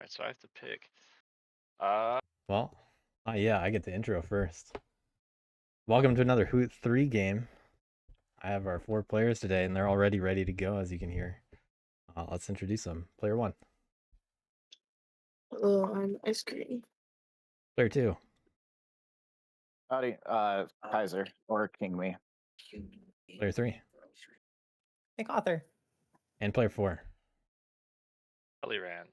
Alright, so I have to pick. Well, yeah, I get the intro first. Welcome to another HOOT 3 game. I have our 4 players today, and they're already ready to go, as you can hear. Let's introduce them. Player 1. Hello, I'm Ice Cream. Player 2. Howdy, Kaiser or King Me. Player 3. Nick Author. And Player 4. Rand.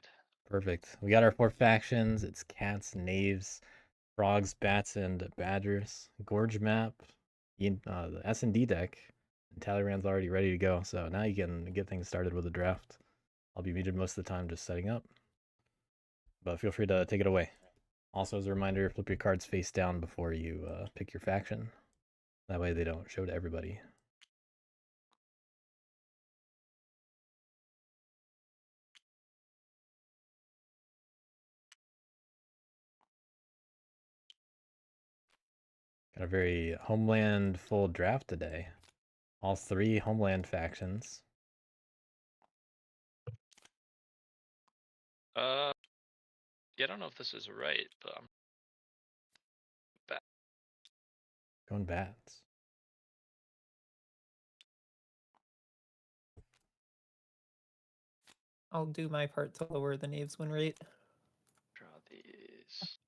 Perfect. We got our 4 factions. It's cats, knaves, frogs, bats, and badgers. Gorge map, the S&D deck. And Talleyrand's already ready to go, so now you can get things started with the draft. I'll be muted most of the time just setting up, but feel free to take it away. Also, as a reminder, flip your cards face down before you pick your faction. That way they don't show to everybody. Got a very Homeland full draft today. All 3 Homeland factions. Yeah, I don't know if this is right, but I'm Going bats. I'll do my part to lower the Knaves win rate. draw these.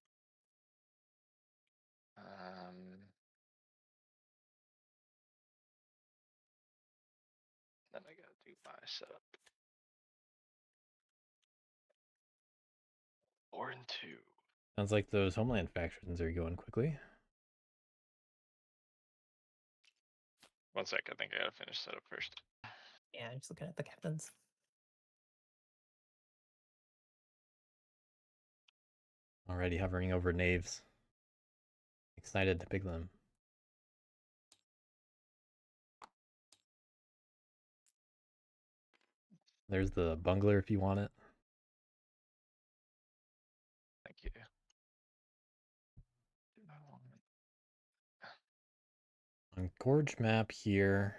Then I gotta do my setup. 4 and 2. Sounds like those Homeland factions are going quickly. One sec, I think I gotta finish setup first. Yeah, I'm just looking at the captains. Already hovering over knaves. Excited to pick them. There's the bungler if you want it. Thank you. On Gorge map here,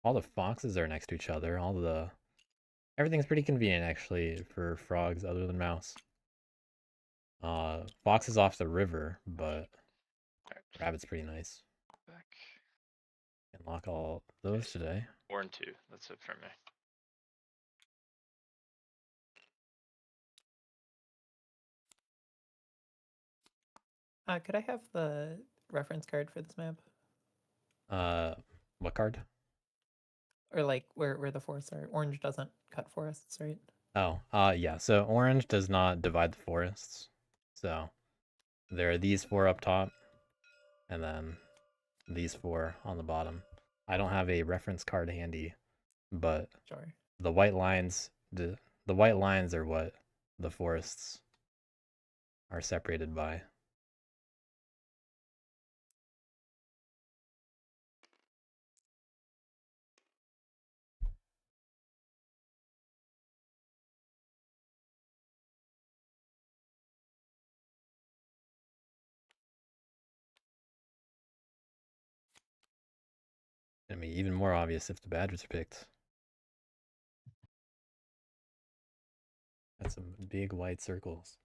all the foxes are next to each other. Everything's pretty convenient actually for frogs other than mouse. Fox is off the river, but rabbit's pretty nice. Back. Can lock all those today. 4 and 2. That's it for me. Could I have the reference card for this map? What card? Or like where the forests are. Orange doesn't cut forests, right? Oh, yeah. So orange does not divide the forests. So there are these 4 up top, and then these 4 on the bottom. I don't have a reference card handy, but Sure. the white lines, the white lines are what the forests are separated by. It'd be even more obvious if the badgers are picked. Got some big white circles.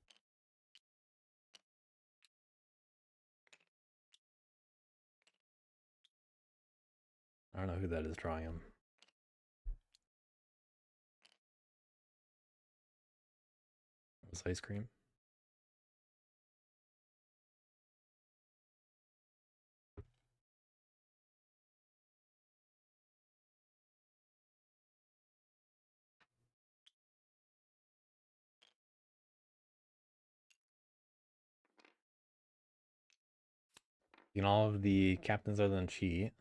I don't know who that is drawing them. It was ice cream. You can all of the captains other than cheat.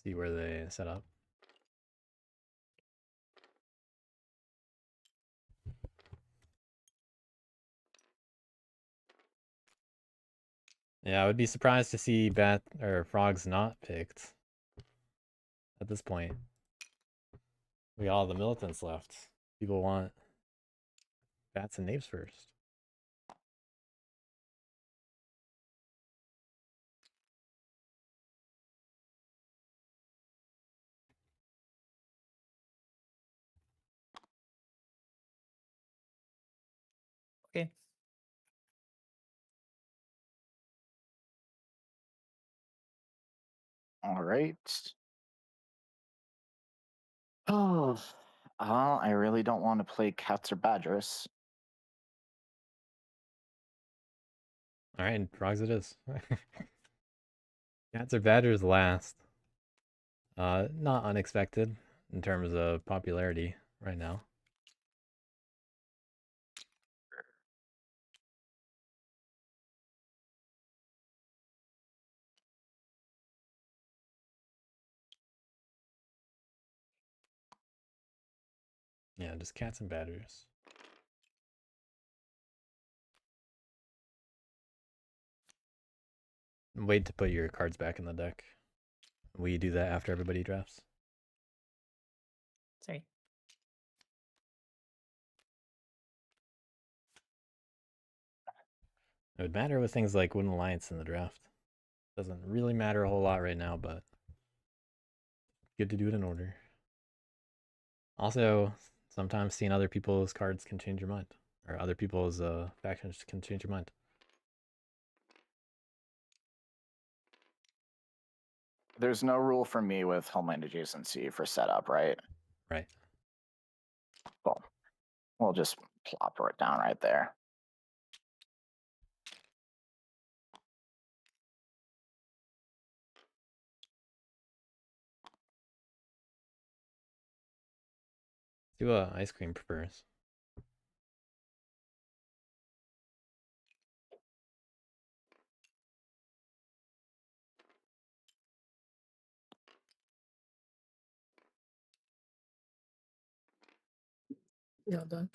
See where they set up. Yeah, I would be surprised to see bat or frogs not picked at this point. We got all the militants left. People want bats and knaves first. Okay. All right. Oh, I really don't want to play cats or badgers. All right, frogs it is. Cats or badgers last. Not unexpected in terms of popularity right now. Yeah, just cats and badgers. Wait to put your cards back in the deck. We do that after everybody drafts. Sorry. It would matter with things like Wooden Alliance in the draft. Doesn't really matter a whole lot right now, but good to do it in order. Also, sometimes seeing other people's cards can change your mind, or other people's factions can change your mind. There's no rule for me with Homeland adjacency for setup, right? Right. Well, we'll just plop it down right there. See what ice cream prefers. Yeah, done.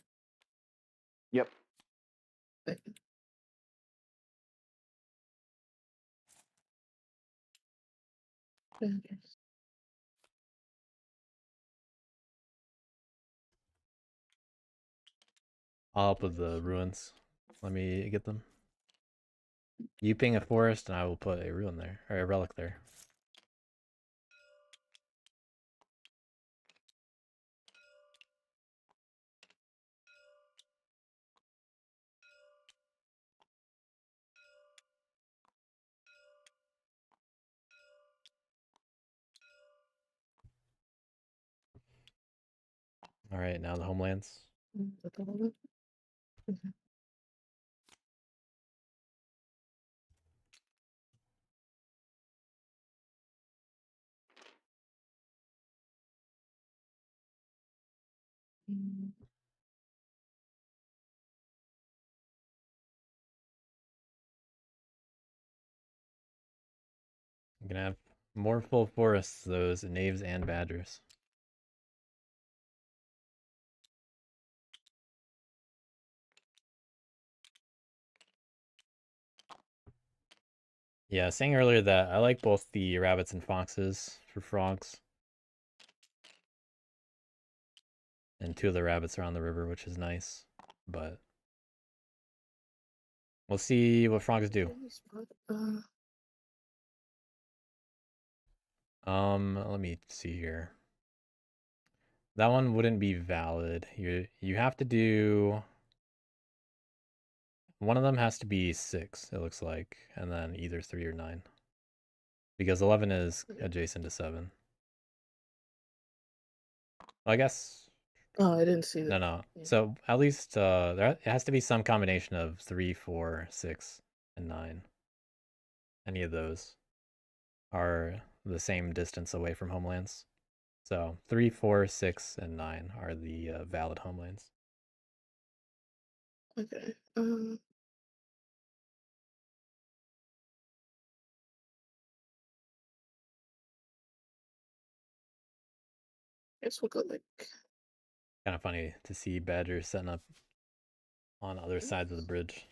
Yep. Thank you. Okay. I'll help with the ruins. Let me get them. You ping a forest, and I will put a ruin there, or a relic there. All right, now the homelands. That's all of it. Okay. Mm, I'm gonna have more full forests, those knaves and badgers. Yeah, saying earlier that I like both the rabbits and foxes for frogs. And 2 of the rabbits are on the river, which is nice. But we'll see what frogs do. any spot, Let me see here. That one wouldn't be valid. You have to do one of them has to be 6, it looks like, and then either 3 or 9. Because 11 is adjacent to 7. I guess Oh, I didn't see that. no. Yeah. So at least it has to be some combination of 3, 4, 6, and 9. Any of those are the same distance away from homelands. So 3, 4, 6, and 9 are the valid homelands. Okay. Guess we'll go like. Kind of funny to see badgers setting up on other sides of the bridge.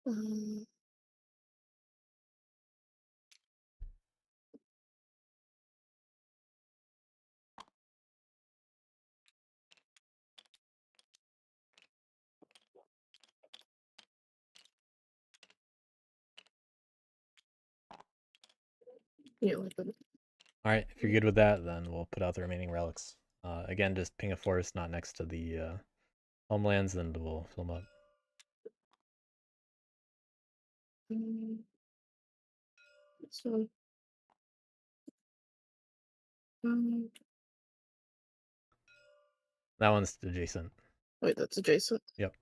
Um, yeah, like All right, if you're good with that, then we'll put out the remaining relics. Again, just ping a forest not next to the homelands, and we'll fill them up. This one. Um, That one's adjacent. wait, that's adjacent. Yep.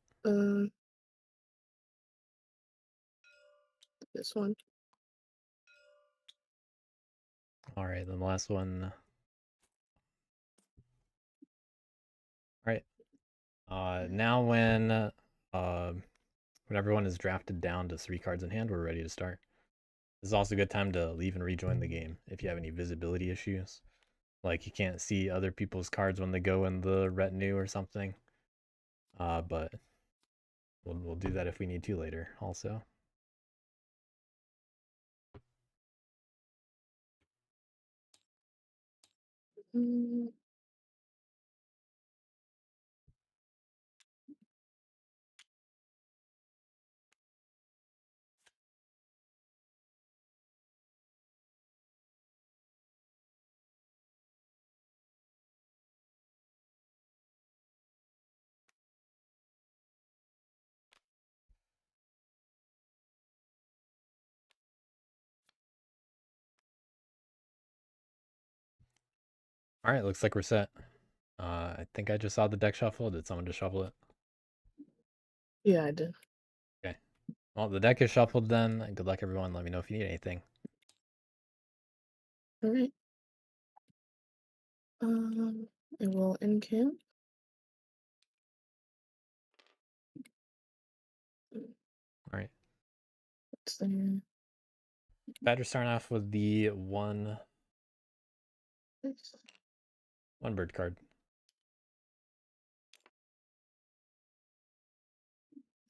This one. All right, then the last one. All right. Now when everyone is drafted down to 3 cards in hand, we're ready to start. This is also a good time to leave and rejoin the game if you have any visibility issues. Like you can't see other people's cards when they go in the retinue or something. But we'll do that if we need to later also. All right, looks like we're set. I think I just saw the deck shuffle. Did someone just shuffle it? Yeah, I did. Okay. Well, the deck is shuffled then. Good luck, everyone. Let me know if you need anything. All right. I will encamp. All right. What's there? Badger starting off with the one bird card.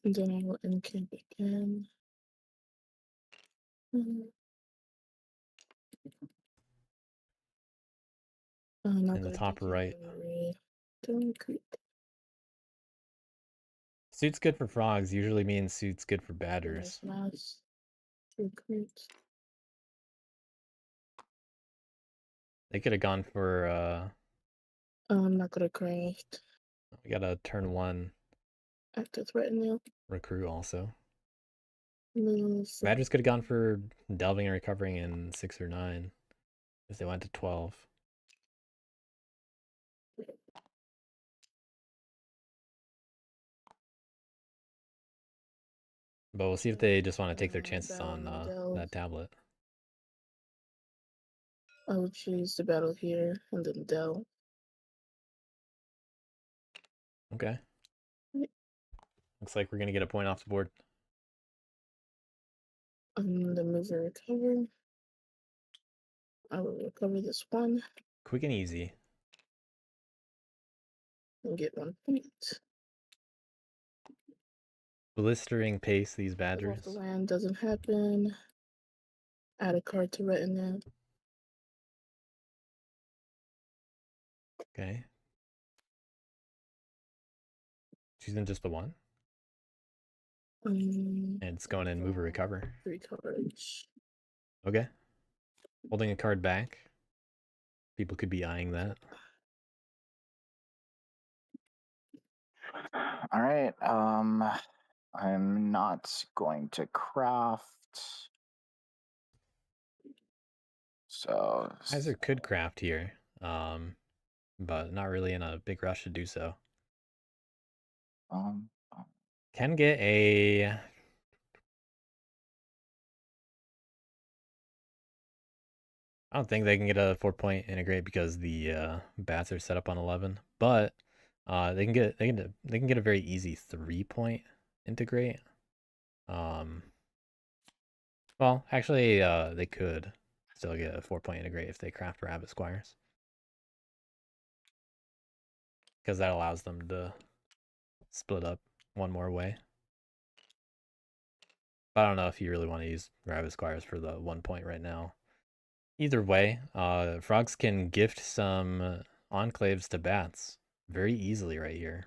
And then I will encamp again. In the top right. Don't creep. Suit's good for frogs usually means suit's good for badders. Mouse. Recruit. They could have gone for I'm not gonna craft. we got a turn 1 Active threat now. recruit also. Move. Badgers could have gone for delving and recovering in 6 or 9 if they went to 12. But we'll see if they just want to take their chances on that tablet. I would choose the battle here and then Dell. Okay. Right. Looks like we're going to get a point off the board. The mover recover. I will recover this one Quick and easy. and get 1 point. Blistering pace, these If badgers. off the land doesn't happen. Add a card to retina. Okay. Choosing just the one. And it's going in move or recover. 3 cards. Okay. Holding a card back. People could be eyeing that. All right. I'm not going to craft. So Kaiser could craft here, but not really in a big rush to do so. Can get a... I don't think they can get a 4-point integrate because the bats are set up on 11, but they can get a very easy 3-point integrate. Well, actually, they could still get a 4-point integrate if they craft rabbit squires, because that allows them to split up one more way. But I don't know if you really want to use rabbit squires for the 1 point right now. Either way, frogs can gift some enclaves to bats very easily right here.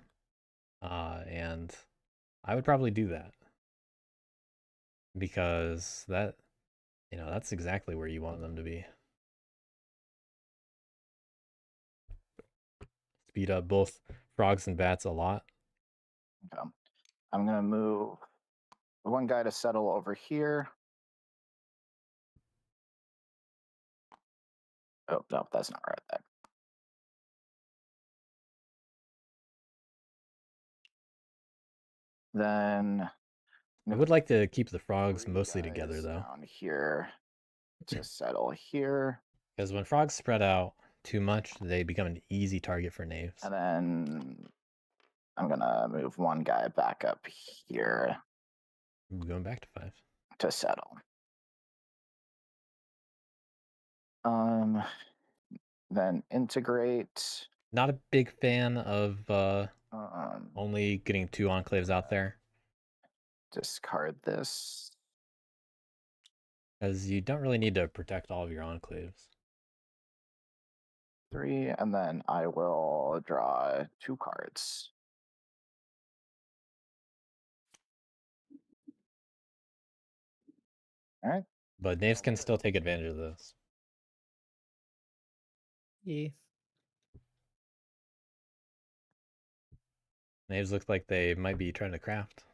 And I would probably do that, because that, that's exactly where you want them to be. speed up both frogs and bats a lot. Okay. I'm gonna move one guy to settle over here. Oh no, that's not right. That then I would like to keep the frogs 3 mostly together guys though, down here to settle here, because when frogs spread out too much, they become an easy target for knaves. and then I'm gonna move one guy back up here Ooh, going back to 5. to settle. Then integrate. Not a big fan of Um, only getting 2 enclaves out there, discard this. because you don't really need to protect all of your enclaves. 3, and then I will draw 2 cards. All right. But knaves can still take advantage of this. Yeah. Knaves look like they might be trying to craft.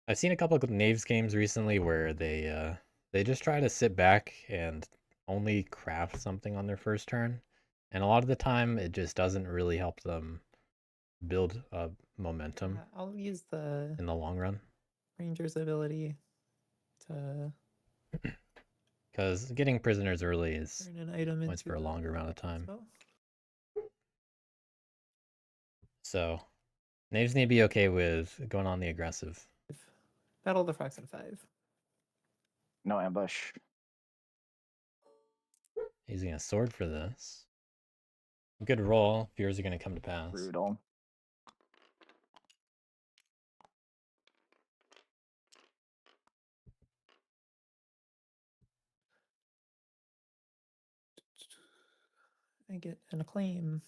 I've seen a couple of knaves games recently where they just try to sit back and only craft something on their first turn, and a lot of the time it just doesn't really help them build momentum I'll use the in the long run. ranger's ability to Because getting prisoners early is turn an item points into for a longer amount of time. spell. So knaves need to be okay with going on the aggressive. Battle the frogs in 5. No ambush. Using a sword for this. Good roll. Fears are going to come to pass. Brutal. I get an acclaim.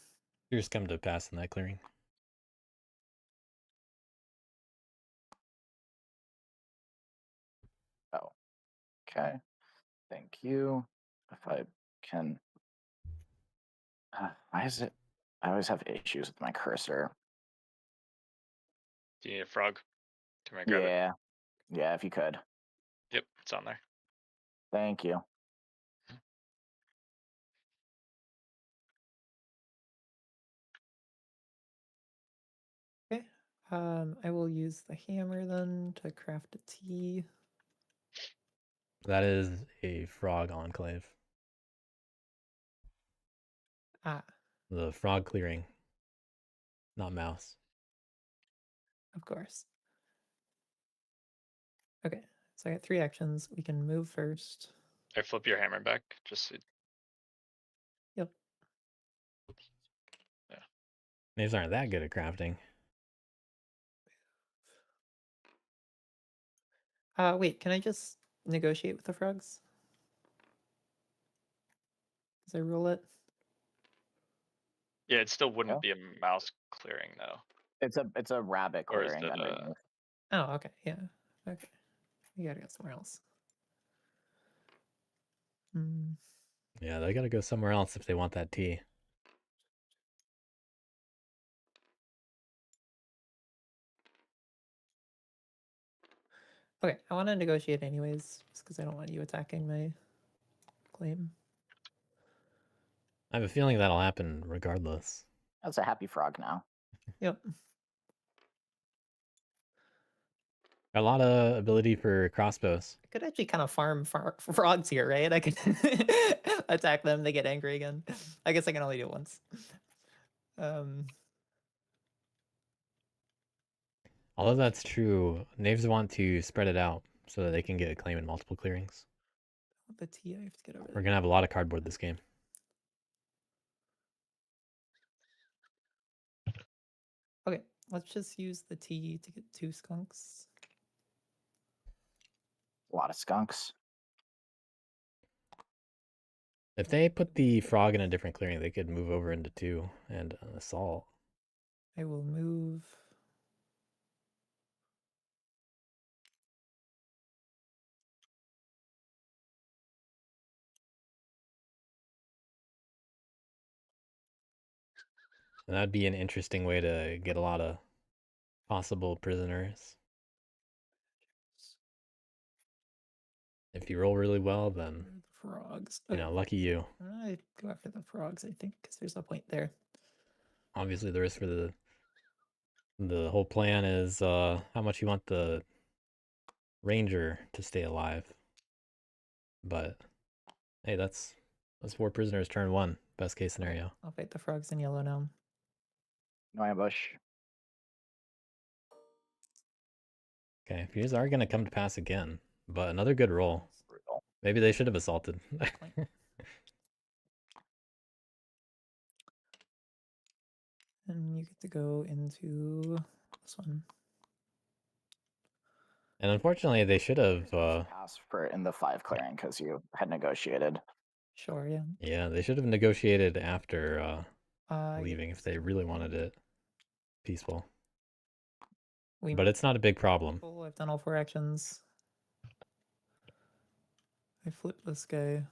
Fears come to pass in that clearing. Oh, okay. Thank you. If I can. Why is it? I always have issues with my cursor. Do you need a frog? Can I grab it? Yeah. Yeah, if you could. Yep, it's on there. Thank you. Okay. I will use the hammer then to craft a T. That is a frog enclave. Ah, The frog clearing, not mouse. of course. Okay, so I got 3 actions. We can move first. I flip your hammer back, just so Yep. Knaves aren't that good at crafting. Wait, can I just negotiate with the frogs? As I roll it? yeah, it still wouldn't Yeah. be a mouse clearing though. It's a rabbit Or is clearing it, underneath. Oh, okay, yeah. Okay. You gotta go somewhere else. Hmm. Yeah, they gotta go somewhere else if they want that tea. Okay, I want to negotiate anyways, just because I don't want you attacking my claim. I have a feeling that'll happen regardless. That's a happy frog now. Yep. A lot of ability for crossbows. I could actually kind of farm frogs here, right? I could attack them, they get angry again. I guess I can only do it once. Although that's true, knaves want to spread it out so that they can get a claim in multiple clearings. The T I have to get over We're there. gonna have a lot of cardboard this game. Okay, let's just use the T to get 2 skunks. A lot of skunks. If they put the frog in a different clearing, they could move over into 2 and assault. I will move. And that'd be an interesting way to get a lot of possible prisoners. If you roll really well, then, The frogs. you know, lucky you. I go after the frogs, I think, because there's a point there. Obviously, the risk for the whole plan is how much you want the ranger to stay alive. But hey, that's 4 prisoners turn 1. Best case scenario. I'll fight the frogs in yellow now. No ambush. Okay, views are going to come to pass again, but another good roll. Brutal. Maybe they should have assaulted. And you get to go into this one. And unfortunately, they should have. Pass for in the 5 clearing because you had negotiated. Sure, yeah. Yeah, they should have negotiated after Yeah, leaving if they really wanted it peaceful. we But it's not a big problem. I've done all 4 actions. I flip this guy.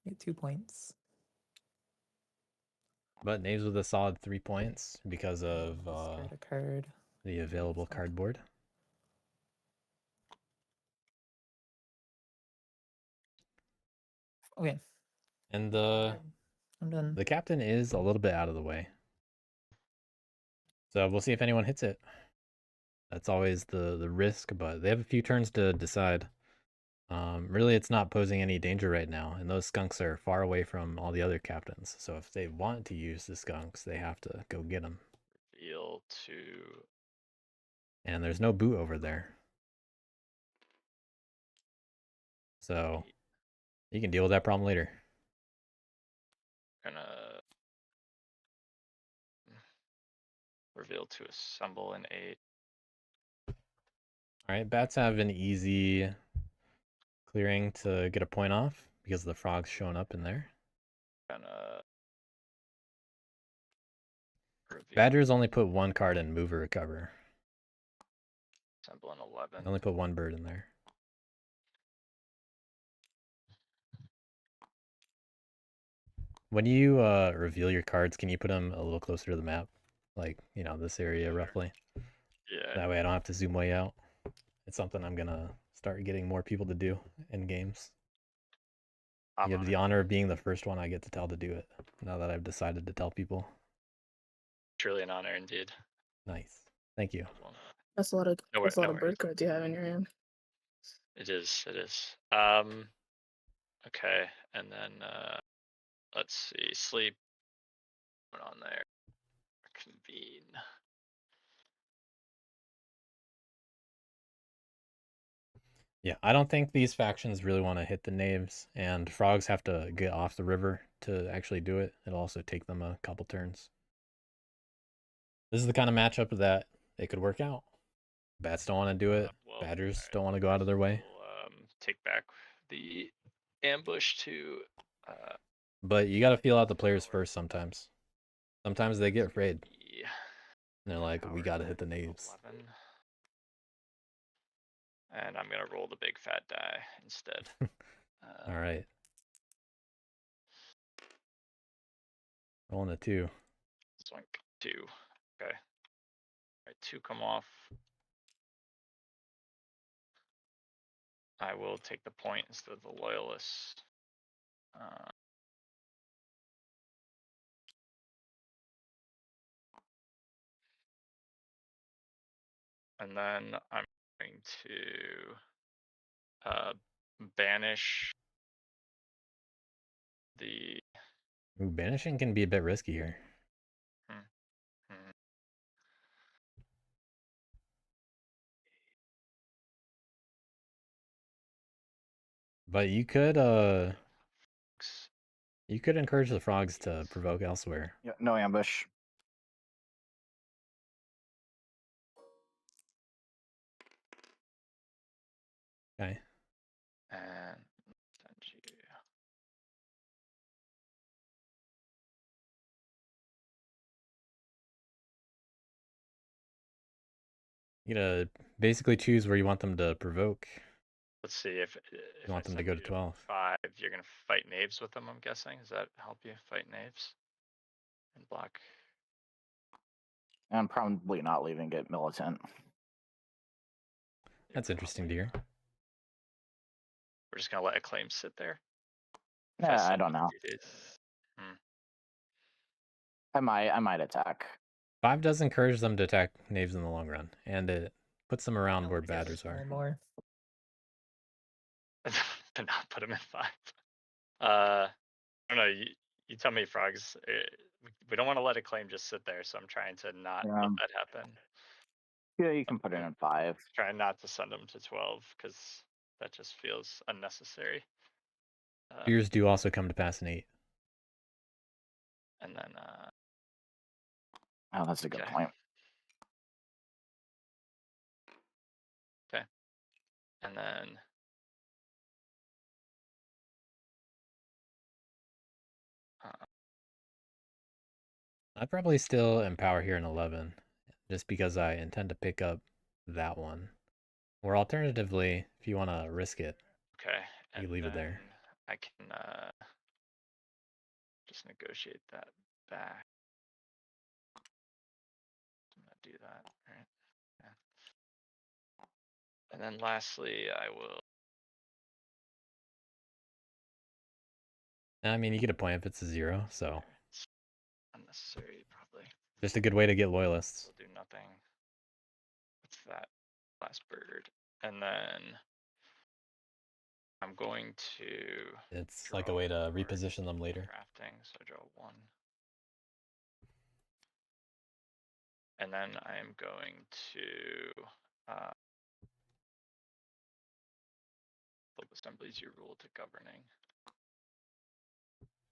Get 2 points. But Knaves with a solid 3 points because of Discard a card. the available cardboard. Okay. And I'm done. the captain is a little bit out of the way. So we'll see if anyone hits it. That's always the risk, but they have a few turns to decide. Really, it's not posing any danger right now, and those skunks are far away from all the other captains. So if they want to use the skunks, they have to go get them. Reveal to. And there's no boot over there. So you can deal with that problem later. Gonna reveal to assemble an 8. All right, bats have an easy clearing to get a point off because of the frogs showing up in there. Gonna reveal Badgers only put 1 card in move or recover. assemble an 11. They only put 1 bird in there. When you reveal your cards, can you put them a little closer to the map? Like, you know, this area roughly. Yeah. That way I don't have to zoom way out. It's something I'm gonna start getting more people to do in games. I'm You have on the it. honor of being the first one I get to tell to do it, now that I've decided to tell people. Truly an honor indeed. Nice. Thank you. Well, That's a lot of No that's a lot no of bird cards you have in your hand. It is. Okay, and then let's see. Sleep. Put on there. Convene. Yeah, I don't think these factions really want to hit the Knaves, and frogs have to get off the river to actually do it. It'll also take them a couple turns. This is the kind of matchup that it could work out. Bats don't want to do it. Well, Badgers alright, don't want to go out of their way. We'll take back the ambush to. But you got to feel out the players first sometimes. Sometimes they get afraid. Yeah. And they're like, we Power got to hit the Knaves. 11. And I'm gonna roll the big fat die instead. All right. Rolling a 2. Swing 2. Okay. Alright, 2 come off. I will take the point instead of the loyalist. And then I'm going to banish the. Ooh, banishing can be a bit risky here. But you could encourage the frogs to provoke elsewhere. Yeah, no ambush. Okay. And send you. You gotta basically choose where you want them to provoke. Let's see if You want I them to send go to you 12. 5, you're gonna fight Knaves with them, I'm guessing. Does that help you fight Knaves? and block. I'm probably not leaving it militant. Yeah, That's interesting to probably. hear. We're just gonna let a claim sit there. Yeah, I don't know. I might attack. 5 does encourage them to attack knaves in the long run, and it puts them around I where would go batters small are. more. But not put him in 5. I don't know. You tell me, frogs. We don't want to let a claim just sit there, so I'm trying to not Yeah. let that happen. Yeah, you can put it in 5. Trying not to send them to 12 because that just feels unnecessary. Fears do also come to pass in 8. And then Oh, that's a good okay. point. Okay. And then I'd probably still empower here in 11, just because I intend to pick up that one. Or alternatively, if you want to risk it, okay. you leave it there. I can just negotiate that back. I'm gonna do that, right? Yeah. And then lastly, I will. I mean, you get a point if it's a 0, so It's unnecessary, probably. just a good way to get loyalists. We'll do nothing. What's that? Last bird. And then I'm going to. It's like a way to reposition them later. Crafting, so I draw 1. And then I am going to flip assemblies you rule to governing.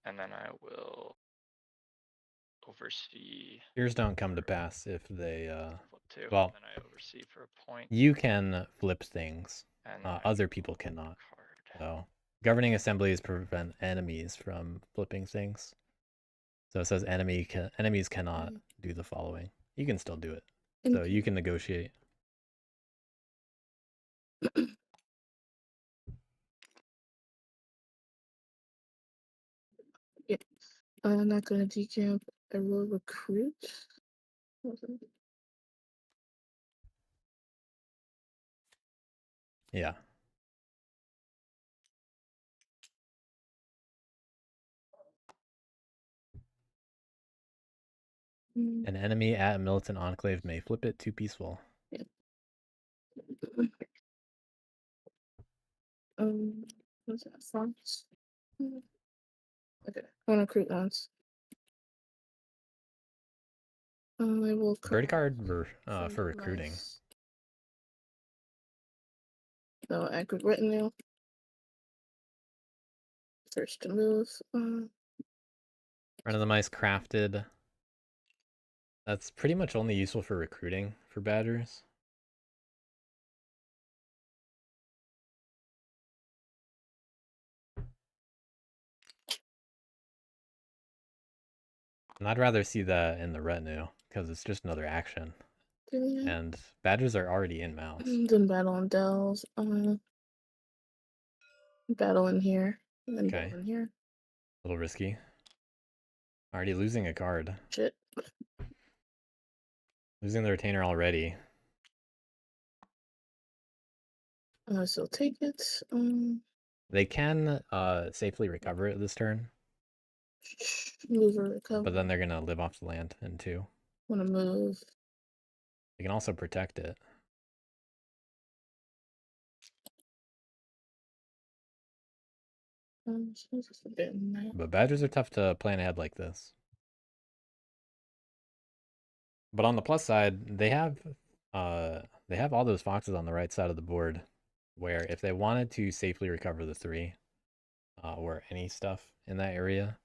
And then I will oversee. Fears don't come to pass if they flip 2. well, and then I oversee for a point. You can flip things. And Other people cannot. So governing assemblies prevent enemies from flipping things. So it says enemies cannot do the following. You can still do it. So you can negotiate. Yeah. I'm not gonna decamp. I will recruit. Yeah. An enemy at a militant enclave may flip it to peaceful. Yeah. What's that? Fonts? Okay, I want to recruit once. I will. Bird card for recruiting. No, active retinue. First to move. Friend of the Mice crafted. That's pretty much only useful for recruiting for badgers. And I'd rather see that in the retinue because it's just another action. And badgers are already in mounts. Then battle on dells. Battle in here. And then battle in here. A little risky. Already losing a card. Shit. Losing the retainer already. So take it. They can safely recover it this turn. Move or recover. But then they're gonna live off the land in 2. Wanna move. They can also protect it. But badgers are tough to plan ahead like this. But on the plus side, they have all those foxes on the right side of the board, where if they wanted to safely recover the 3, or any stuff in that area,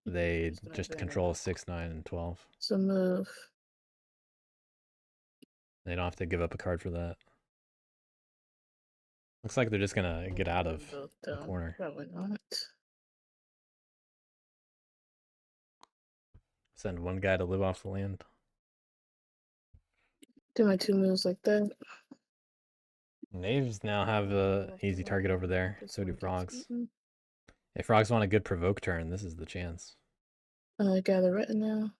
they just control 6, 9, and 12. So move. They don't have to give up a card for that. Looks like they're just gonna get out of the corner. Probably not. Send one guy to live off the land. Do my 2 moves like that. Knaves now have a easy target over there. So do frogs. If frogs want a good provoke turn, this is the chance. Gather retina.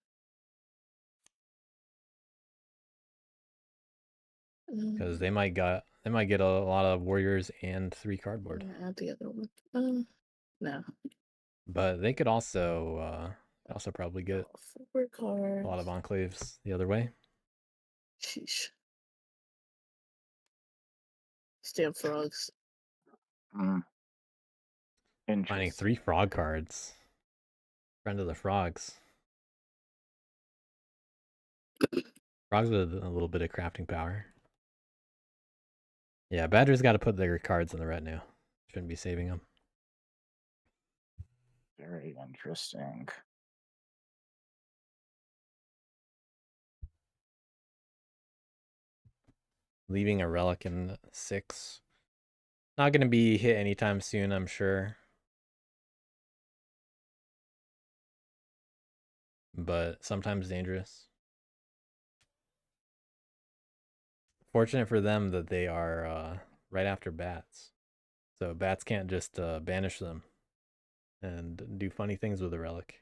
Because they might get a lot of warriors and 3 I'm cardboard. gonna add the other one. No. But they could also probably get Draw 4 a cards. lot of enclaves the other way. Sheesh. Stamp frogs. Hmm. Finding Interesting. 3 frog cards. Friend of the frogs. Frogs with a little bit of crafting power. Yeah, Badger's got to put their cards in the retinue. Shouldn't be saving them. Very interesting. Leaving a relic in 6. Not going to be hit anytime soon, I'm sure. But sometimes dangerous. Fortunate for them that they are right after bats. So bats can't just banish them and do funny things with a relic.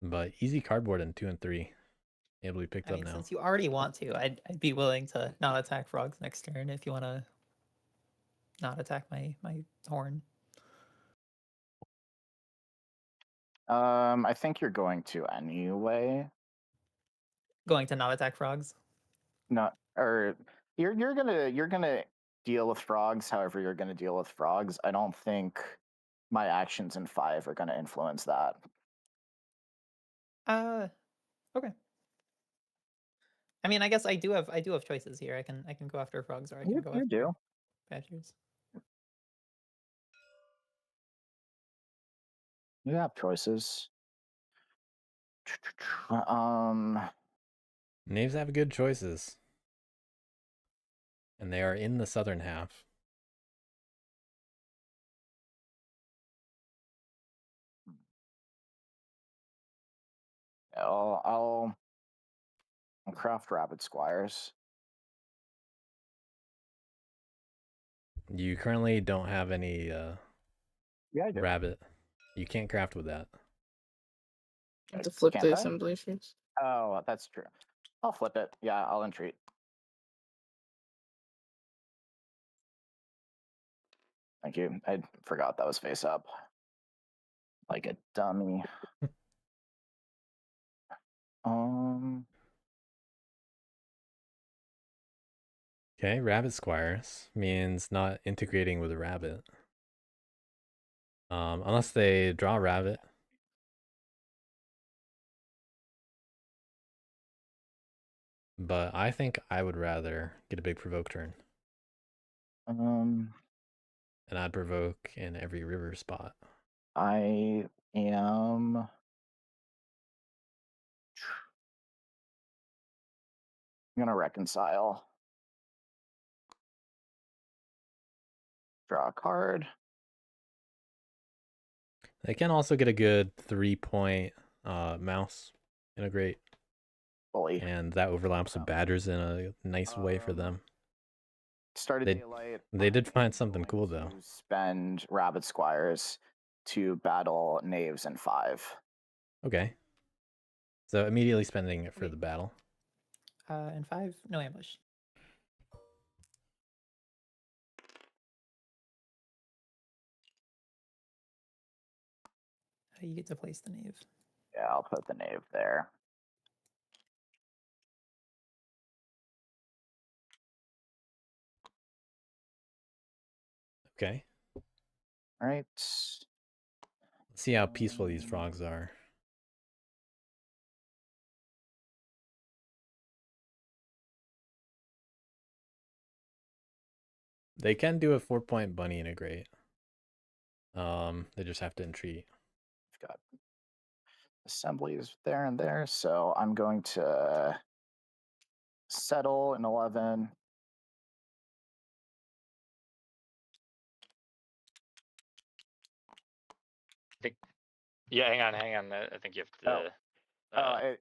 But easy cardboard in 2 and 3. Able to be picked I up mean, now. since you already want to, I'd be willing to not attack frogs next turn if you want to not attack my horn. I think you're going to anyway. Going to not attack frogs. No, or you're gonna deal with frogs however you're gonna deal with frogs. I don't think my actions in 5 are gonna influence that. Okay. I mean, I guess I do have choices here. I can go after frogs or I can You, go you after do. badgers. You have choices. Knaves have good choices. And they are in the southern half. I'll craft rabbit squires. You currently don't have any Yeah, I do. rabbit. You can't craft with that. I have to flip Can't the I? assembly first. Oh, that's true. I'll flip it. Yeah, I'll entreat. Thank you. I forgot that was face up. Like a dummy. Okay, rabbit squires means not integrating with a rabbit. Unless they draw a rabbit. But I think I would rather get a big provoke turn. Um, And I'd provoke in every river spot. I am. I'm gonna reconcile. Draw a card. They can also get a good 3-point mouse integrate. Bully. And that overlaps with badgers in a nice way for them. Started They- daylight. They did I'm find something going cool though. to spend rabbit squires to battle knaves in 5. Okay. So immediately spending it for Okay. the battle. And 5, no ambush. You get to place the knave. Yeah, I'll put the knave there. Okay. All right. Let's see how peaceful these frogs are. They can do a 4-point bunny integrate. They just have to entreat. I've got assemblies there and there, so I'm going to settle in 11. Yeah, hang on. I think you have to.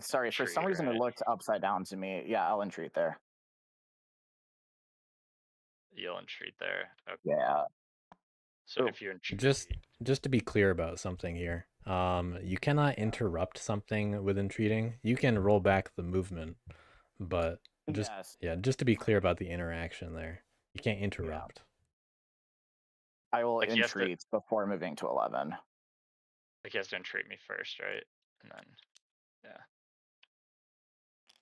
Sorry, for some Entreat, reason it right? looked upside down to me. Yeah, I'll entreat there. you'll entreat there. Okay. Yeah. So Oh, if you entreat, Just to be clear about something here, you cannot interrupt something with entreating. You can roll back the movement, but just Yes. yeah, just to be clear about the interaction there, you can't interrupt. I will Like, he has to- entreat before moving to 11. like he has to entreat me first, right? And then, yeah.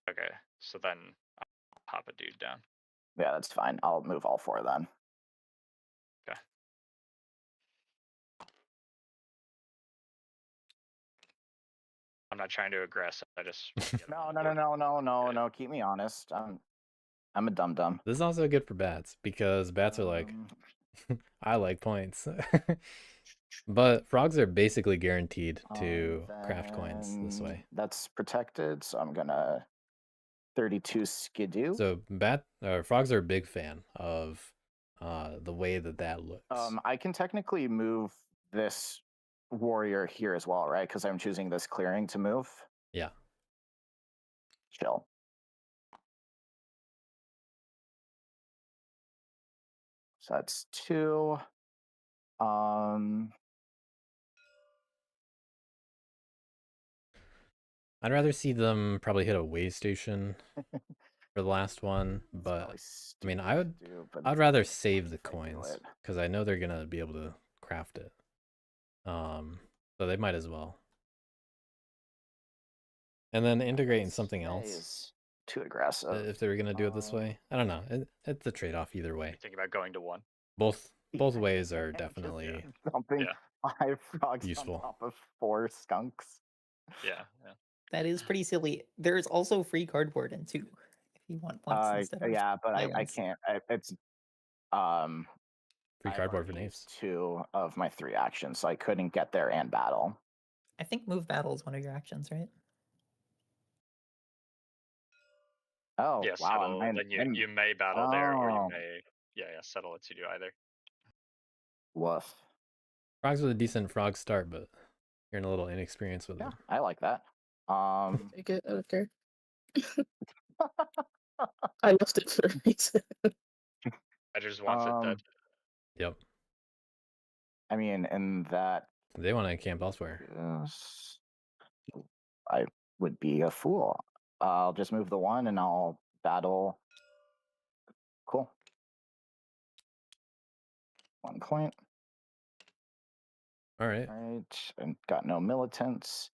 Okay, so then I'll pop a dude down. Yeah, that's fine. I'll move all 4 then. Okay. I'm not trying to aggress. I just wanna get him No, on no, board. no, no, no, no, Okay. no. Keep me honest. I'm a dum dum. This is also good for bats because bats are like, I like points. But frogs are basically guaranteed to craft coins this way. That's protected, so I'm gonna 32 skidoo. So frogs are a big fan of the way that looks. I can technically move this warrior here as well, right? Because I'm choosing this clearing to move. Yeah. Chill. So that's 2. I'd rather see them probably hit a way station for the last one, but I mean, I'd rather save the coins because I know they're gonna be able to craft it. So they might as well. And then integrating something else Is too aggressive. if they were gonna do it this way. I don't know. It's a trade-off either way. You think about going to 1? Both ways are definitely dumping Yeah. 5 frogs useful. on top of 4 skunks. Yeah. That is pretty silly. There's also free cardboard in 2 if you want points instead of Yeah, but I islands. can't. It's free I've cardboard for already knaves. used 2 of my 3 actions, so I couldn't get there and battle. I think move battle is one of your actions, right? Oh, Yeah, wow. settle. Then you may battle there, or you may settle it to do either. Woof. Frogs with a decent frog start, but you're in a little inexperienced with Yeah, it. I like that. Take it. I don't care. I left it for a reason. I just wants it dead. Yep. I mean, in that They want to camp elsewhere. case, I would be a fool. I'll just move the 1 and I'll battle. Cool. 1 point. All right. All right. And got no militants.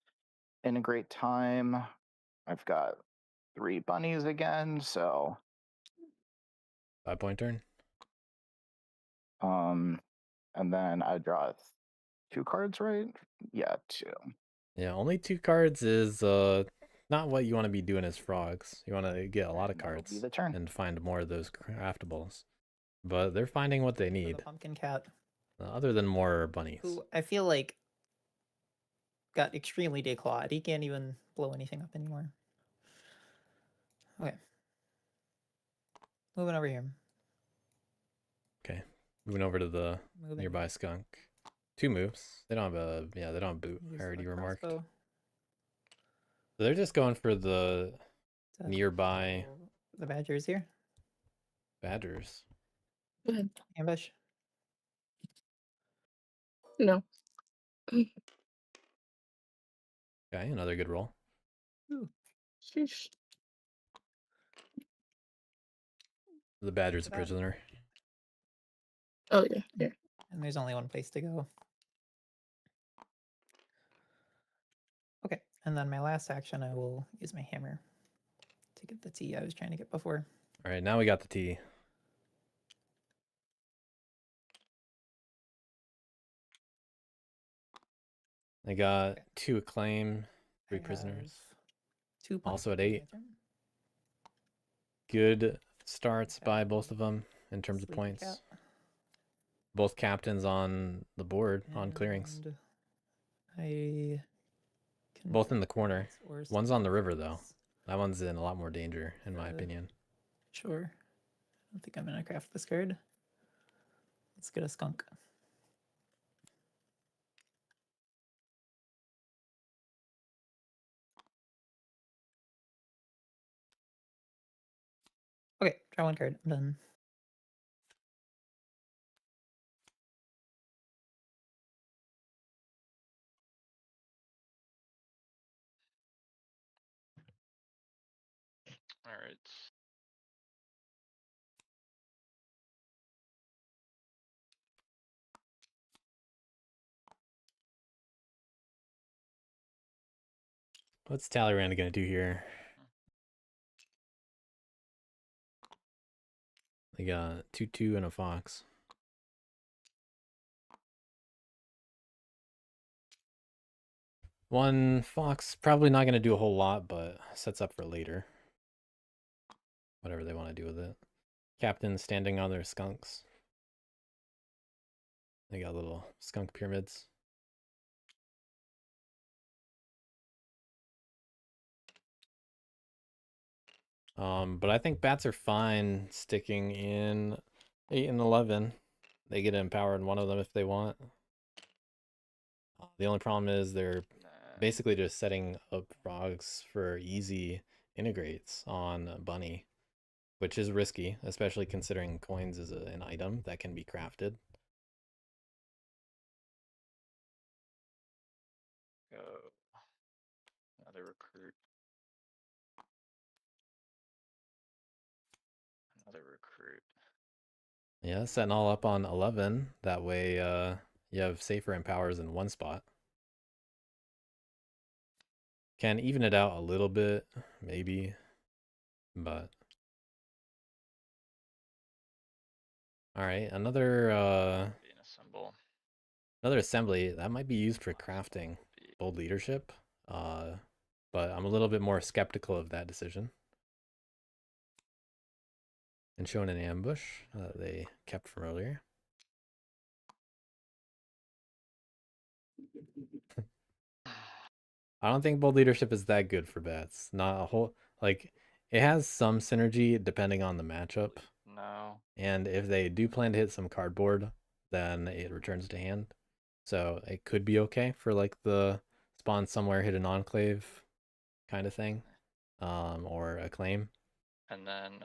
Integrate time. I've got 3 bunnies again, so 5-point turn. and then I draw 2 cards, right? Yeah, 2. Yeah, only 2 cards is not what you want to be doing as frogs. You want to get a lot of And that'll cards be the turn. and find more of those craftables. But they're finding what they For need, the pumpkin cat, other than more bunnies. who I feel like got extremely declawed. He can't even blow anything up anymore. Okay. Moving over here. Okay, moving over to the Moving. nearby skunk. 2 moves. They don't have they don't have boot. Use I already the remarked. crossbow So they're just going for the to nearby kill the badgers here. badgers. Go ahead. Ambush. No. Okay, another good roll. Sheesh. The badger's a That- prisoner. Oh yeah. Yeah. And there's only one place to go. Okay, and then my last action, I will use my hammer to get the tea I was trying to get before. All right, now we got the T. They got Okay. 2 acclaim, 3 I prisoners. have 2 points. Also at for my 8. turn. Good starts Okay. by both of them in terms of Sleepy points. cat. Both captains on the board on clearings. And I can Both in the corner. or One's on the river though. something That one's in a lot more danger, in my Uh, opinion. else. Sure. I don't think I'm gonna craft this card. Let's get a skunk. Okay, draw 1 card. I'm done. All right. What's Talleyrand gonna do here? They got 2/2 and a fox. One fox probably not gonna do a whole lot, but sets up for later. Whatever they want to do with it. Captain standing on their skunks. They got little skunk pyramids. But I think bats are fine sticking in 8 and 11. They get to empower in one of them if they want. The only problem is they're basically just setting up frogs for easy integrates on bunny, which is risky, especially considering coins is an item that can be crafted. Go. Another recruit. Another recruit. Yeah, setting all up on 11. That way you have safer empowers in one spot. Can even it out a little bit, maybe, but... Alright, another another assembly. That might be used for crafting bold leadership, but I'm a little bit more skeptical of that decision. And shown an ambush they kept from earlier. I don't think bold leadership is that good for bats. Not a whole, like, it has some synergy depending on the matchup. No. And if they do plan to hit some cardboard, then it returns to hand. So it could be okay for like the spawn somewhere, hit an enclave kind of thing, or a claim. And then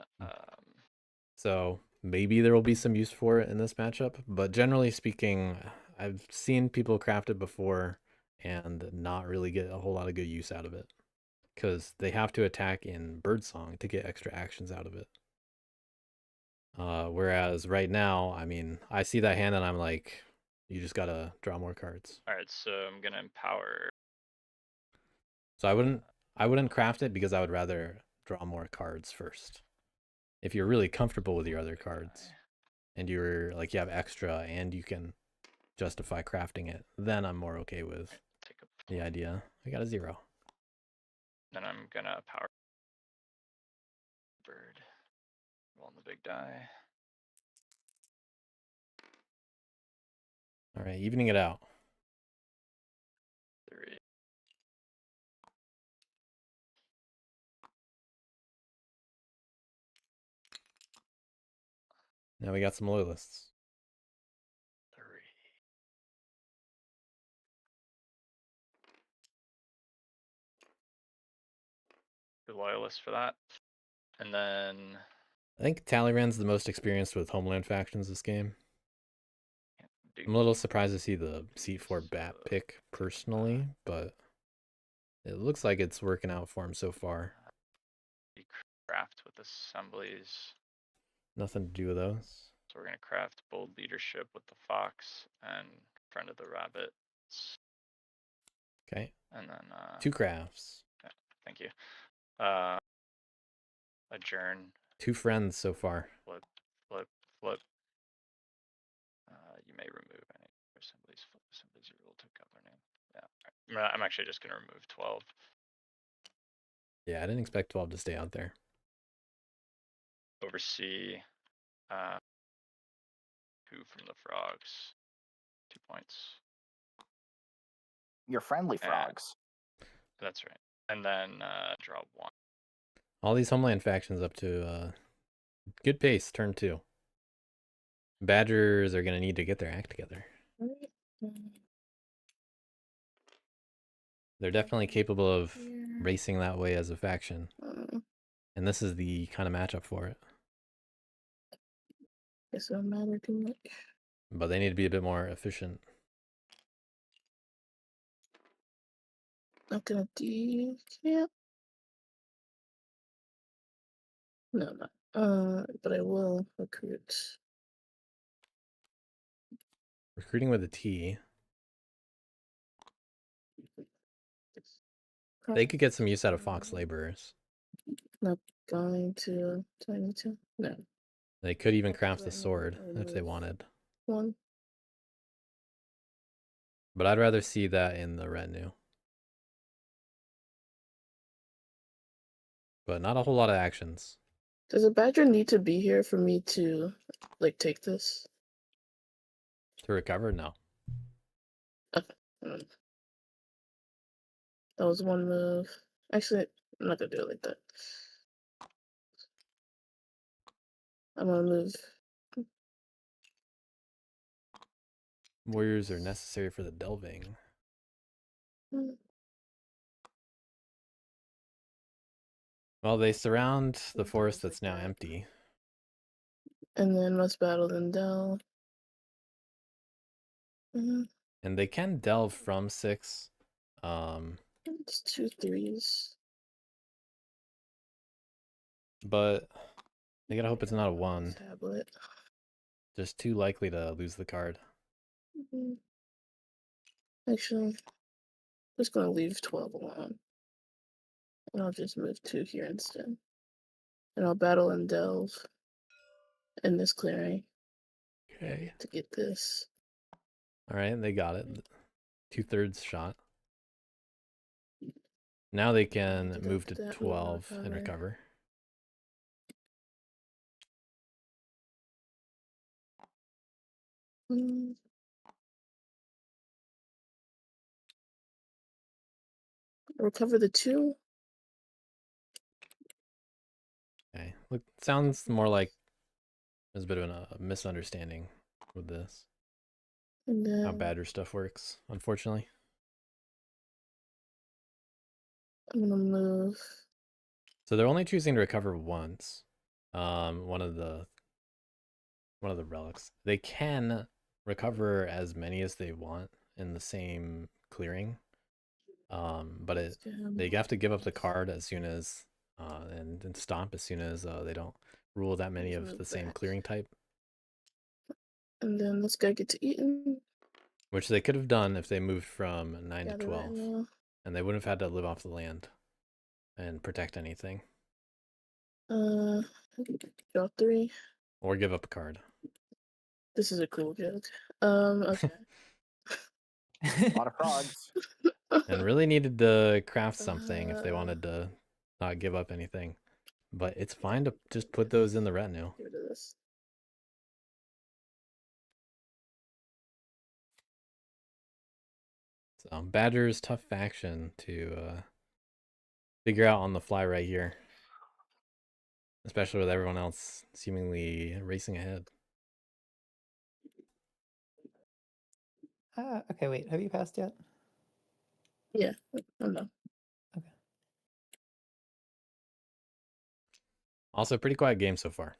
So maybe there will be some use for it in this matchup, but generally speaking, I've seen people craft it before and not really get a whole lot of good use out of it because they have to attack in birdsong to get extra actions out of it. Whereas right now, I mean, I see that hand and I'm like, you just gotta draw more cards. all right, so I'm gonna empower. So I wouldn't craft it because I would rather draw more cards first. If you're really comfortable with your other cards and you're like you have extra and you can justify crafting it, then I'm more okay with the idea. I got a 0. Then I'm gonna power bird. Roll the big die. All right, evening it out. 3. Now we got some loyalists. 3. The loyalist for that. And then I think Talleyrand's the most experienced with Homeland factions this game. I'm a little surprised to see the C4 bat pick personally, but it looks like it's working out for him so far. Craft with assemblies. Nothing to do with those. So we're gonna craft bold leadership with the fox and friend of the rabbit. Okay. And then 2 crafts. Thank you. Adjourn. 2 friends so far. Flip. You may remove any assemblies. Flip assemblies rule to governing. Yeah. I'm actually just gonna remove 12. Yeah, I didn't expect 12 to stay out there. Oversee 2 from the frogs. 2 points. You're friendly frogs. That's right. And then draw 1. All these Homeland factions up to good pace, turn 2. Badgers are going to need to get their act together. They're definitely capable of racing that way as a faction. And this is the kind of matchup for it. Guess it don't matter too much. But they need to be a bit more efficient. I'm gonna decamp. No, not. But I will recruit. Recruiting with a T. They could get some use out of Fox laborers. Not going to. Do I need to? No. They could even Okay, craft the right now, sword I if they move wanted. one. But I'd rather see that in the retinue. But not a whole lot of actions. Does a badger need to be here for me to, like, take this? To recover? No. Okay. That was one move. Actually, I'm not gonna do it like that. I'm gonna move. Warriors are necessary for the delving. Mm, Well, they surround the something forest else that's like now that. empty. And then must battle then delve. And they can delve from 6. It's 2 3s. But they gotta hope it's not a 1. Tablet. Just too likely to lose the card. Actually, I'm just gonna leave 12 alone. And I'll just move 2 here instead. And I'll battle and delve in this clearing Okay. to get this. Alright, they got it. 2/3 shot. Now they can move to Deduct that, 12 and recover. Recover the 2. Okay. Look, sounds more like there's a bit of a misunderstanding with this. And then How badger stuff works, unfortunately. I'm gonna move. So they're only choosing to recover once. One of the relics. They can recover as many as they want in the same clearing. But they have to give up the card as soon as and stomp as soon as they don't rule that many of the same clearing type. And then this guy gets eaten. Which they could have done if they moved from 9 to Gather 12. retinue. And they wouldn't have had to live off the land and protect anything. Draw 3. Or give up a card. This is a cool joke. Okay. A lot of frogs. And really needed to craft something if they wanted to not give up anything. But it's fine to just put those in the retinue. Get rid of this. So Badger's tough faction to figure out on the fly right here. Especially with everyone else seemingly racing ahead. Okay, wait. Have you passed yet? Yeah, I'm done. Okay. Also, pretty quiet game so far.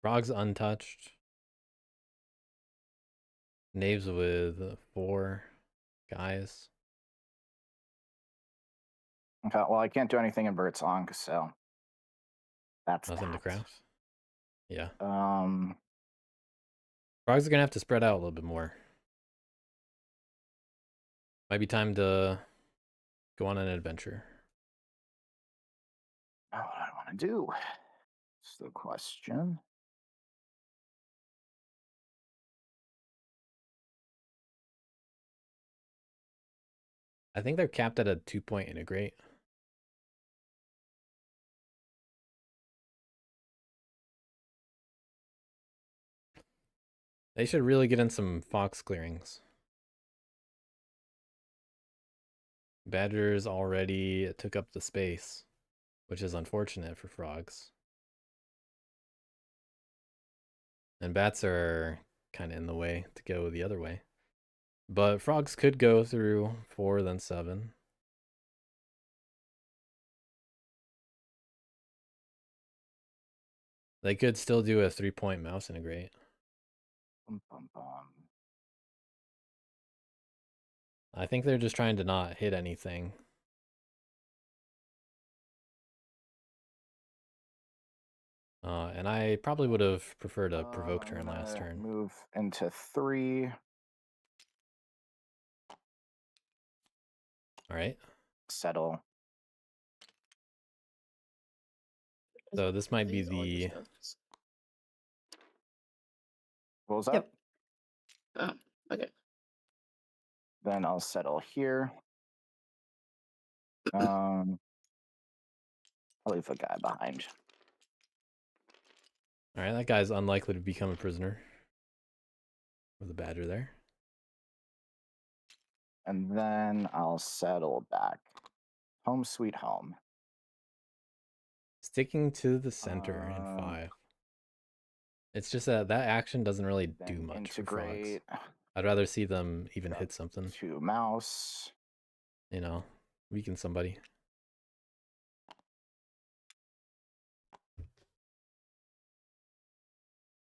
Frogs untouched. Knaves with 4 guys. Okay, well, I can't do anything in Birdsong, so that's Nothing to that. craft. Yeah. Um, Frogs are gonna have to spread out a little bit more. Might be time to go on an adventure. what do I want to do? That's the question. I think they're capped at a 2-point integrate. They should really get in some fox clearings. Badgers already took up the space, which is unfortunate for frogs. And bats are kind of in the way to go the other way. But frogs could go through 4, then 7. They could still do a 3-point mouse integrate. I think they're just trying to not hit anything. And I probably would have preferred a provoke turn last turn. Move into 3. All right. Settle. So this might be These all your the stuffs. What was that? Yep. Oh, okay. Then I'll settle here. I'll leave a guy behind. All right. That guy's unlikely to become a prisoner with a badger there. And then I'll settle back. Home sweet home. Sticking to the center in 5. It's just that action doesn't really do Then much for frogs. integrate. I'd rather see them even Got hit something. 2 mouse. You know, weaken somebody.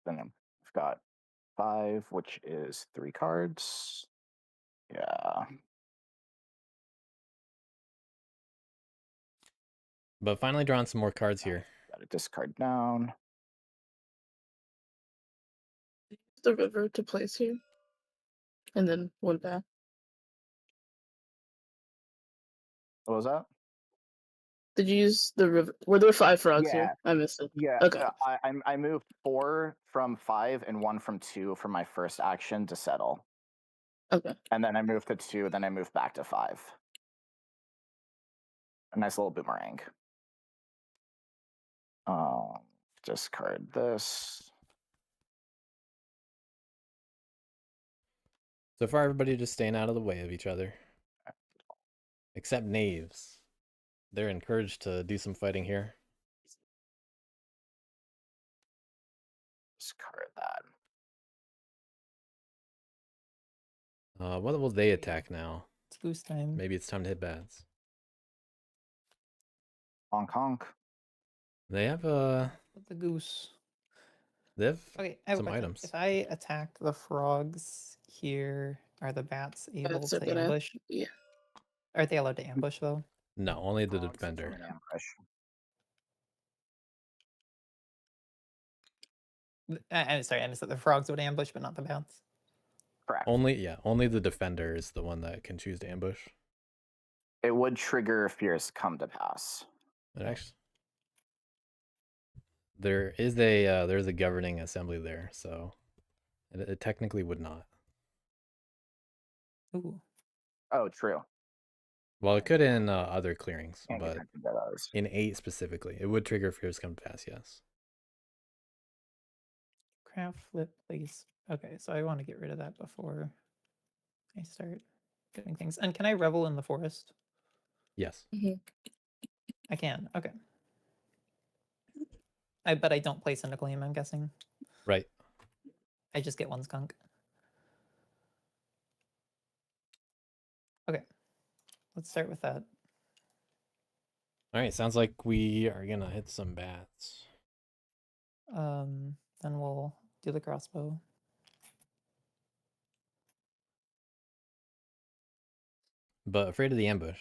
Then I've got 5, which is 3 cards. Yeah. But finally drawing some more cards here. Got a discard down. The river to place here. And then 1 back. What was that? Did you use the river? Were there 5 frogs Yeah. here? I missed it. Yeah. Okay. I moved 4 from 5 and 1 from 2 for my first action to settle. Okay. And then I moved to 2, then I moved back to 5. A nice little boomerang. Discard this. So far, everybody just staying out of the way of each other. Except knaves. They're encouraged to do some fighting here. Discard that. What will they attack now? It's goose time. Maybe it's time to hit bats. Honk honk. They have With the goose. they have Okay, I have a some question. items. If I attack the frogs here, are the bats able Bats are to gonna- ambush? Yeah. Are they allowed to ambush though? No, only the Frogs defender. from an ambush. I'm sorry, I missed that. The frogs would ambush, but not the bats. Correct. Only the defender is the one that can choose to ambush. It would trigger fears come to pass. It actually, there's a governing assembly there, so it technically would not. Ooh. Oh, true. Well, it could in other clearings, Can't but get into those. in 8 specifically, it would trigger fears come to pass. Yes. Craft flip place. Okay, so I want to get rid of that before I start doing things. And can I revel in the forest? Yes. I can. Okay. But I don't place into claim, I'm guessing. Right. I just get 1 skunk. Okay. Let's start with that. All right. Sounds like we are gonna hit some bats. Then we'll do the crossbow. But afraid of the ambush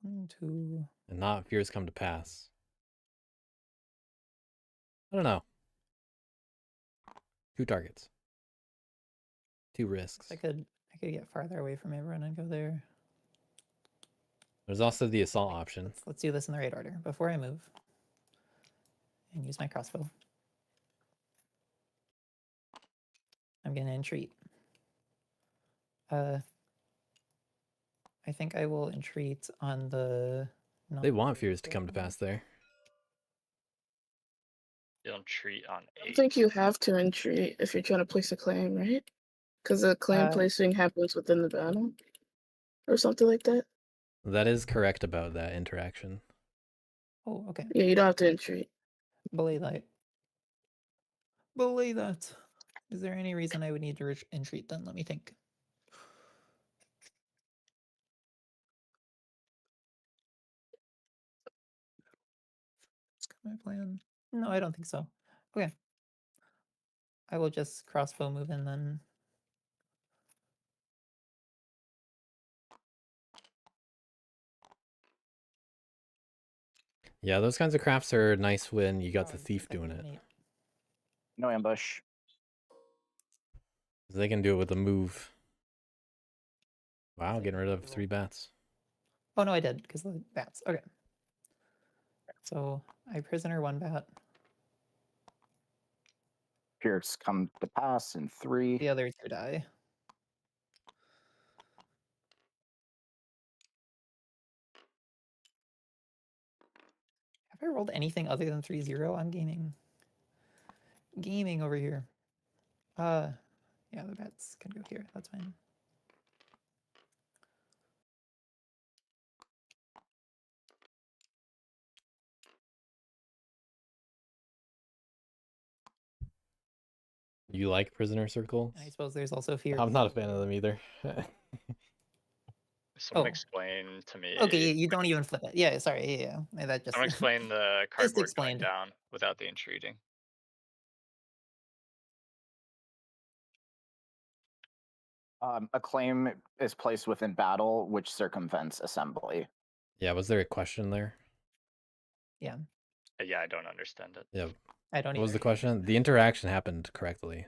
1, 2. and not fears come to pass. I don't know. 2 targets. 2 risks. I could get farther away from everyone and go there. There's also the assault option. Let's do this in the right order before I move. And use my crossbow. I'm gonna entreat. I think I will entreat on the. They want fears to come to pass there. You don't treat on I 8. think you have to entreat if you're trying to place a claim, right? Because the claim placing happens within the battle. Or something like that. That is correct about that interaction. Oh, okay. Yeah, you don't have to entreat. Belay that. Belay that. Is there any reason I would need to entreat then? Let me think. My plan. No, I don't think so. Okay. I will just crossbow move in then. Yeah, those kinds of crafts are nice when you got the Frog, thief that'd doing be it. neat. No ambush. 'Cause they can do it with a move. Wow, Say getting rid of roll. 3 bats. Oh no, I did because the bats. Okay. So I prisoner 1 bat. Pierce come to pass in 3. The other 2 die. Have I rolled anything other than 3-0? I'm gaming over here. Yeah, the bats can go here. That's fine. You like prisoner circles? And I suppose there's also fear. I'm not a fan of them either. Someone Oh. explain to me. Okay, you don't even flip it. Yeah, sorry. Yeah. That just Someone explain the cardboard going explained. down without the entreating. A claim is placed within battle, which circumvents assembly. Yeah, was there a question there? Yeah, Yeah, I don't understand it. Yeah. I don't What was the either. question? The interaction happened correctly.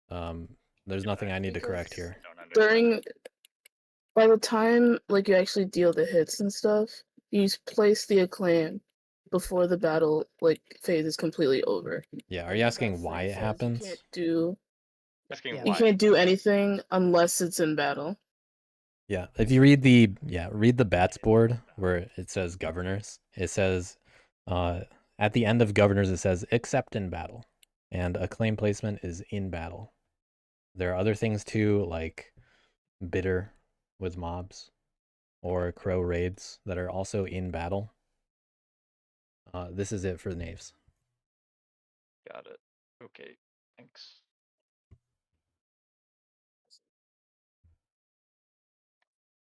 There's Yeah, nothing but I need to correct Because here. I don't understand. By the time like you actually deal the hits and stuff, you place the acclaim before the battle phase is completely over. Yeah, are you asking That why thing it says happens? Asking Yeah. You why. can't do anything unless it's in battle. Yeah, if you read the read the bats board where it says governors, it says at the end of governors it says except in battle, and a claim placement is in battle. There are other things too, like bitter with mobs or crow raids that are also in battle. This is it for the knaves. Got it. Okay, thanks.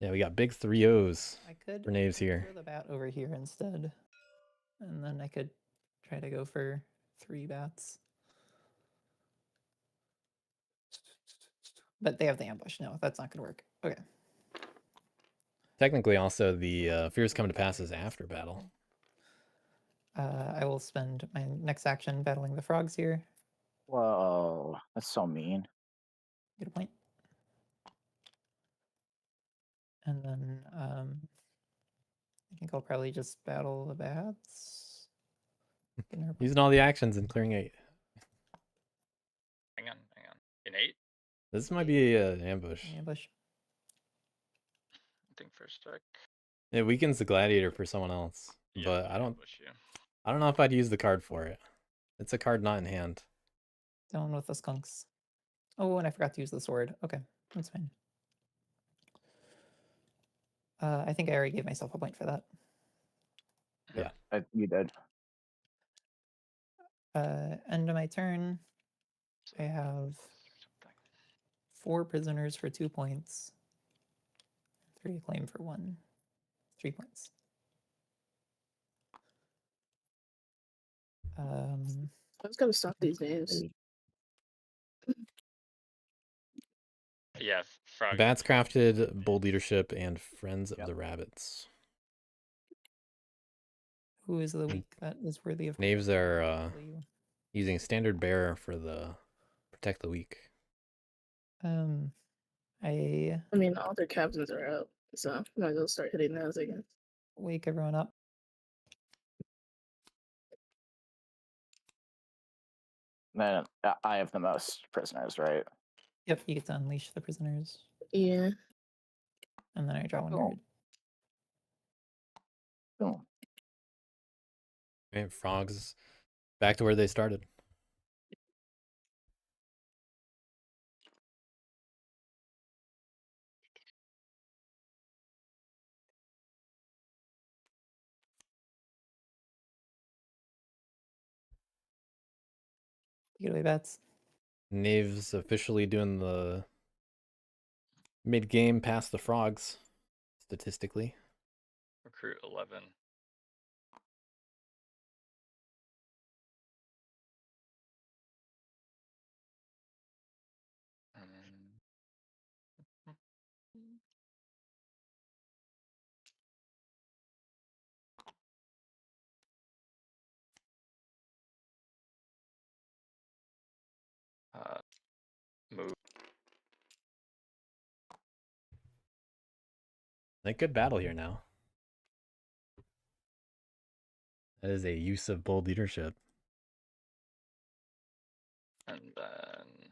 Yeah, we got big 3-0s I could for knaves here. throw the bat over here instead, and then I could try to go for 3 bats. But they have the ambush. No, that's not going to work. Okay. Technically, also the fears come to pass is after battle. I will spend my next action battling the frogs here. Whoa, that's so mean. Get a point. And then I think I'll probably just battle the bats. Get another point. Using all the actions and clearing 8. Hang on. In 8? This might be an ambush. Ambush. I think first check. It weakens the gladiator for someone else, Yeah, but let I me don't. ambush you. I don't know if I'd use the card for it. It's a card not in hand. Down with the skunks. Oh, and I forgot to use the sword. Okay, that's fine. I think I already gave myself a point for that. Yeah. You did. End of my turn. I have 4 prisoners for 2 points. 3 acclaim for 1. 3 points. I just gotta stop these names. Yeah, frog. Bats crafted, bold leadership, and friends of Yep. the rabbits. Who is the weak that is worthy of Knaves are value? using standard bearer for the protect the weak. I I mean, all their captains are out, so might as well start hitting those again. wake everyone up. Then I have the most prisoners, right? Yep, you get to unleash the prisoners. Yeah. And then I draw 1 Oh. card. Boom. Right, frogs back to where they started. Get away bats. Knaves officially doing the mid game past the frogs, statistically. Recruit 11. They could battle here now. That is a use of bold leadership. And then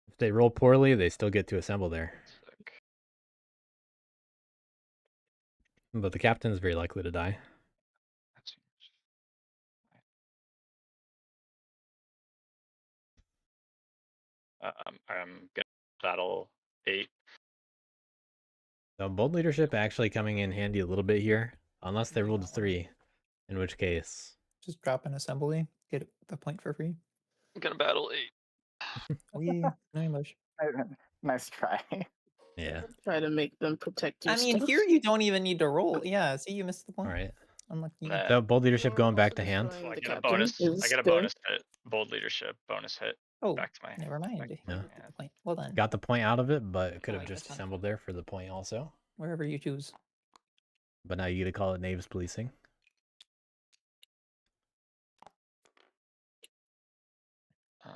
If they roll poorly, they still get to assemble there. sick. But the captain is very likely to die. That seems I'm gonna battle 8. So bold leadership actually coming in handy a little bit here, unless they rolled a 3, in which case Just drop an assembly, get the point for free. I'm gonna battle 8. We no ambush. Nice try. yeah. Try to make them protect your I mean, stuff. here you don't even need to roll. Yeah, see, you missed the All point. right. Unlucky. Nah. So bold leadership You're going back also to hand. destroying So I the get a captain. bonus. I Is get a there. bonus hit. Bold leadership bonus hit. Oh, Back to my. never mind. You Yeah. get the point. Well done. Got the point out of it, but could have like just this one. assembled there for the point also. Wherever you choose. But now you get to call it knaves policing.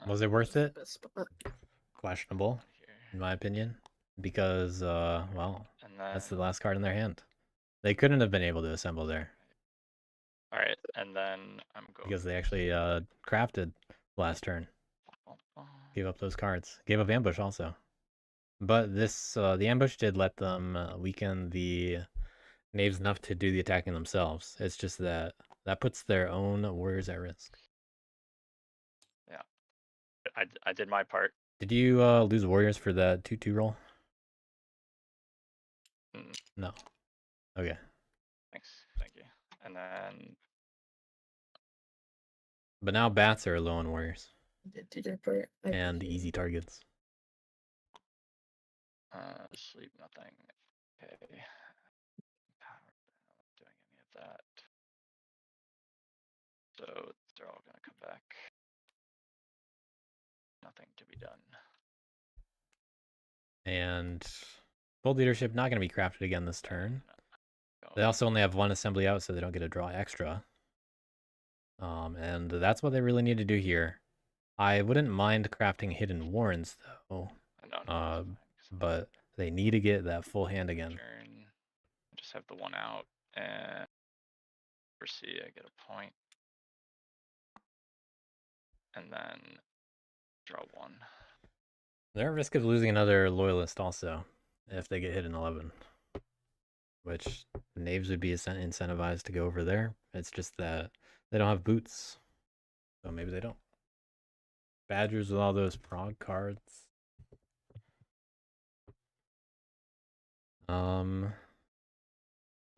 Was it worth it? Best spot. Questionable, Here. in my opinion, because well, And then, that's the last card in their hand. They couldn't have been able to assemble there all right, and then I'm going because they actually crafted last turn. Gave up those cards. Gave up ambush also. But this the ambush did let them weaken the knaves enough to do the attacking themselves. It's just that puts their own warriors at risk. I did my part. Did you lose warriors for that 2/2 roll? Mm, No. Okay. thank you. And then But now bats are low on warriors Did do their part. I and appreciate easy it. targets. sleep nothing. Okay. Power, not doing any of that. So they're all gonna come back. Nothing to be done. And bold leadership not going to be crafted again this turn. Go. They also only have one assembly out, so they don't get to draw extra. And that's what they really need to do here. I wouldn't mind crafting hidden warrens though, No, but they need to get that full hand again. turn. Just have the one out and foresee I get a point. And then draw 1. They're at risk of losing another loyalist also if they get hit in 11. Which knaves would be incentivized to go over there. It's just that they don't have boots. So maybe they don't. Badgers with all those prog cards.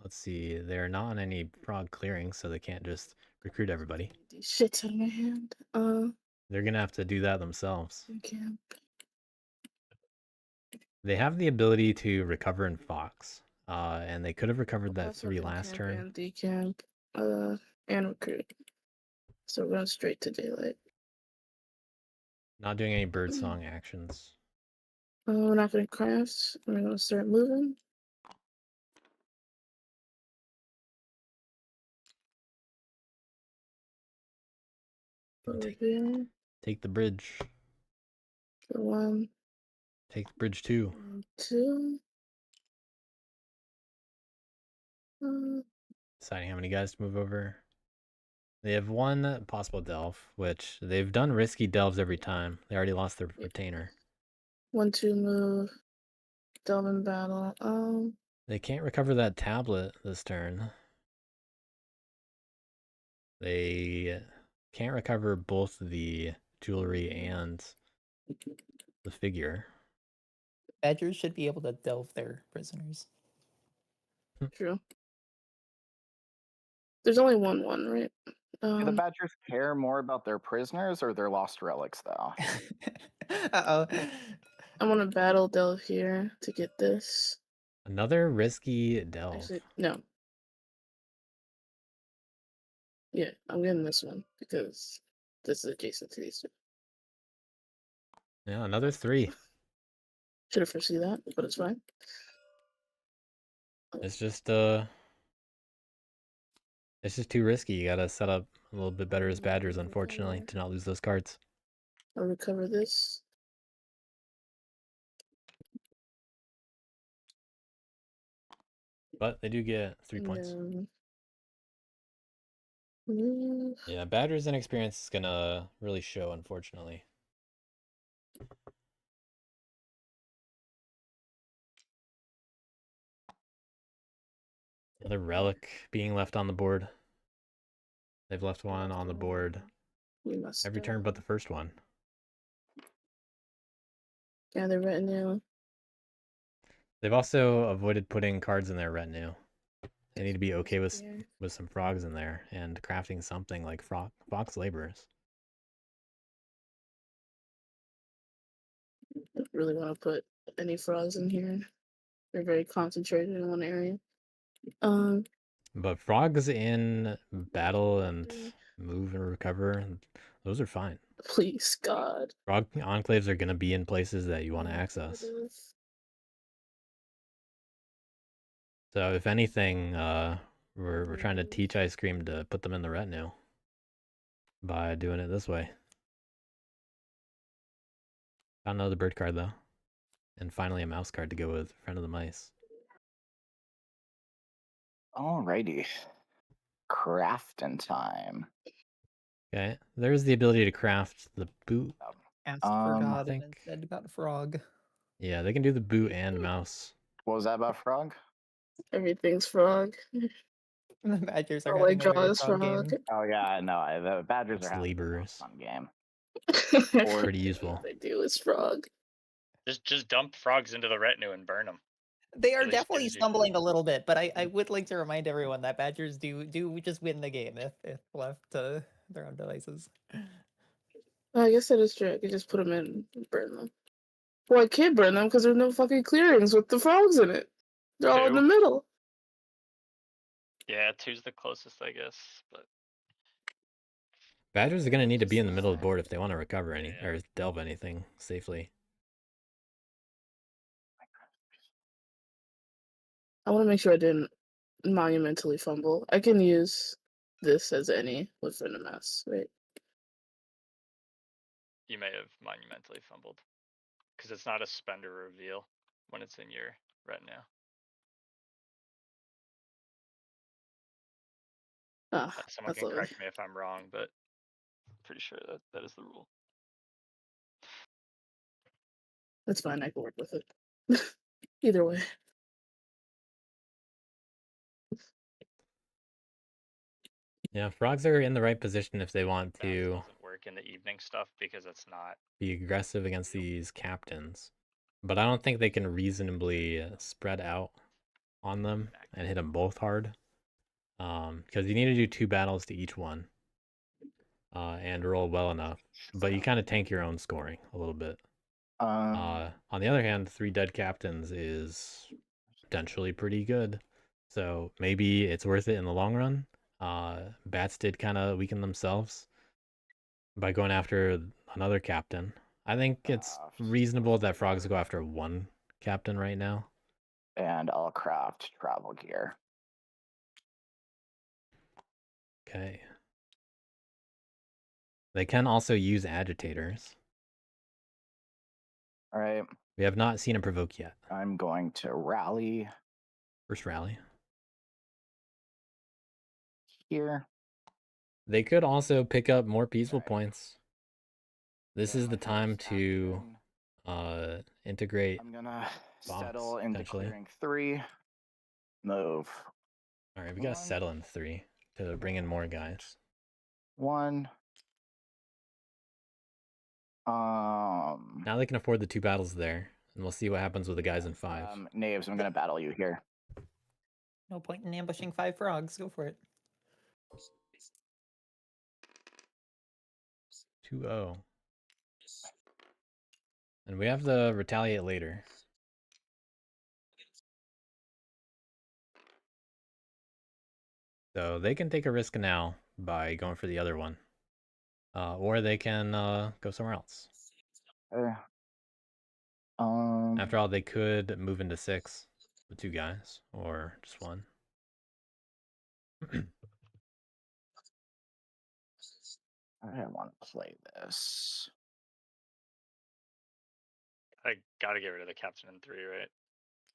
Let's see. They're not on any prog clearing, so they can't just recruit everybody. These shits out of my hand. They're gonna have to do that themselves. Okay. They have the ability to recover in Fox. And they could have recovered that 3 last turn. And decamp, and recruit. So we're going straight to daylight. Not doing any birdsong actions. We're not going to craft. We're going to start moving. Take the bridge. The 1. Take the bridge 2. 2. Deciding how many guys to move over. They have one possible delve, which they've done risky delves every time. They already lost their retainer. 1-2 move. Delve in battle. They can't recover that tablet this turn. They can't recover both the jewelry and the figure. Badgers should be able to delve their prisoners. True. There's only one, right? Do the Badgers care more about their prisoners or their lost relics, though? Uh-oh. I want to battle delve here to get this. Another risky delve. Actually, no. Yeah, I'm getting this one because this is adjacent to these two. Yeah, another 3. Should have foreseen that, but it's fine. It's just too risky. You gotta set up a little bit better as Badgers, unfortunately, to not lose those cards. I'll recover this. But they do get 3 And points. then move. Yeah, Badger's inexperience is gonna really show, unfortunately. Another relic being left on the board. They've left one on the board We must every turn but the first one. gather retinue. They've also avoided putting cards in their retinue. They need to be okay with Here. some frogs in there and crafting something like fox laborers. Don't really want to put any frogs in here. They're very concentrated in one area. But frogs in battle and move and recover, those are fine. Please, God. Frog enclaves are going to be in places that you want to access. So if anything, we're trying to teach Ice Cream to put them in the retinue by doing it this way. Found another bird card though. And finally a mouse card to go with Friend of the Mice. Alrighty. Crafting time. Okay. There's the ability to craft the boot. Asked for God think- and instead got a frog. Yeah, they can do the boot and mouse. What was that about frog? Everything's frog. The Badgers are All I having a draw very is frog frog. game. Oh yeah, no, the Badgers It's are having a laborers. fun game. Pretty useful. All they do is frog. Just dump frogs into the retinue and burn them. They are At least definitely gives you- stumbling a little bit, but I would like to remind everyone that Badgers do just win the game if left to their own devices. I guess that is true. I could just put them in and burn them. Well, I can't burn them because there's no fucking clearings with the frogs in it. They're all in the Two. middle. Yeah, 2's the closest, I guess. But Badgers are going to need to be in the middle of the board if they want to recover any Yeah. or delve anything safely. I want to make sure I didn't monumentally fumble. I can use this as any within a mess, right? you may have monumentally fumbled. Because it's not a spend or reveal when it's in your retinue. Ah, Someone that's can lovely. correct me if I'm wrong, but pretty sure that is the rule. That's fine. I can work with it. Either way. Yeah, frogs are in the right position if they want Bounce to doesn't work in the evening stuff because it's not. be aggressive against these captains. But I don't think they can reasonably spread out on them and hit them both hard. Because you need to do 2 battles to each one. And roll well enough. But you kind of tank your own scoring a little bit. On the other hand, 3 dead captains is potentially pretty good. So maybe it's worth it in the long run. Bats did kind of weaken themselves by going after another captain. I think it's reasonable that frogs go after 1 captain right now. And I'll craft travel gear. Okay. They can also use agitators. All right, We have not seen a provoke yet. I'm going to rally First rally. here. They could also pick up more peaceful Okay. points. This Then is my the time first to action, integrate. I'm gonna box, settle into potentially. clearing 3. Move. All right, we gotta One. settle in 3 to bring in more guys. 1. Now they can afford the 2 battles there, and we'll see what happens with the guys in 5. Knaves, I'm gonna battle you here. No point in ambushing 5 frogs. Go for it. 2-0. And we have to retaliate later. So they can take a risk now by going for the other one. Or they can go somewhere else. After all, they could move into 6 with 2 guys, or just 1. I want to play this. I gotta get rid of the captain in 3, right?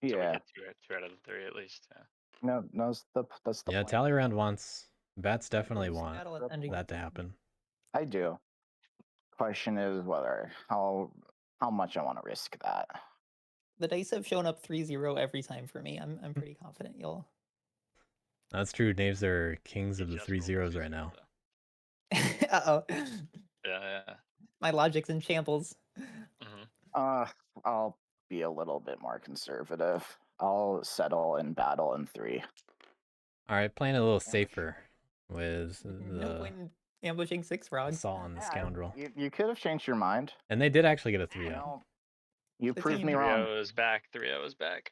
So we Yeah. get two out of the 3 at least. Yeah. No, that's the Yeah, point. Talleyrand wants. Bats definitely Just want battle at That's ending that to turn. happen. I do. Question is whether how much I want to risk that. The dice have shown up 3-0 every time for me. I'm pretty confident you'll. That's true. Knaves are kings He of the just 3 rolled a zeros 3-0 right now. though. Uh-oh. Yeah. My logic's in shambles. I'll be a little bit more conservative. I'll settle in battle in 3. All right, playing a little Ambush. safer with No the point in ambushing 6 frogs. assault on the Yeah, scoundrel. you could have changed your mind. And they did actually get a 3-0. No, you The proved me team. wrong. 3-0 is back. 3-0 is back.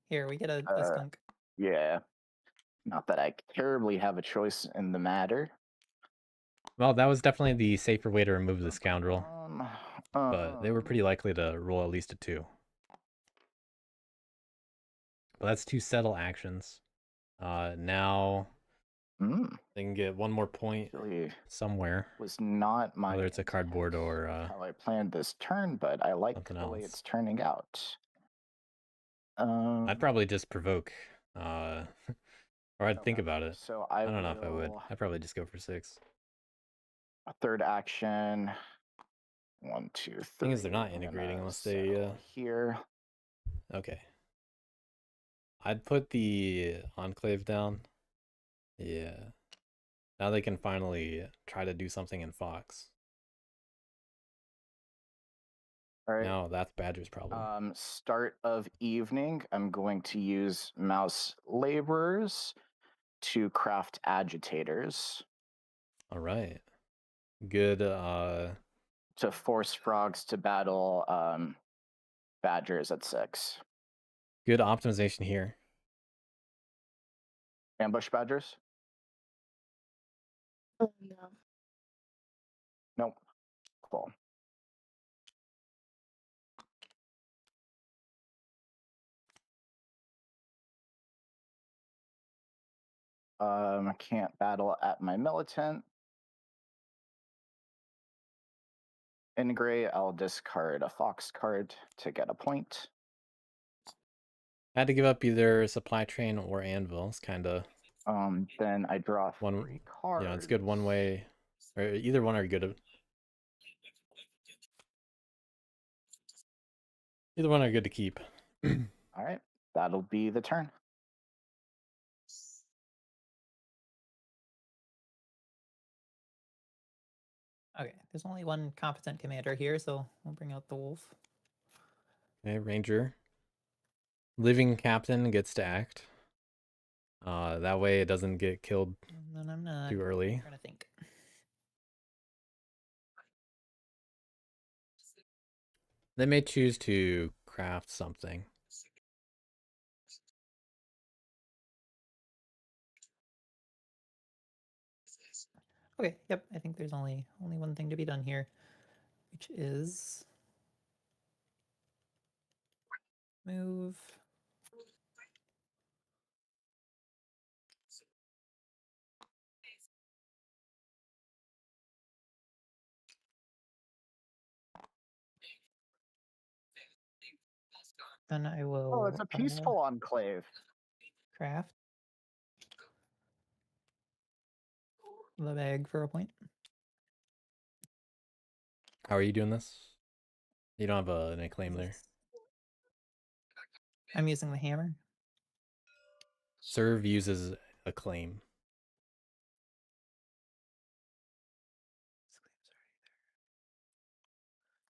Here, we get a Uh, skunk. Yeah. Not that I terribly have a choice in the matter. Well, that was definitely the safer way to remove the scoundrel, Um, but they were pretty likely to roll at least a 2. But that's 2 settle actions. Now they can get 1 more point Really somewhere, was not my whether it's a cardboard intent or of how I planned this turn, but I like something the way else. it's turning out. I'd probably just provoke, or I'd think Okay. about it. So I don't know if I would. will- I'd probably just go for 6. A third action. 1, 2, 3. Thing is, they're not I'm integrating gonna unless they. settle here. Okay. I'd put the enclave down. Yeah. Now they can finally try to do something in Fox. All right. Now that's Badger's problem. Start of evening. I'm going to use mouse laborers to craft agitators All right. Good. to force frogs to battle badgers at 6. Good optimization here. Ambush badgers? No. Nope. Cool. I can't battle at my militant. In gray, I'll discard a fox card to get a point. Had to give up either supply train or anvils, kind of. Then I draw One, 3 cards. it's good one way, or either one are good. Either one are good to keep. All right, that'll be the turn. Okay, there's only one competent commander here, so we'll bring out the wolf. Okay, Ranger. Living captain gets to act. That way it doesn't get killed And then I'm not too early. trying to think. They may choose to craft something. Okay, yep, I think there's only one thing to be done here, which is move. Then I will Oh, it's a peaceful enclave. craft the bag for a point. How are you doing this? You don't have an acclaim there. I'm using the hammer. Serve uses acclaim.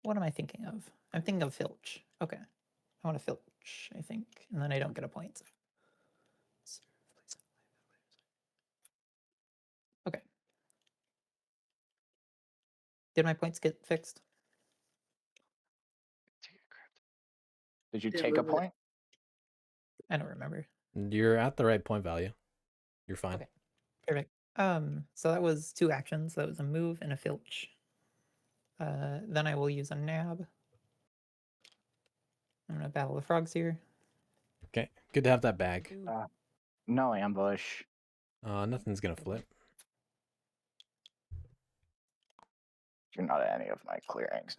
What am I thinking of? I'm thinking of filch. Okay. I want to filch, I think. And then I don't get a point. Okay. Did my points get fixed? Did you Yeah, take a move it. point? I don't remember. You're at the right point value. You're fine. Okay. Perfect. So that was 2 actions. That was a move and a filch. Then I will use a nab. I'm gonna battle the frogs here. Okay, good to have that bag. No ambush. Nothing's gonna flip. You're not at any of my clearings.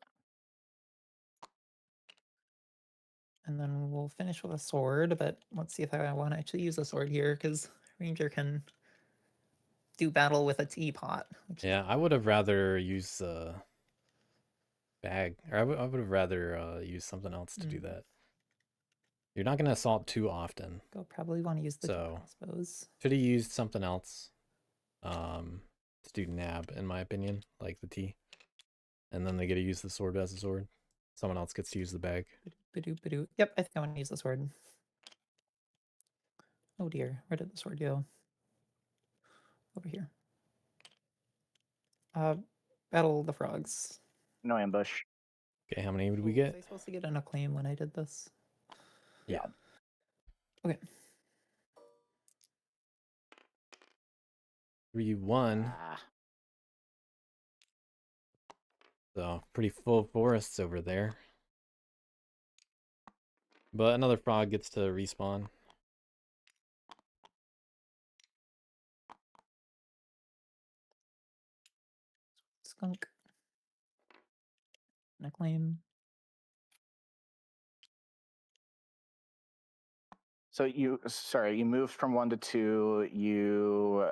And then we'll finish with a sword, but let's see if I want to actually use a sword here, because Ranger can do battle with a teapot. Which Yeah, I would have rather used the bag, or I would have rather used something else to do that. You're not going to assault too often. I'll probably want to use the two So, crossbows. should have used something else to do nab, in my opinion, like the T. And then they get to use the sword as a sword. Someone else gets to use the bag. Yep, I think I want to use the sword. Oh dear, where did the sword go? Over here. Battle the frogs. No ambush. Okay, how many would we Was get? I supposed to get an acclaim when I did this? Yeah. Okay. 3-1. Ah, So, pretty full forests over there. But another frog gets to respawn. Skunk. An acclaim. so you moved from 1 to 2. You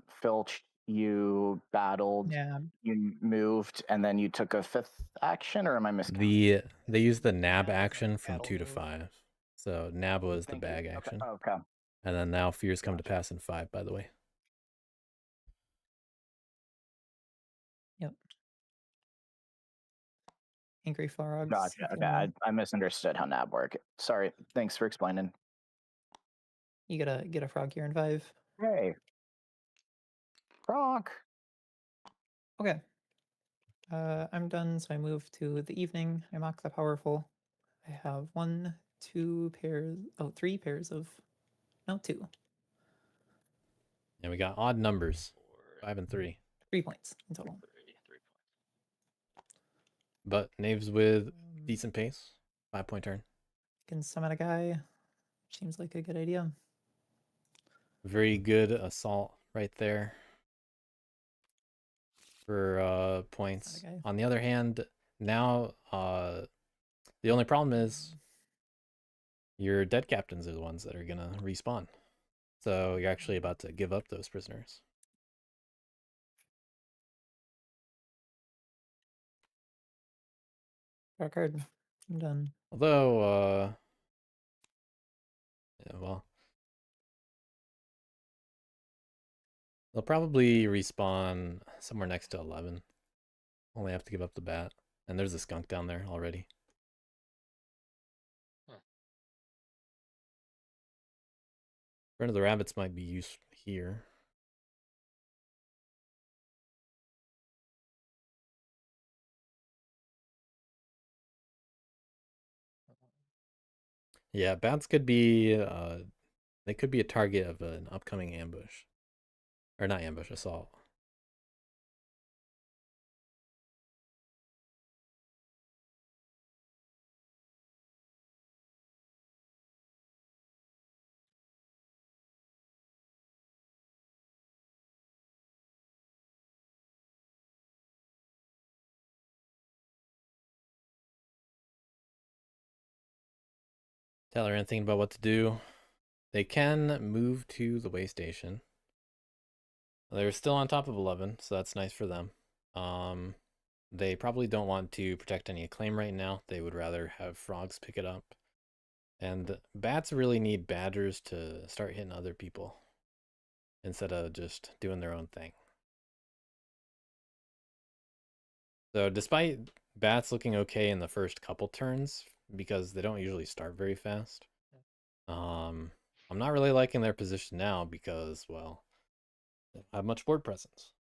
filched. You battled. Yeah. You moved, and then you took a 5th action, or am I miscounting? They used the nab Nab is action like from battle 2 to move. 5. So nab was the Thank you. bag Okay. action. Okay. And then now fears come to Gotcha. pass in 5, by the way. Yep. Angry frogs. Gotcha. if you Okay. wanna- I misunderstood how nab work. Sorry. Thanks for explaining. You gotta get a frog here in 5. Hey. Frog. Okay. I'm done, so I move to the evening. I mock the powerful. I have 1, 2 pairs. Oh, 3 pairs of. No, 2. And we got odd numbers, 5 and 3. 3 points in total. 3 points. But knaves with decent pace. 5-point turn. Can summon a guy. Seems like a good idea. Very good assault right there for points. guy. On the other hand, now the only problem is your dead captains are the ones that are gonna respawn. So you're actually about to give up those prisoners. Draw a card. I'm done. Although yeah, well, they'll probably respawn somewhere next to 11. Only have to give up the bat. And there's a skunk down there already. Friend of the rabbits might be used here. Yeah, bats could be they could be a target of an upcoming ambush. Or not ambush, assault. Tell her anything about what to do. They can move to the way station. They're still on top of 11, so that's nice for them. They probably don't want to protect any acclaim right now. They would rather have frogs pick it up. And bats really need badgers to start hitting other people instead of just doing their own thing. So despite bats looking okay in the first couple turns, because they don't usually start very fast, I'm not really liking their position now because, well, they don't have much board presence.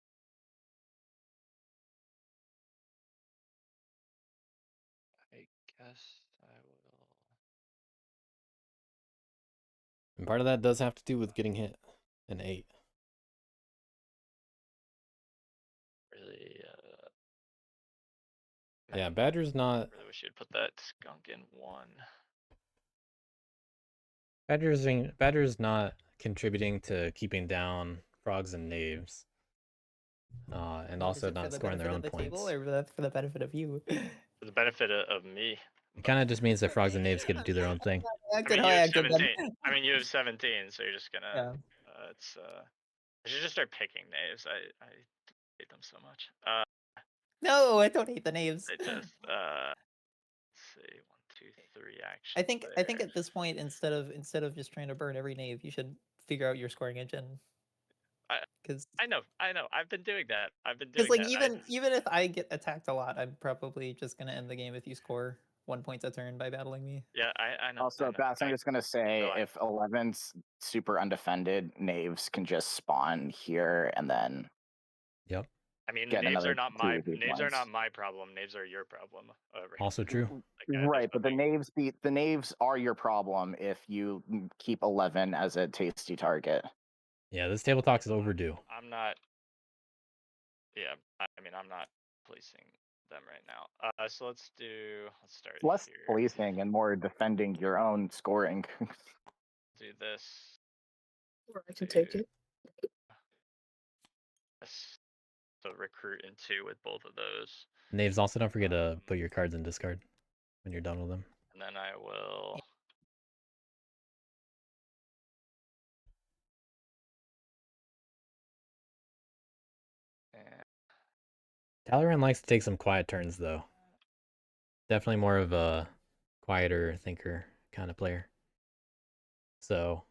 I guess I will. And part of that does have to do with getting hit an 8. Really, Yeah, badger's not... I really wish you'd put that skunk in 1. Badger's not contributing to keeping down frogs and knaves. And What, is also it for not the scoring their benefit own of the points. table, or for the benefit of you? For the benefit of me, It kind of just means that frogs and knaves get to do their own thing. I I acted mean, how you I have acted then. 17. I mean, you have 17, so you're just gonna. Yeah. I should just start picking knaves. I hate them so much. No, I don't hate the knaves. They just let's see, 1, 2, 3 actions. I think there. at this point, instead of just trying to burn every knave, you should figure out your scoring engine. Because I know. I've been doing that. like even if I get attacked a lot, I'm probably just gonna end the game if you score 1 point a turn by battling me. Yeah, I know. Also, Bats, I'm just gonna say, No, if 11's super undefended, knaves can just spawn here and then. Yep. I mean, get knaves another are not 2 my of these knaves are ones. not my problem. Knaves are your problem. Right Also true. now. Like, Right, but the knaves are your problem if you keep 11 as a tasty target. Yeah, this table talk is overdue. I'm not. Yeah, I mean, I'm not policing them right now. So let's start Less here. policing and more defending your own scoring. Do this. Or I can take it. This. So recruit in 2 with both of those. Knaves, also don't forget to put your cards in discard when you're done with them. And then I will. Talleyrand likes to take some quiet turns, though. Definitely more of a quieter thinker kind of player. So,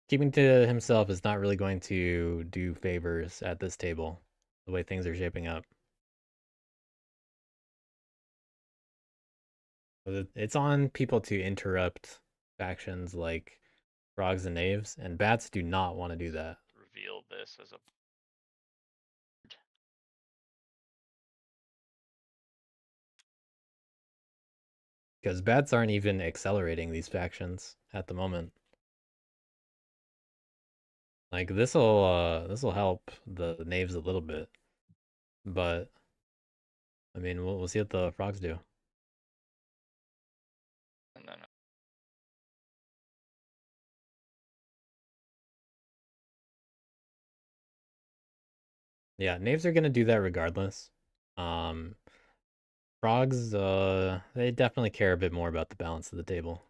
keeping to himself is not really going to do favors at this table, the way things are shaping up. It's on people to interrupt factions like frogs and knaves, and bats do not want to do that. Reveal this as a. Because bats aren't even accelerating these factions at the moment. Like this'll help the knaves a little bit, but I mean we'll see what the frogs do. And then. Yeah, knaves are gonna do that regardless. Frogs, they definitely care a bit more about the balance of the table.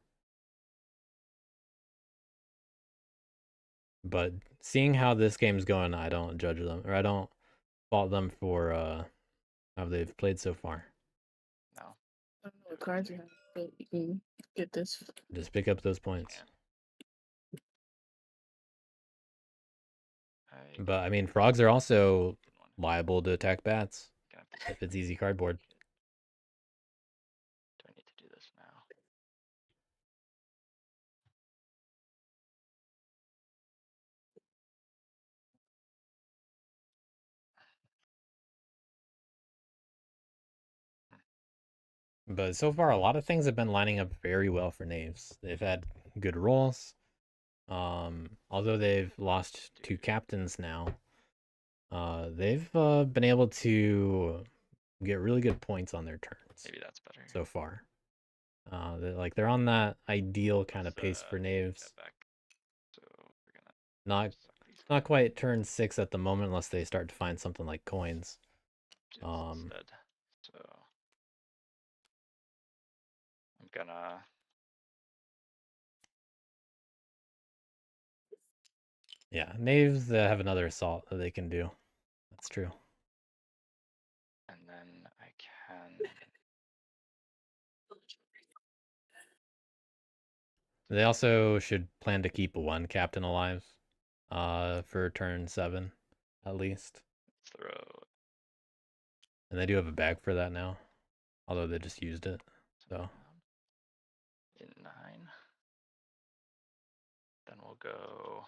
But seeing how this game's going, I don't judge them, or I don't fault them for how they've played so far. No. I don't know what cards you have, but you can get this. Just pick up those points. But I mean, frogs are also liable to attack bats if it's easy cardboard. Do I need to do this now? But so far, a lot of things have been lining up very well for knaves. They've had good rolls. Although they've lost 2 captains now, they've been able to get really good points on their turns. Maybe that's better. So far. They're on that ideal kind of pace for knaves. So we're gonna Not quite turn 6 at the moment unless they start to find something like coins. instead. So I'm gonna. Yeah, knaves have another assault that they can do. That's true. And then I can. They also should plan to keep 1 captain alive for turn 7, at least. Throw. And they do have a bag for that now, although they just used it. So In 9. Then we'll go.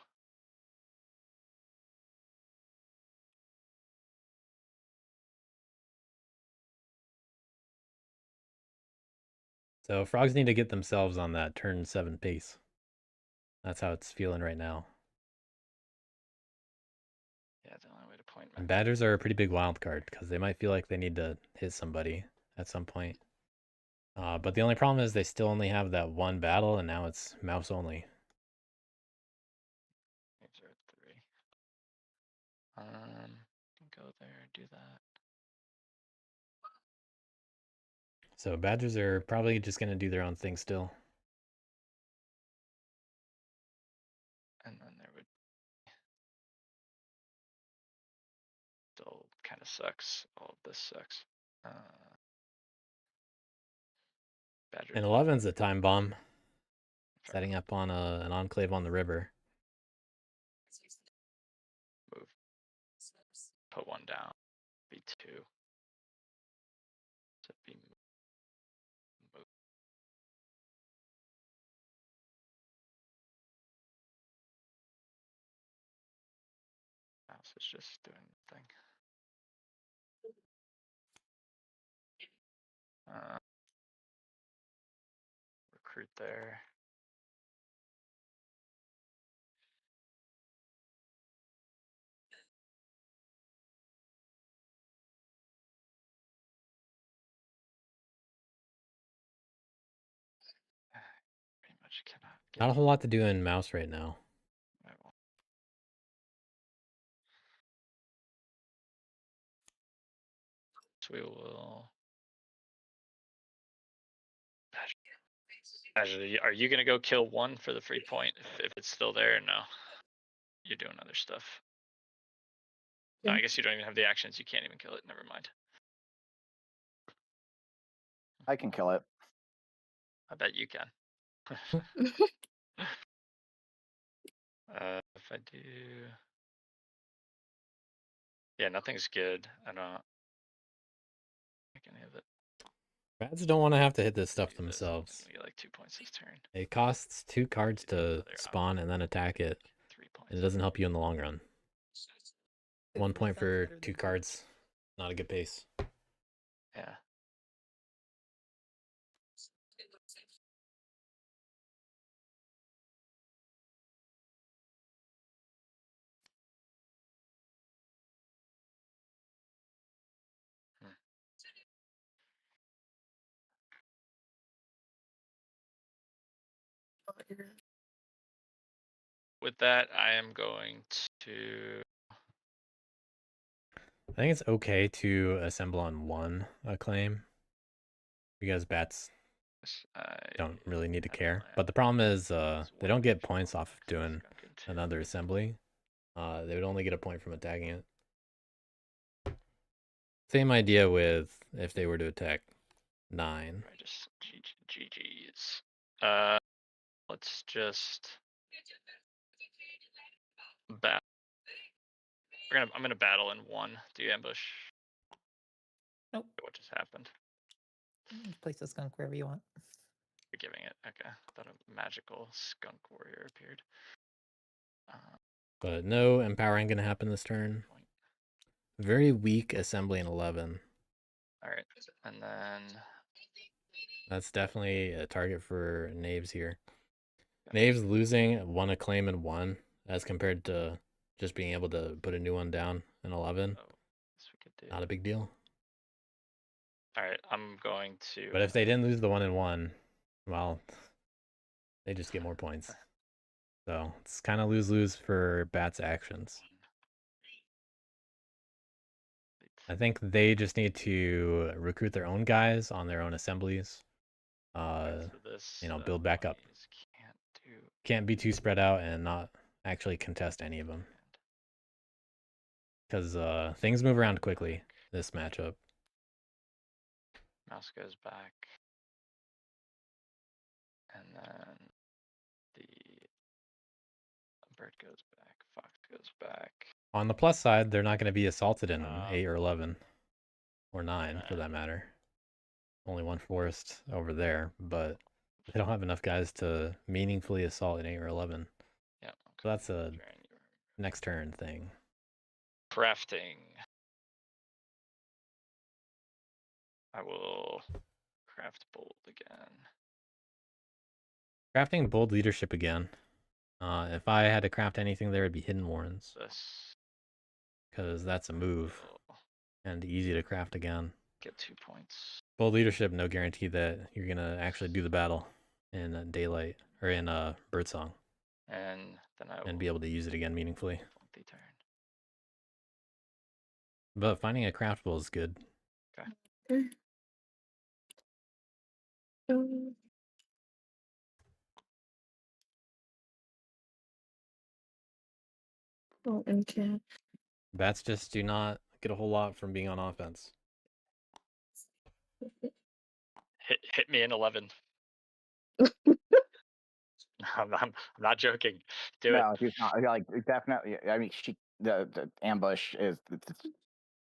So frogs need to get themselves on that turn 7 pace. That's how it's feeling right now. Yeah, the only way to point. And batters are a pretty big wild card because they might feel like they need to hit somebody at some point. But the only problem is they still only have that 1 battle, and now it's mouse only. Names are 3. Go there, do that. So badgers are probably just going to do their own thing still. And then there would still kind of sucks. All of this sucks. Badgers. And 11's a time bomb. Setting up on an enclave on the river. Move. Put one down. Be two. So be move. Mouse is just doing the thing. Recruit there. Pretty much cannot get Not a whole lot to do in mouse right now. I won't. So we will. Badger, are you gonna go kill one for the free point if it's still there? Or no, you're doing other stuff. No, I guess you don't even have the actions. You can't even kill it. Never mind. I can kill it. I bet you can. If I do, yeah, nothing's good. I don't make any of it. Bads don't want to have to hit this stuff Do this. It's themselves. gonna get like 2 points this turn. It costs 2 cards Do the to other spawn and then attack it. 3 points. And it doesn't help you in the long run. It 1 point sounds for better 2 than cards. Not a good pace. Yeah. With that, I am going to. I think it's okay to assemble on 1 claim. Because bats don't really need to care. But the problem is they don't get points off of doing another assembly. They would only get a point from attacking it. Same idea with if they were to attack 9. I just GG's. Let's just bat. I'm gonna battle in 1. Do you ambush? Nope. What just happened? Just place a skunk wherever you want. Forgiving it. Okay. I thought a magical skunk warrior appeared. But no empowering going to happen this turn. Point. Very weak assembly in 11. All right, and then That's definitely a target for Knaves here. Knaves losing 1 acclaim in 1 as compared to just being able to put a new one down in 11. this we could do. Not a big deal. All right, I'm going to. But if they didn't lose the 1 in 1, well, they just get more points. So it's kind of lose-lose for Bat's actions. I think they just need to recruit their own guys on their own assemblies. Build back up. Can't be too spread out and not actually contest any of them. Because things move around quickly, this matchup. Mouse goes back. And then the bird goes back. Fox goes back. On the plus side, they're not going to be assaulted in 8 or 11. Or 9, for that matter. Only 1 forest over there, but they don't have enough guys to meaningfully assault in 8 or 11. Yeah. Okay. So that's a next turn thing. Crafting. I will craft bold again. Crafting bold leadership again. If I had to craft anything there, it'd be hidden warrens. Because that's a move. And easy to craft again. Get 2 points. Bold leadership, no guarantee that you're going to actually do the battle in daylight or in birdsong. And then I will and be able to use it again meaningfully. The turn. But finding a craftable is good. Okay. Um, oh, okay. Bats just do not get a whole lot from being on offense. Hit me in 11. I'm not joking. Do it. No, he's not. Like definitely. I mean, the ambush is.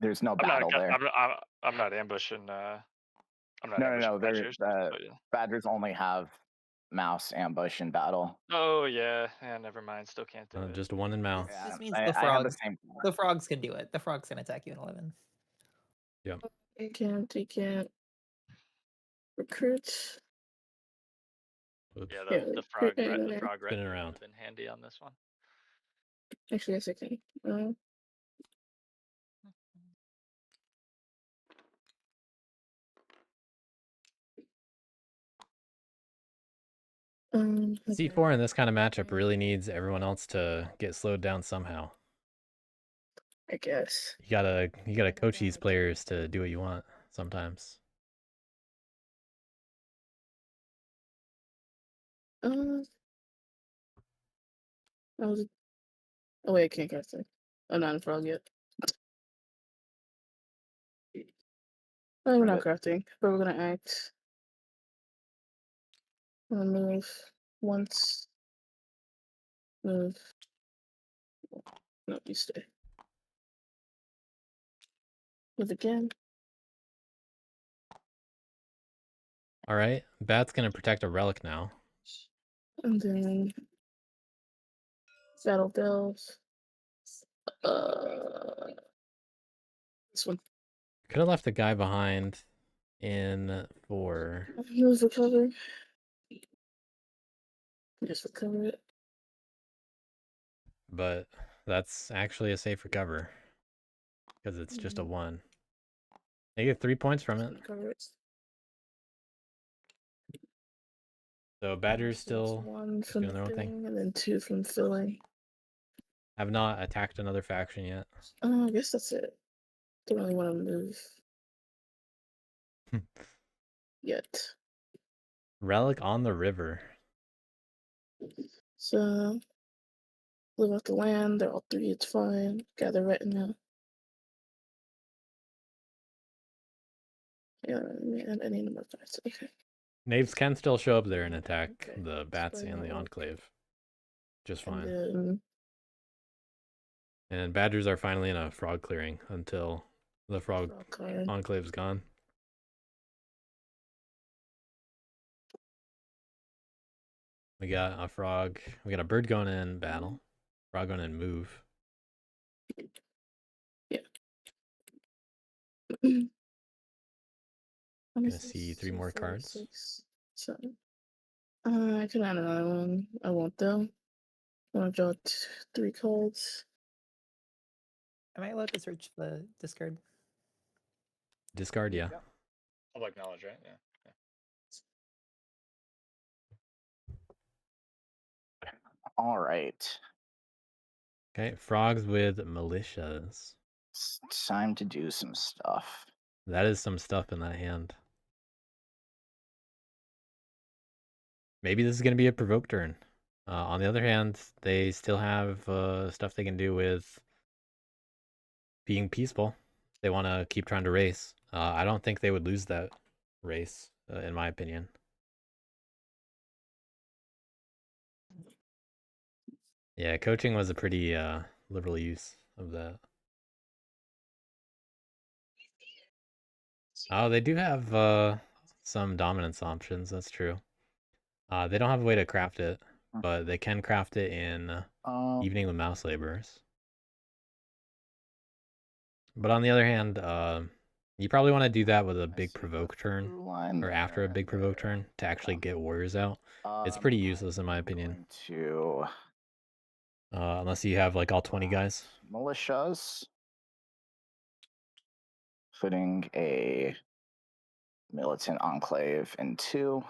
There's no battle there. I'm not ambushing. I'm not No. ambushing There's badgers. but yeah. badgers only have mouse ambush in battle. Oh yeah, never mind. Still can't do it. Just one in mouth. Yeah, This means I the have the frogs. same. The frogs can do it. The frogs can attack you in 11. He can't. Recruit. Oops. Yeah, Yeah, the frog recruit the frog Spin it retinue would around. have been handy on this one. Actually, yes, I can. Okay. C4 in this kind of matchup really needs everyone else to get slowed down somehow. I guess. You gotta coach these players to do what you want sometimes. I was. Oh wait, I can't cast it. I'm not in frog yet. Oh, we're not crafting, but we're gonna act. I'm gonna move once. Move. No, you stay. Move again. All right, Bat's gonna protect a relic now. And then battle delves. This one. Could have left a guy behind in 4. Move recover. Just recover it. But that's actually a safe recover because it's just a 1. They get 3 points from it. Recover it. So Badger's still one from doing their own thing. and then 2 from filling. Have not attacked another faction yet. I guess that's it. Don't really want to move yet. Relic on the river. So live off the land. They're all 3. It's fine. Gather retina. Yeah, man, any number of times. Okay. Knaves can still show up there and attack the bats and the enclave. Just fine. And badgers are finally in a frog clearing until the frog enclave's gone. We got a frog. We got a bird going in battle. Frog going in move. Yeah. Gonna see 3 more cards. 6, 7. I could add another one. I won't though. I want to draw 3 cards. Am I allowed to search the discard? Discard, yeah. Public knowledge, right? Yeah. All right. Okay, frogs with militias. It's time to do some stuff. That is some stuff in that hand. Maybe this is going to be a provoke turn. On the other hand, they still have stuff they can do with being peaceful. They want to keep trying to race. I don't think they would lose that race, in my opinion. Yeah, coaching was a pretty liberal use of that. Oh, they do have some dominance options, that's true. They don't have a way to craft it, but they can craft it in Evening with Mouse Laborers. But on the other hand, you probably want to do that with a big provoke turn, or after a big provoke turn, to actually get warriors out. It's pretty useless in my opinion. Unless you have like all 20 guys. Militias. Putting a militant enclave in 2.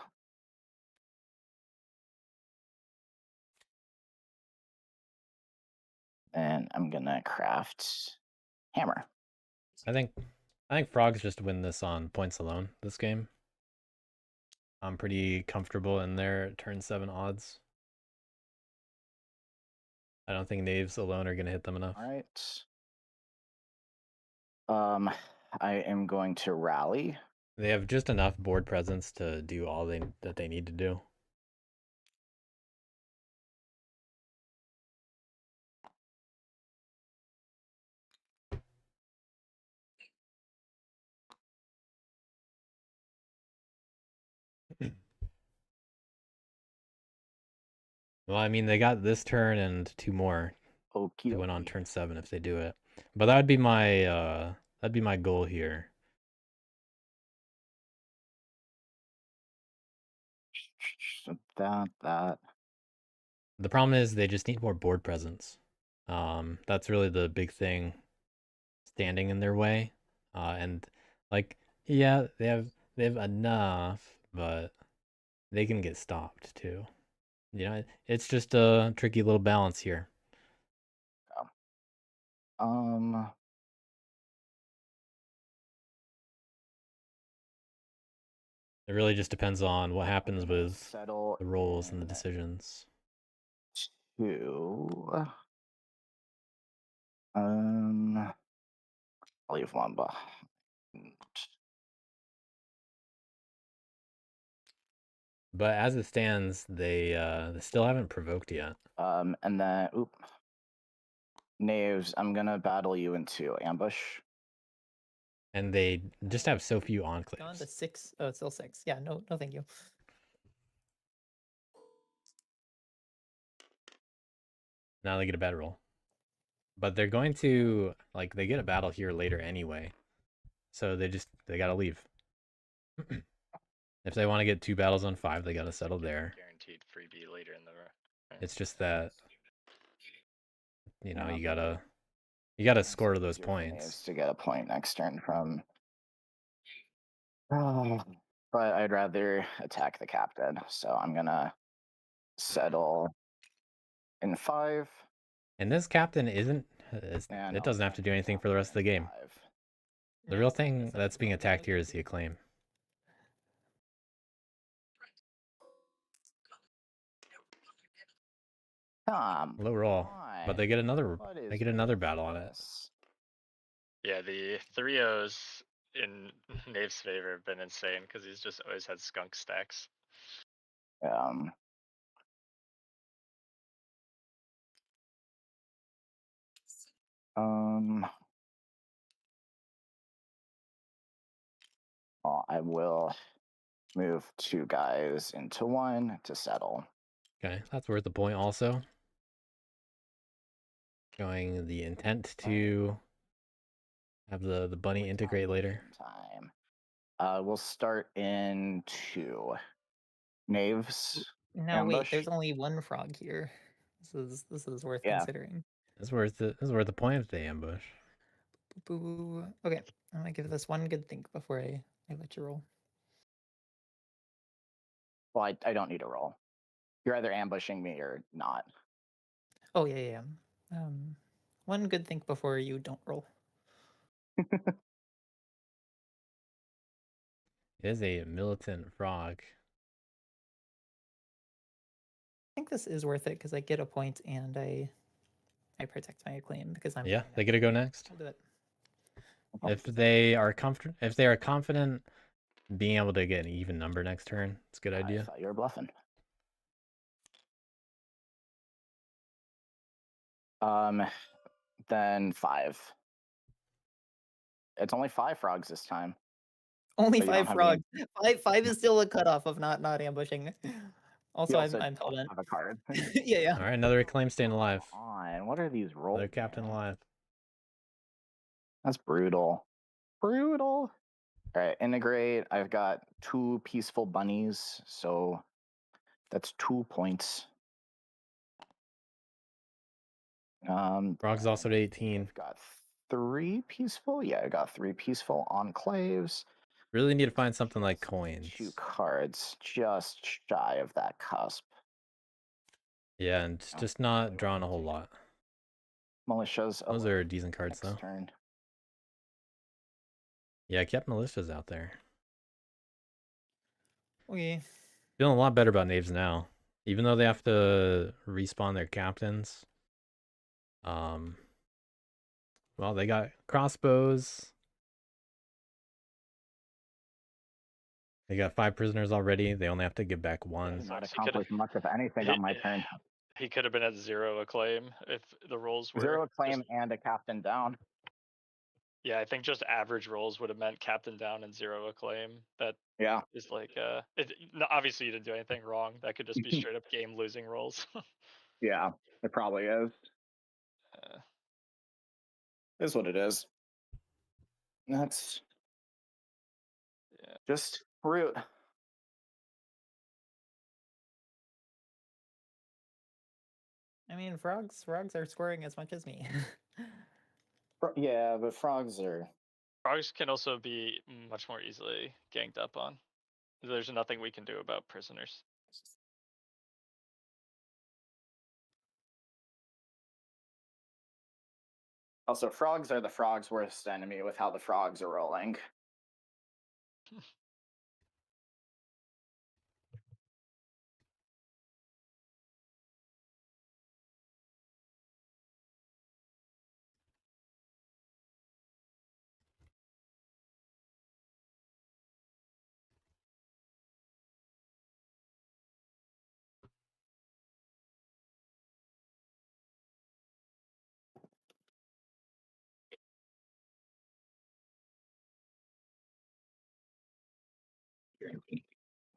And I'm gonna craft hammer. I think frogs just win this on points alone this game. I'm pretty comfortable in their turn 7 odds. I don't think knaves alone are going to hit them enough. All right. I am going to rally. They have just enough board presence to do all that they need to do. Well, I mean, they got this turn and 2 more. Okie They went on dokie. turn 7 if they do it. But that'd be my goal here. That. The problem is they just need more board presence. That's really the big thing standing in their way. And like, yeah, they have enough, but they can get stopped too. You know, it's just a tricky little balance here. It really just depends on what happens with settle the rolls and the in decisions. 2. I'll leave 1 behind. But as it stands, they still haven't provoked yet. And then, knaves, I'm gonna battle you into ambush. And they just have so few Gone enclaves. to 6. Oh, it's still 6. Yeah, no, thank you. Now they get a bad roll. But they're going to, like, they get a battle here later anyway. So they gotta leave. If they want to get 2 battles on 5, they gotta settle there. Guaranteed freebie later in the round. It's just that, you know, you gotta score those points. To get a point next turn from. But I'd rather attack the captain, so I'm gonna settle in 5. And this captain it doesn't have to do anything for the rest of the game. 5. The real thing that's being attacked here is the acclaim. Low roll, but they get another battle on it. Yeah, the 3-0s in Knave's favor have been insane because he's just always had skunk stacks. Well, I will move 2 guys into 1 to settle. Okay, that's worth a point also. Showing the intent to have the bunny integrate later. We'll start in 2. Knaves. No, ambush. wait. There's only 1 frog here. This is worth considering. This is worth the point if they ambush. Boo. Okay, I'm gonna give this one good think before I let you roll. Well, I don't need a roll. You're either ambushing me or not. Oh yeah. One good think before you don't roll. It is a militant frog. I think this is worth it because I get a point and I protect my acclaim because I'm. Yeah, they get to go next. I'll do it. If they are confident being able to get an even number next turn, it's a good idea. I thought you were bluffing. Then 5. It's only 5 frogs this time. Only But you don't 5 have frogs. 5 is still a cutoff of not ambushing. Also, You I'm don't held have a card. yeah. All right, another acclaim staying alive. On. What are these rolls? Another captain alive. That's brutal. Brutal. All right, integrate. I've got 2 peaceful bunnies, so that's 2 points. Frog's also to 18. I've got 3 peaceful. Yeah, I got 3 peaceful enclaves. Really need to find something like coins. 2 cards, just shy of that cusp. Yeah, and just not drawing a whole lot. Militias. Those are decent cards, next though. turn. Yeah, I kept militias out there. Okay. Feeling a lot better about Knaves now. Even though they have to respawn their captains. Well, they got crossbows. They got 5 prisoners already. They only have to give back 1. Did not Sucks. He could've- accomplish much of anything on my turn. He could have been at 0 acclaim if the rolls were 0 acclaim just- and a captain down. yeah, I think just average rolls would have meant captain down and 0 acclaim. That Yeah. is like obviously you didn't do anything wrong. That could just be straight up game losing rolls. Yeah, it probably is. Is what it is. That's Yeah. just root. I mean, frogs are scoring as much as me. Yeah, but frogs are. Frogs can also be much more easily ganged up on. There's nothing we can do about prisoners. Also, frogs are the frogs' worst enemy with how the frogs are rolling.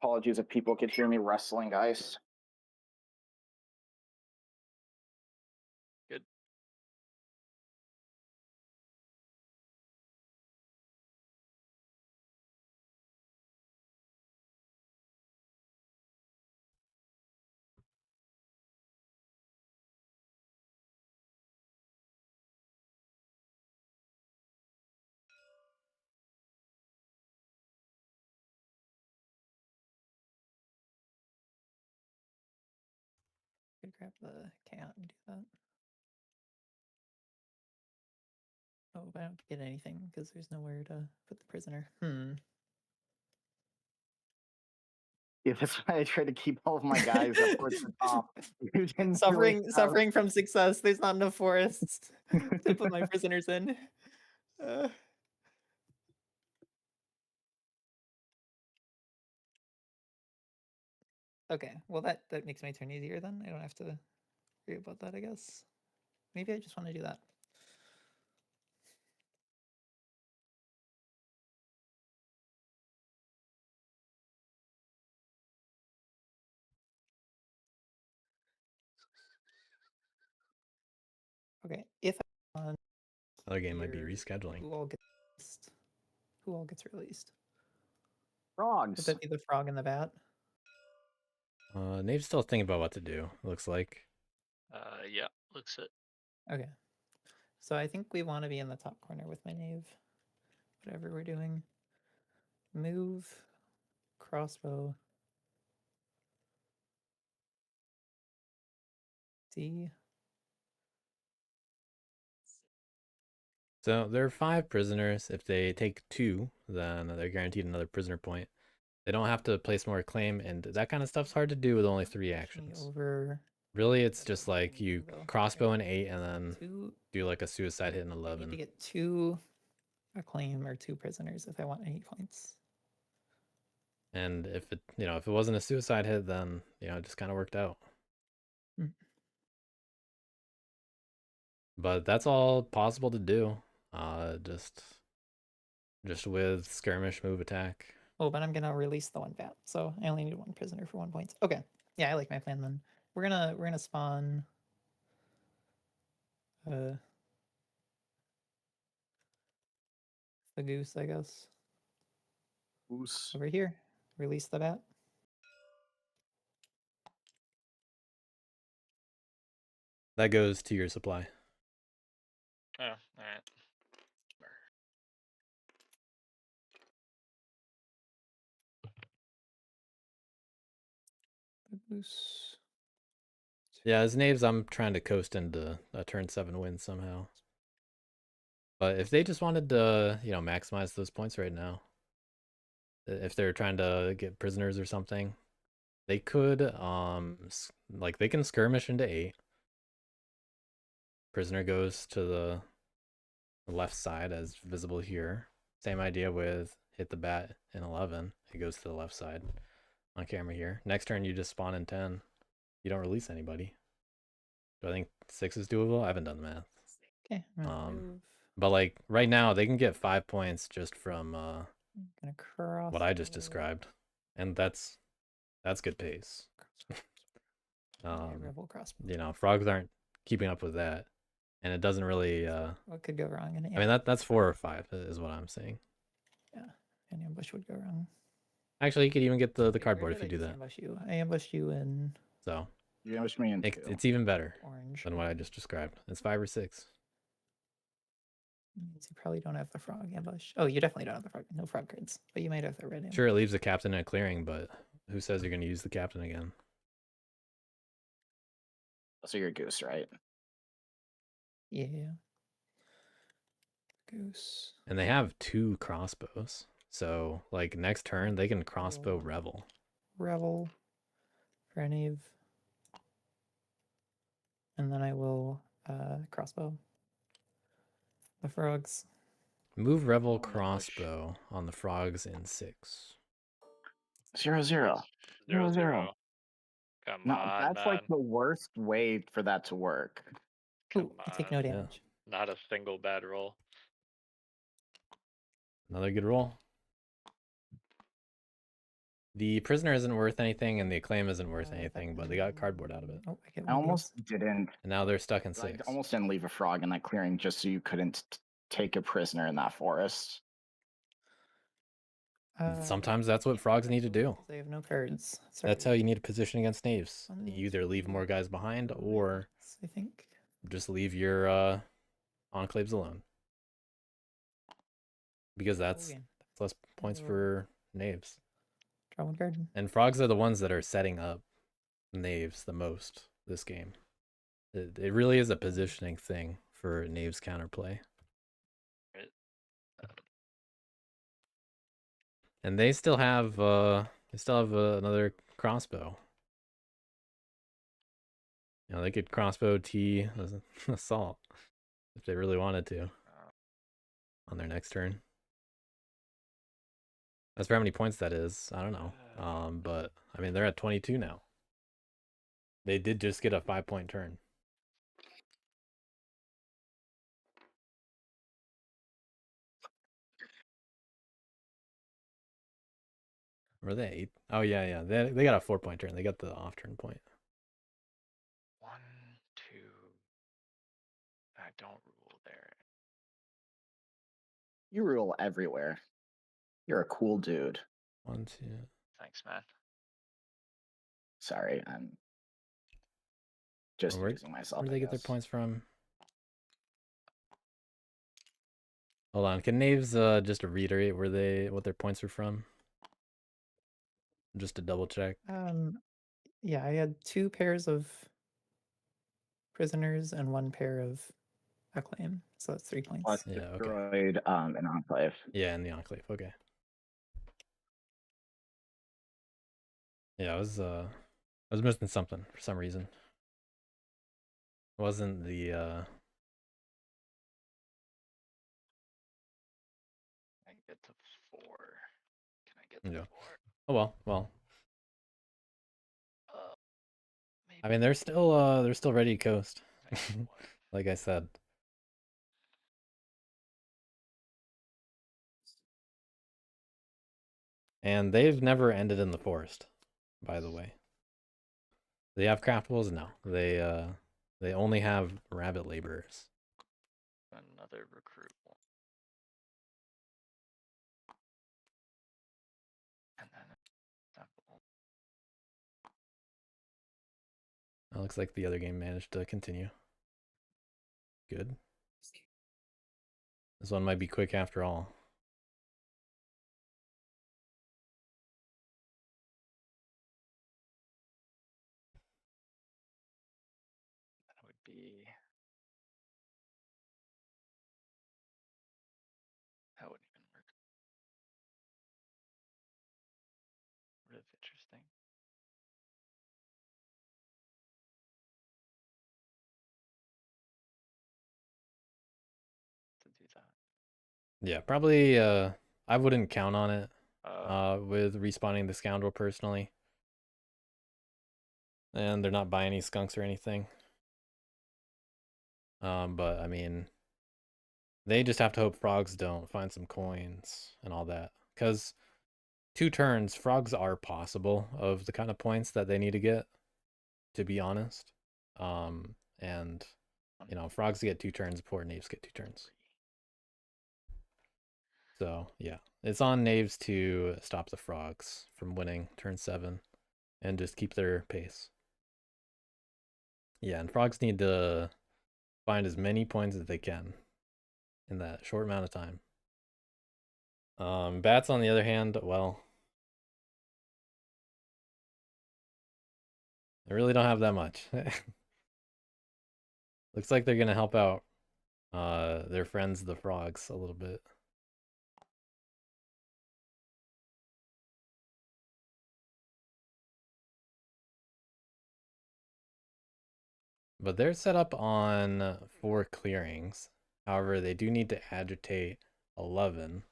Apologies if people could hear me wrestling, guys. Good. Could grab the cat and do that. Oh, but I don't get anything because there's nowhere to put the prisoner. Yeah, that's why I try to keep all of my guys up towards the top. You didn't Suffering, really have- suffering from success. There's not enough forests to put my prisoners in. Okay, well that makes my turn easier then. I don't have to worry about that, I guess. Maybe I just want to do that. Okay, if I want Other game might be here, rescheduling. who all gets released? Would Frogs. that be the frog and the bat? Knave's still thinking about what to do, it looks like. Yeah, looks it. Okay. So I think we want to be in the top corner with my knave. Whatever we're doing. Move, crossbow. D. So there are 5 prisoners. If they take 2, then they're guaranteed another prisoner point. They don't have to place more claim, and that kind of stuff's hard to do with only 3 actions. Over. Really, it's just like you Though. crossbow Okay. an 8 and then 2. do like a suicide hit in I need 11. to get 2 acclaim or 2 prisoners if I want any points. And if it, if it wasn't a suicide hit, then it just kind of worked out. But that's all possible to do. Just with skirmish move attack. Oh, but I'm gonna release the 1 bat, so I only need 1 prisoner for 1 point. Okay, yeah, I like my plan then. We're gonna spawn. The goose, I guess. Goose. Over here. Release the bat. That goes to your supply. Oh, all right. The goose. Yeah, as Knaves, I'm trying to coast into a turn 7 win somehow. But if they just wanted to, maximize those points right now, if they're trying to get prisoners or something, they could like they can skirmish into 8. Prisoner goes to the left side as visible here. Same idea with hit the bat in 11. It goes to the left side on camera here. Next turn you just spawn in 10. You don't release anybody. Do I think 6 is doable? I haven't done the math. Okay, I'm gonna move. But like right now they can get 5 points just from I'm gonna cross what I just described. And that's good pace. Rebel crossbow. You know, frogs aren't keeping up with that. And it doesn't really What could go wrong? I mean that's 4 or 5 is what I'm saying. Yeah, an ambush would go wrong. Actually, you could even get the Okay, cardboard where if you did do I that. ambush you? I ambushed you in So You ambushed me in 2. it's even better orange. than what I just described. It's 5 or 6. Means you probably don't have the frog ambush. Oh, you definitely don't have the frog. No frog cards, but you might have the red ambush. Sure, it leaves the captain in a clearing, but who says you're going to use the captain again? So you're Goose, right? Yeah. Goose. And they have 2 crossbows. So, like, next turn, they can crossbow Revel. Revel. For any of. And then I will crossbow the frogs. Move Revel Oh, ambush. crossbow on the frogs in 6. 0-0. 0-0. Come No, on, that's man. like the worst way for that to work. Ooh, I take no on. damage. Not a single bad roll. Another good roll. The prisoner isn't worth anything, and the acclaim isn't worth anything, but they got cardboard out of it. Oh, I get I one of almost didn't. And now they're stuck in I 6. almost didn't leave a frog in that clearing just so you couldn't take a prisoner in that forest. these. Sometimes that's what frogs need to do. They have no cards. That's how you need to position against knaves. One, You either leave more guys behind or I think. just leave your enclaves alone. Because that's Okay. less points for knaves. Draw one card. And frogs are the ones that are setting up knaves the most this game. It really is a positioning thing for knaves counterplay. And they still have another crossbow. You know, they could crossbow T assault if they really wanted to on their next turn. As for how many points that is, I don't know. But I mean, they're at 22 now. They did just get a 5-point turn. Were they 8? Oh yeah. They got a 4-point turn. They got the off turn point. 1, 2. I don't rule there. You rule everywhere. You're a cool dude. 1, 2. Thanks, man. Sorry, I'm just using myself. Where do I they get their guess. points from? Hold on. Can knaves just reiterate what their points are from? Just to double check. Yeah, I had 2 pairs of prisoners and 1 pair of acclaim, so that's 3 points. Plus Yeah, okay. destroyed an enclave. Yeah, in the enclave. Okay. Yeah, I was missing something for some reason. It wasn't the I get to 4. Can I get to 4? Oh well. Maybe. I mean, they're still ready to coast. Like I said. And they've never ended in the forest, by the way. They have craftables? No. They only have rabbit laborers. Another recruit. And then It looks like the other game managed to continue. Good. This one might be quick after all. that would be. That wouldn't even work. Yeah, probably. I wouldn't count on it. Uh, With respawning the scoundrel personally, and they're not buying any skunks or anything. But I mean, they just have to hope frogs don't find some coins and all that, because 2 turns, frogs are possible of the kind of points that they need to get, to be honest. And you know, frogs get 2 turns before knaves get 2 turns. So yeah, it's on knaves to stop the frogs from winning turn 7 and just keep their pace. Yeah, and frogs need to find as many points as they can in that short amount of time. Bats, on the other hand, well, they really don't have that much. Looks like they're gonna help out their friends the frogs a little bit. But they're set up on 4 clearings. However, they do need to agitate 11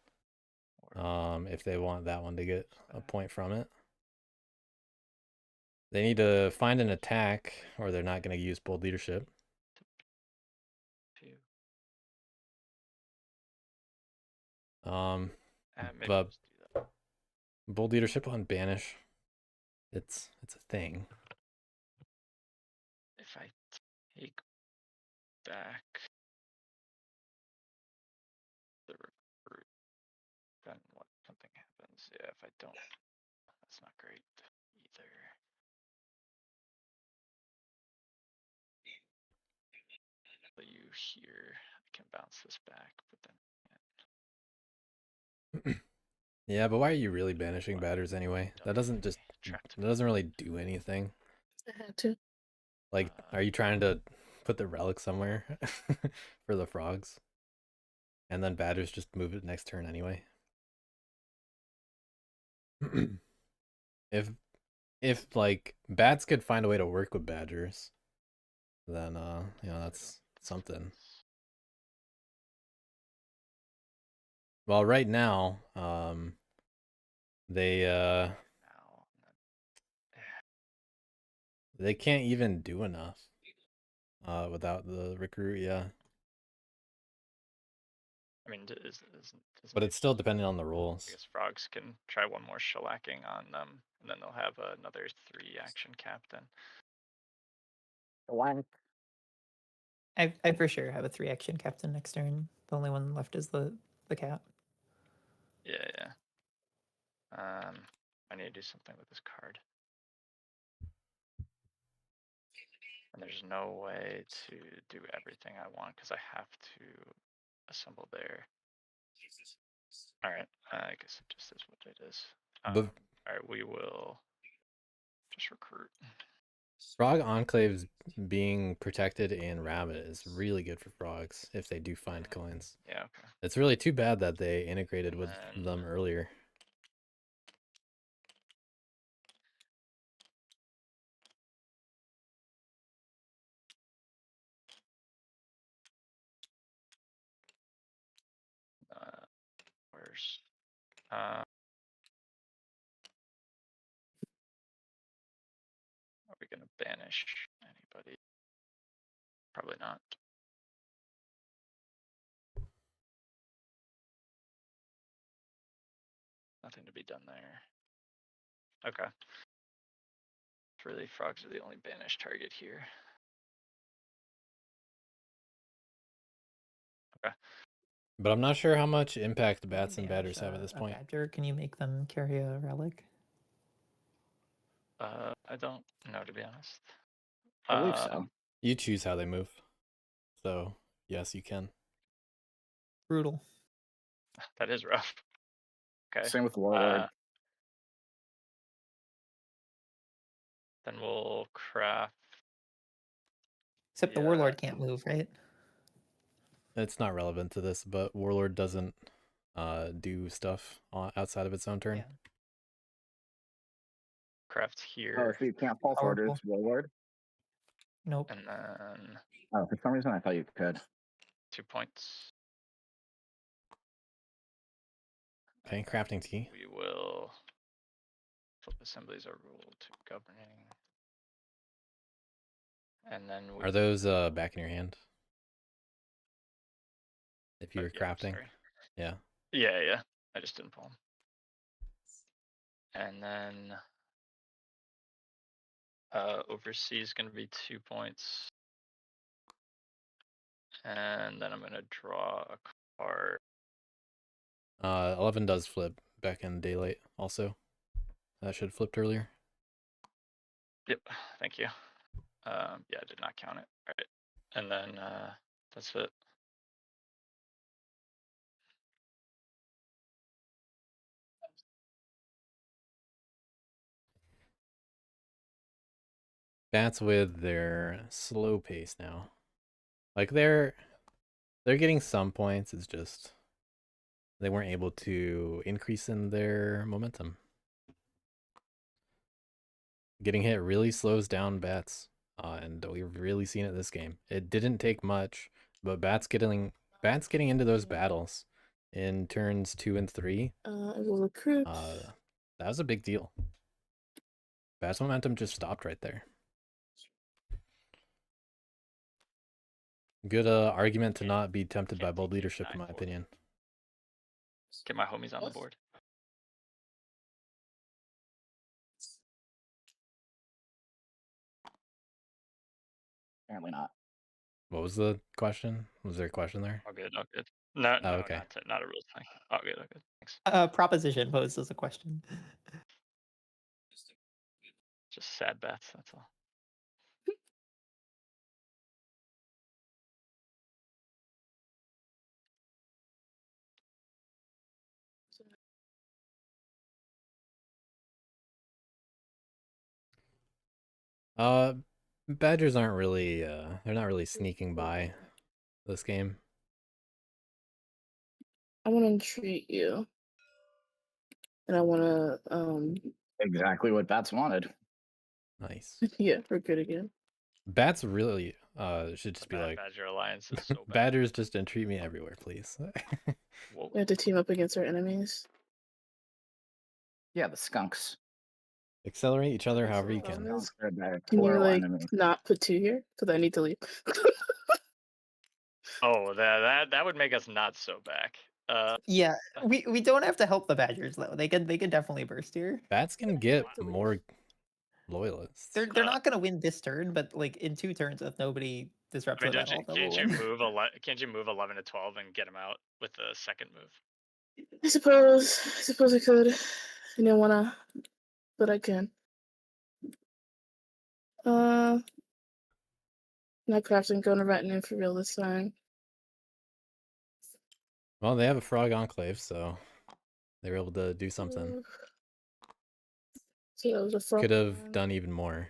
if they want that one to get a point from it. They need to find an attack, or they're not going to use bold leadership. maybe But just do that. bold leadership on banish, it's a thing. If I take back the recruit, then what? Something happens. Yeah, if I don't, that's not great either. But you here, I can bounce this back, but then Yeah, but why are you really banishing batters anyway? That doesn't really do anything. I had to. Like, are you trying to put the relic somewhere for the frogs? And then batters just move it next turn anyway. if like bats could find a way to work with badgers, then you know, that's something. Well, right now, they can't even do enough without the recruit, yeah. I mean, But it's still depending on the I rules. guess frogs can try one more shellacking on them, and then they'll have another 3 action cap then. Whack. I for sure have a 3 action captain next turn. The only one left is the cat. Yeah. I need to do something with this card. And there's no way to do everything I want because I have to assemble there. All right, I guess it just is what it is. But all right, we will just recruit. Frog enclaves being protected in rabbit is really good for frogs if they do find coins. Yeah, okay. It's really too bad that they integrated with them earlier. Where's are we gonna banish anybody? Probably not. Nothing to be done there. Okay. Really, frogs are the only banished target here. Okay. Mm-hmm. But I'm not sure how much impact You bats can and banish batters have at this a point. badger. Can you make them carry a relic? I don't know, to be honest. I believe so. You choose how they move. So, yes, you can. Brutal. That is rough. Okay. Same with Warlord. Then we'll craft. Except the warlord can't move, right? It's not relevant to this, but Warlord doesn't do stuff outside of its own turn. Yeah. Craft Oh, here. so you can't false order Powerful. Warlord? Nope. And then Oh, for some reason I thought you could. 2 points. Okay, crafting tea. We will flip assemblies are ruled to governing. And then we Are those back in your hand? If you were yeah, I'm crafting? sorry. Yeah. Yeah. I just didn't pull them. And then overseas is gonna be 2 points. And then I'm gonna draw a card. 11 does flip back in daylight also. That should have flipped earlier. Yep, thank you. Yeah, I did not count it. All right. And then that's it. Bats with their slow pace now. Like they're getting some points, it's just they weren't able to increase in their momentum. Getting hit really slows down bats, and we've really seen it this game. It didn't take much, but bats getting into those battles in turns 2 and 3. I will recruit. That was a big deal. Bats momentum just stopped right there. Good argument to not be tempted by bold leadership, in my opinion. Get my homies on the board. Apparently not. What was the question? Was there a question there? All good, all good. No, Oh, okay. not a real thing. All good, all good. Thanks. Proposition posed as a question. Just sad bats, that's all. Badgers aren't really they're not really sneaking by this game. I want to entreat you, and I want to Exactly what Bats wanted. Nice. yeah, recruit again. Bats really should just be Bad like Badger Alliance is so bad. Badgers just entreat me everywhere, please. Whoa. We have to team up against our enemies. Yeah, the skunks. Accelerate each other however you Problem can. is, They're the can you plural like enemy. not put 2 here? Because I need to leave. Oh, that would make us not so back. Yeah, we don't have to help the Badgers though. They could definitely burst here. Bats can get more loyalists. They're not gonna win this turn, but like in 2 turns, if nobody disrupts I mean, the battle, they'll win. Can't you move 11 to 12 and get him out with the second move? I suppose I could. I don't wanna, but I can. Not crafting, going to retinue for real this time. Well, they have a frog enclave, so they were able to do something. So that was a frog Could have plan done even more.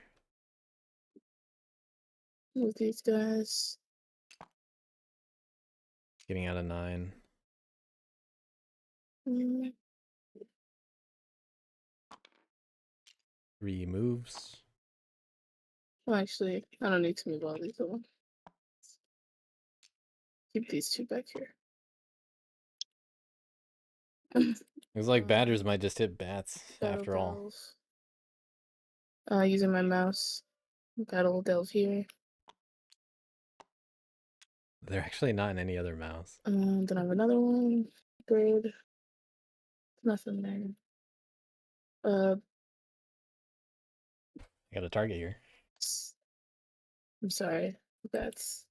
with these guys. Getting out of 9. Mm, 3 moves. well, actually, I don't need to move all these along. Keep these 2 back here. Looks like Badgers might just hit bats after all. Using my mouse. Battle delve here. They're actually not in any other mouse. Then I have another one. Bird. Nothing there. I got a target here. I'm sorry. That's.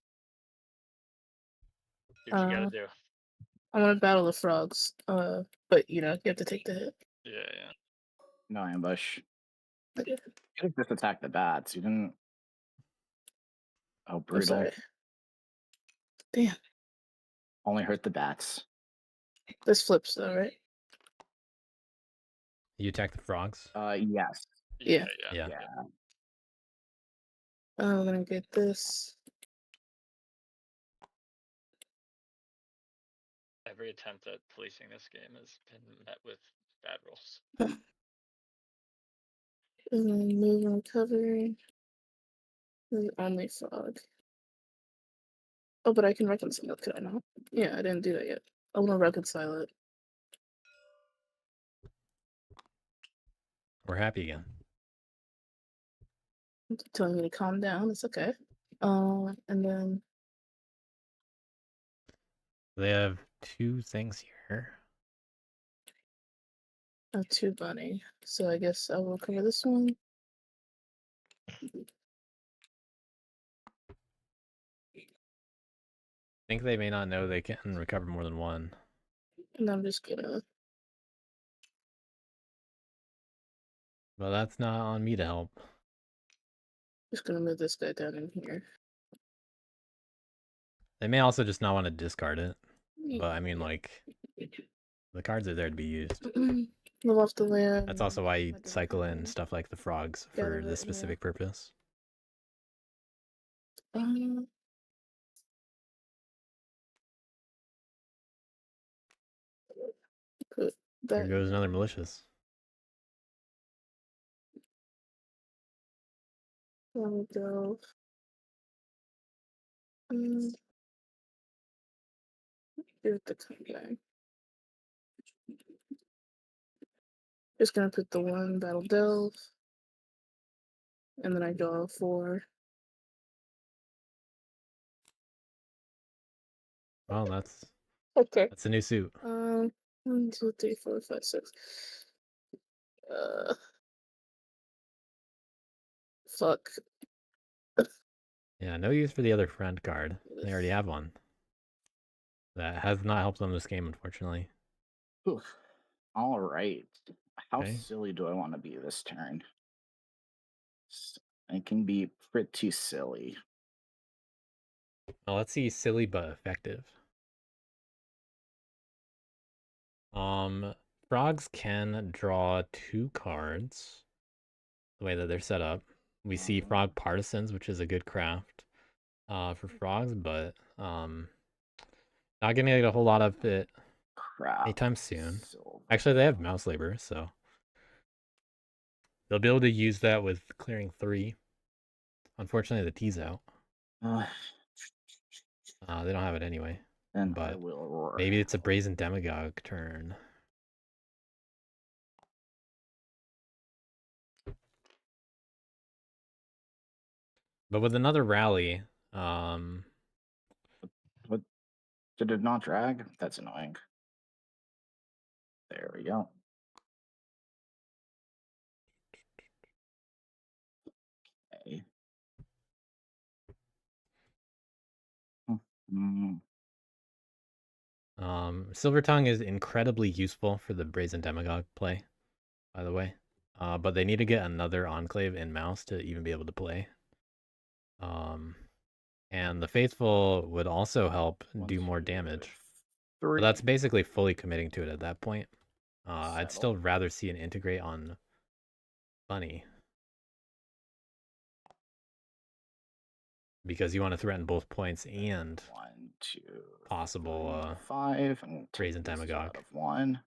Do what you gotta do. I want to battle the frogs. But you have to take the hit. Yeah. No ambush. Okay. You could have just attacked the bats. You didn't. Oh, I'm brutal. sorry. Damn. Only hurt the bats. This flips though, right? You attack the frogs? Yes. Yeah. Yeah. I'm gonna get this. Every attempt at policing this game has been met with bad rolls. And then move and recovery. This is only frog. Oh, but I can reconcile it, could I not? Yeah, I didn't do that yet. I want to reconcile it. we're happy again. Telling me to calm down. It's okay. And then They have 2 things here. I have 2 bunny. So I guess I will cover this one. I think they may not know they can recover more than 1. And I'm just gonna Well, that's not on me to help. move this guy down in here. They may also just not want to discard it. But I mean, like, the cards are there to be used. Move off the land. That's also why you Like a cycle in thing. stuff like the frogs Gather for it, this yeah. specific purpose. Put Here that goes another malicious. go. Here's the guy. Just gonna put the 1 battle delve. And then I draw 4. Well, that's Okay. a new suit. 1, 2, 3, 4, 5, 6. Fuck. Yeah, no use for the other friend card. They already have one. That has not helped them this game, unfortunately. Oof. All right. How Okay. silly do I want to be this turn? I can be pretty silly. Well, let's see silly but effective. Frogs can draw 2 cards the way that they're set up. We see Frog Partisans, which is a good craft for frogs, but not gonna get a whole lot of it Crap. anytime soon. Silver. Actually, they have mouse labor, so they'll be able to use that with clearing 3. Unfortunately, the T's out. They don't have it anyway. Then but I will roar. Maybe it's a Brazen Demagogue turn. But with another rally, What? Did it not drag? That's annoying. There we go. Okay. Silver Tongue is incredibly useful for the Brazen Demagogue play, by the way. But they need to get another Enclave in Mouse to even be able to play. And the Faithful would also help do more damage. But that's basically fully committing to it at that point. I'd still rather see an integrate on Bunny. Because you want to threaten both points and 1, 2, possible 5. And Brazen Demagogue. Out of 1.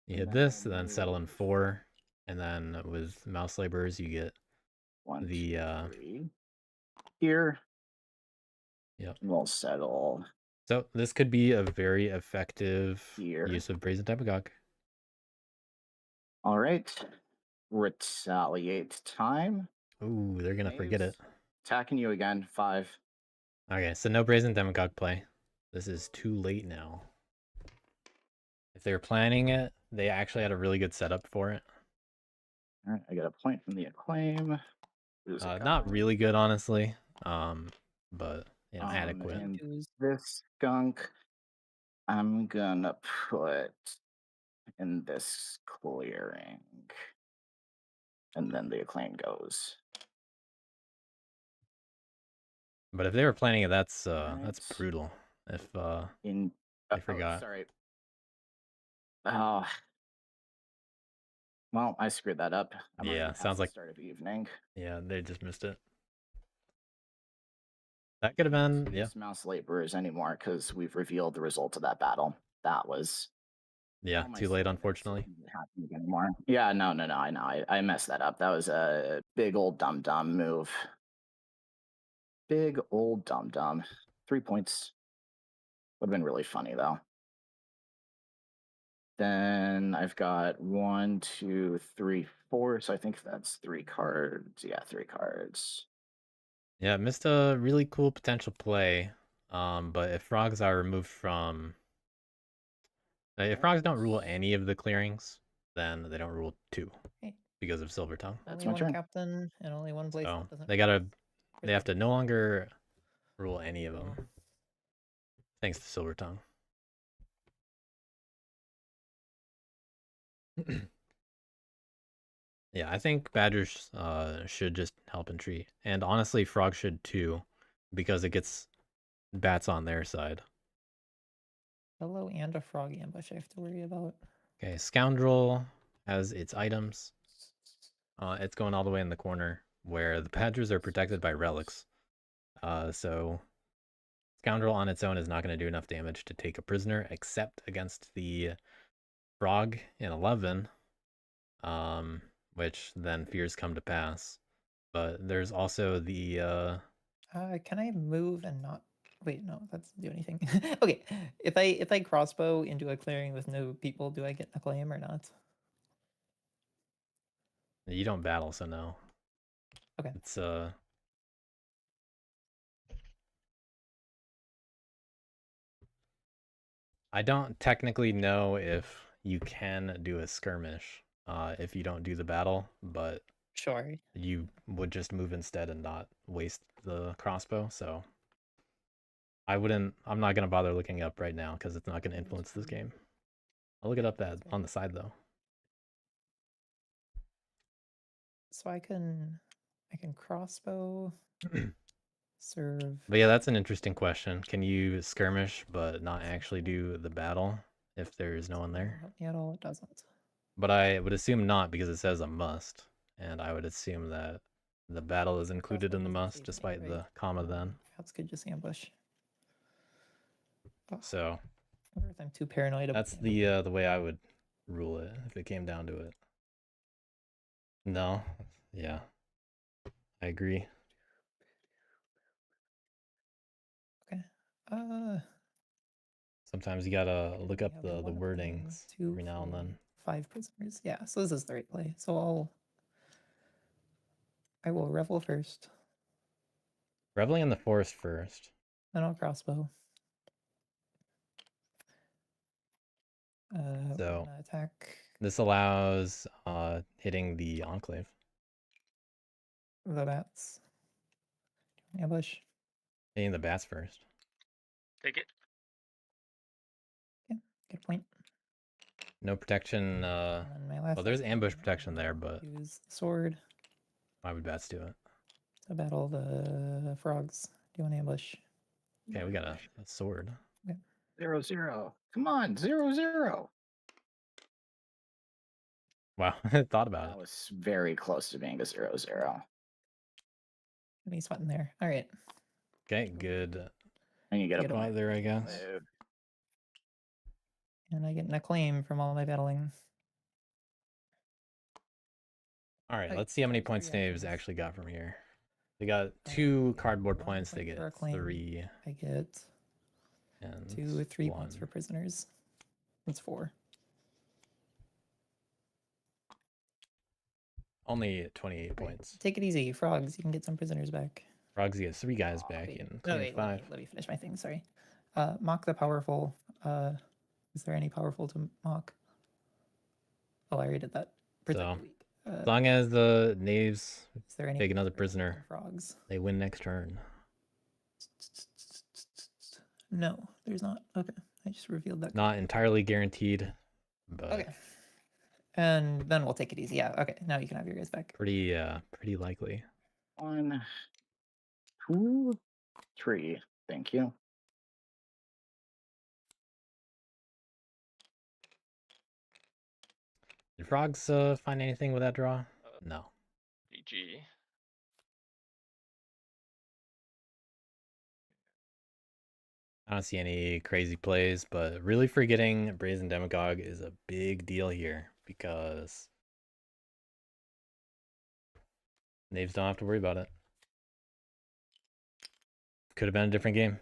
You hit this, and then settle in 4, and then with Mouse Laborers you get 1, the 2, 3. Here. Yep. We'll settle. So this could be a very effective Here. use of Brazen Demagogue. All right. Retaliate time. Ooh, they're gonna forget it. Attacking you again. 5. Okay, so no Brazen Demagogue play. This is too late now. If they were planning it, they actually had a really good setup for it. All right, I get a point from the acclaim. Not really good, honestly. But you know, adequate. And this skunk, I'm gonna put in this clearing, and then the acclaim goes. But if they were planning it, that's brutal. If I forgot. Sorry. Well, I screwed that up. Yeah, sounds like start of evening. Yeah, they just missed it. That could have been, yeah. Mouse laborers anymore because we've revealed the result of that battle. That was. Yeah, too late, unfortunately. Happening anymore. Yeah, no. I know. I messed that up. That was a big old dumb move. Big old dumb. 3 points. Would have been really funny though. Then I've got 1, 2, 3, 4. So I think that's 3 cards. Yeah, 3 cards. Yeah, missed a really cool potential play. But if frogs are removed from... if frogs don't rule any of the clearings, then they don't rule 2 Okay. because of Silver Tongue. That's Only my one turn. captain and only one place So that doesn't. they gotta... They have to no longer rule any of them. Thanks to Silver Tongue. Yeah, I think badgers should just help and tree. And honestly, frogs should too, because it gets bats on their side. Hello and a frog ambush I have to worry about. Okay, Scoundrel has its items. It's going all the way in the corner where the badgers are protected by relics. So Scoundrel on its own is not going to do enough damage to take a prisoner, except against the frog in 11, which then fears come to pass. But there's also the Can I move and not? Wait, no, that doesn't do anything. Okay, if I crossbow into a clearing with no people, do I get a claim or not? you don't battle, so no. Okay. It's I don't technically know if you can do a skirmish if you don't do the battle, but Sure. you would just move instead and not waste the crossbow, so I'm not gonna bother looking up right now because it's not gonna influence this game. I'll look it up on the side though. So I can crossbow serve. But yeah, that's an interesting question. Can you skirmish but not actually do the battle if there's no one there? Help me at all? It doesn't. But I would assume not because it says a must, and I would assume that the battle is included in the Crossbow doesn't must save me, despite right? the comma then. That's good, just ambush. Oh, So I wonder if I'm too paranoid about that's ambush. the way I would rule it if it came down to it. No, yeah, I agree. Okay. Sometimes you gotta Okay, look we up have the one of them, wordings 2, every now and 4, then. 5 prisoners. Yeah, so this is the right play. So I will revel first, Reveling in the forest first. then I'll crossbow. We're So gonna attack this allows hitting the enclave. the bats. Ambush. Hitting the bats first. Take it. Okay, get a point. No protection. And then my last. Well, there's ambush action, protection there, but use the sword why would bats do it? to battle the frogs. Do an ambush. Okay, we got a sword. 0, 0. Come on, 0, 0. Wow, I thought about That it. was very close to being a 0, 0. Any sweat in there. All right. Okay, good. And you get a Get a point. There, I guess. And I get an acclaim from all my battling. All right, Okay, let's see how many so points 3 Knaves actions. actually got from here. They got 2 cardboard 1 points. They point for get acclaim. 3 I get and 2, 3 1. points for prisoners. That's 4. Only 28 Right. points. Take it easy, frogs. You can get some prisoners back. Frogs get 3 guys back Wait, in no, clean wait. 5. Let me finish my thing. Sorry. Mock the powerful. Is there any powerful to mock? Oh, I already did that. Protect So, the weak. as long as the Knaves Is there any take another protect from prisoner, frogs? they win next turn. No, there's not. Okay, I just revealed that. Not entirely guaranteed, but Okay. And then we'll take it easy. Yeah. Okay. Now you can have your guys back. pretty likely. 1, 2, 3. Thank you. Did frogs find anything with that draw? No. GG. I don't see any crazy plays, but really forgetting Brazen Demagogue is a big deal here because Knaves don't have to worry about it. Could have been a different game.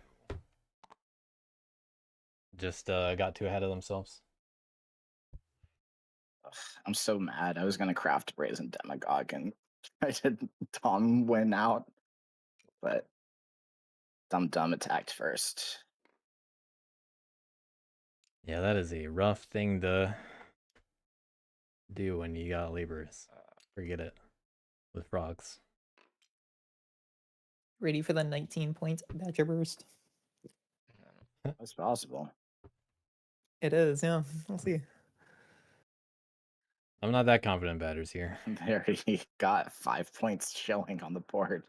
Just got too ahead of themselves. I'm so mad. I was gonna craft Brazen Demagogue and I did Tom win out, but Dum attacked first. Yeah, that is a rough thing to do when you got laborers. Forget it. With frogs. Ready for the 19-point Badger Burst. That's possible. It is, yeah. We'll see. I'm not that confident in Badgers here. There he got 5 points showing on the board.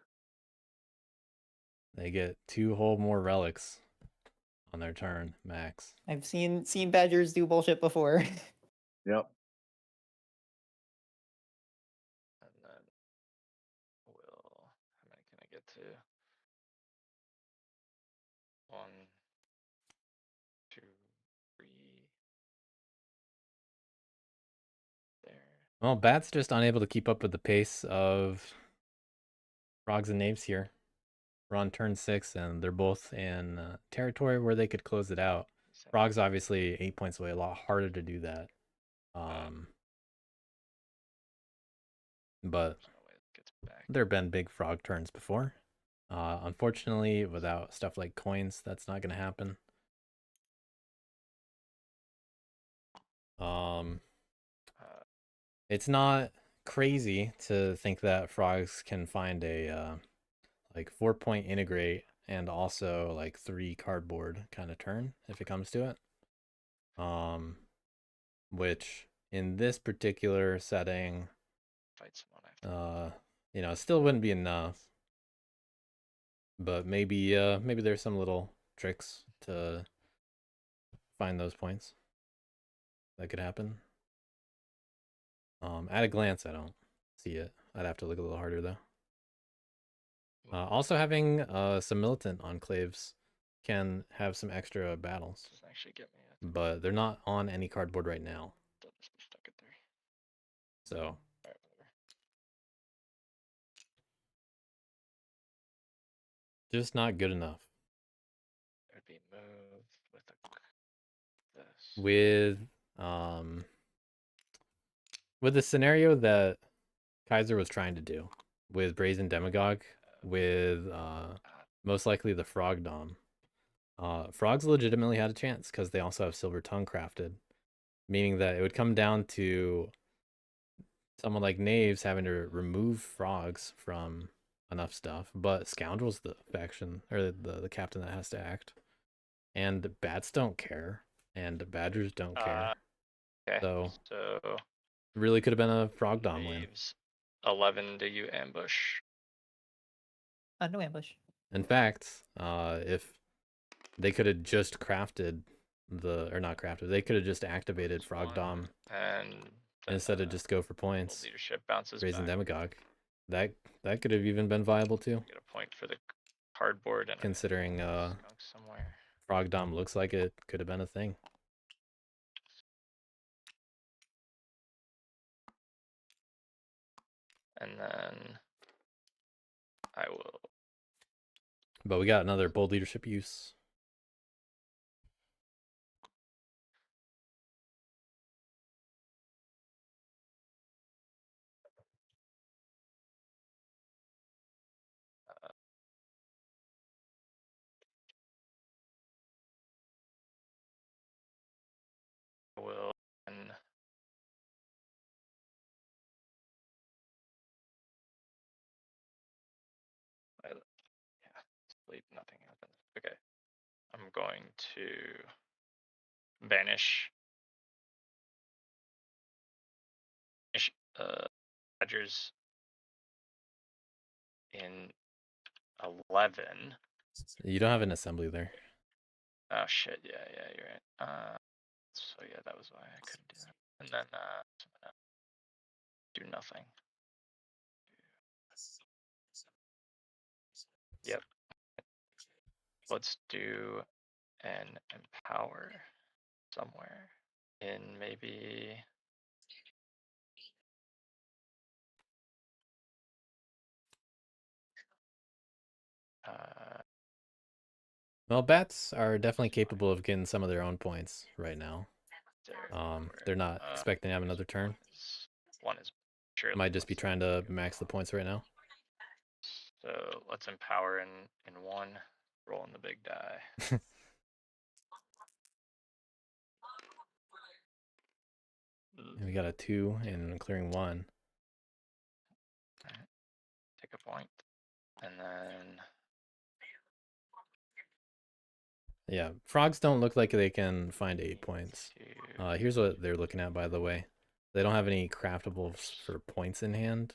They get 2 whole more relics on their turn, max. I've seen Badgers do bullshit before. Yep. And then we'll. How many can I get to? 1, 2, 3. There. Well, Bat's just unable to keep up with the pace of frogs and knaves here. We're on turn 6, and they're both in territory where they could close it out. Frogs obviously 8 points away, a lot harder to do that. But there have been big frog turns before. Unfortunately, without stuff like coins, that's not going to happen. It's not crazy to think that frogs can find a like 4-point integrate and also like 3 cardboard kind of turn if it comes to it. Which in this particular setting, you know, still wouldn't be enough. But maybe there's some little tricks to find those points that could happen. At a glance, I don't see it. I'd have to look a little harder though. Also, having some militant enclaves can have some extra battles, but they're not on any cardboard right now. So just not good enough. It would be moved with this. With the scenario that Kaiser was trying to do with Brazen Demagogue, with most likely the Frog Dom. Frogs legitimately had a chance because they also have Silver Tongue crafted, meaning that it would come down to someone like Knaves having to remove frogs from enough stuff, but Scoundrel's the faction, or the captain that has to act. And bats don't care, and badgers don't care. Okay, So it really could have been a Frog Dom win. 11, do you ambush? No ambush. In fact, if they could have just crafted they could have just activated Frog Dom and instead of just go for points. Leadership bounces Brazen back. Demagogue. That could have even been viable too. Get a point for the cardboard and considering somewhere. Frog Dom looks like it could have been a thing. And then I will. But we got another bold leadership use. Will and yeah, sleep. Nothing happens. Okay, I'm going to banish Badgers in 11. You don't have an assembly there. Oh shit! Yeah, you're right. So yeah, that was why I couldn't do that. And then do nothing. Yep. Let's do an empower somewhere in maybe. Well, bats are definitely capable of getting some of their own points right now. They're not expecting to have another turn. One is surely Might just be less trying to max the points right now. So let's empower in one, rolling the big die. And we got a 2 and clearing 1. Take a point, and then Yeah, frogs don't look like they can find 8 points. Here's what they're looking at, by the way. They don't have any craftables for points in hand.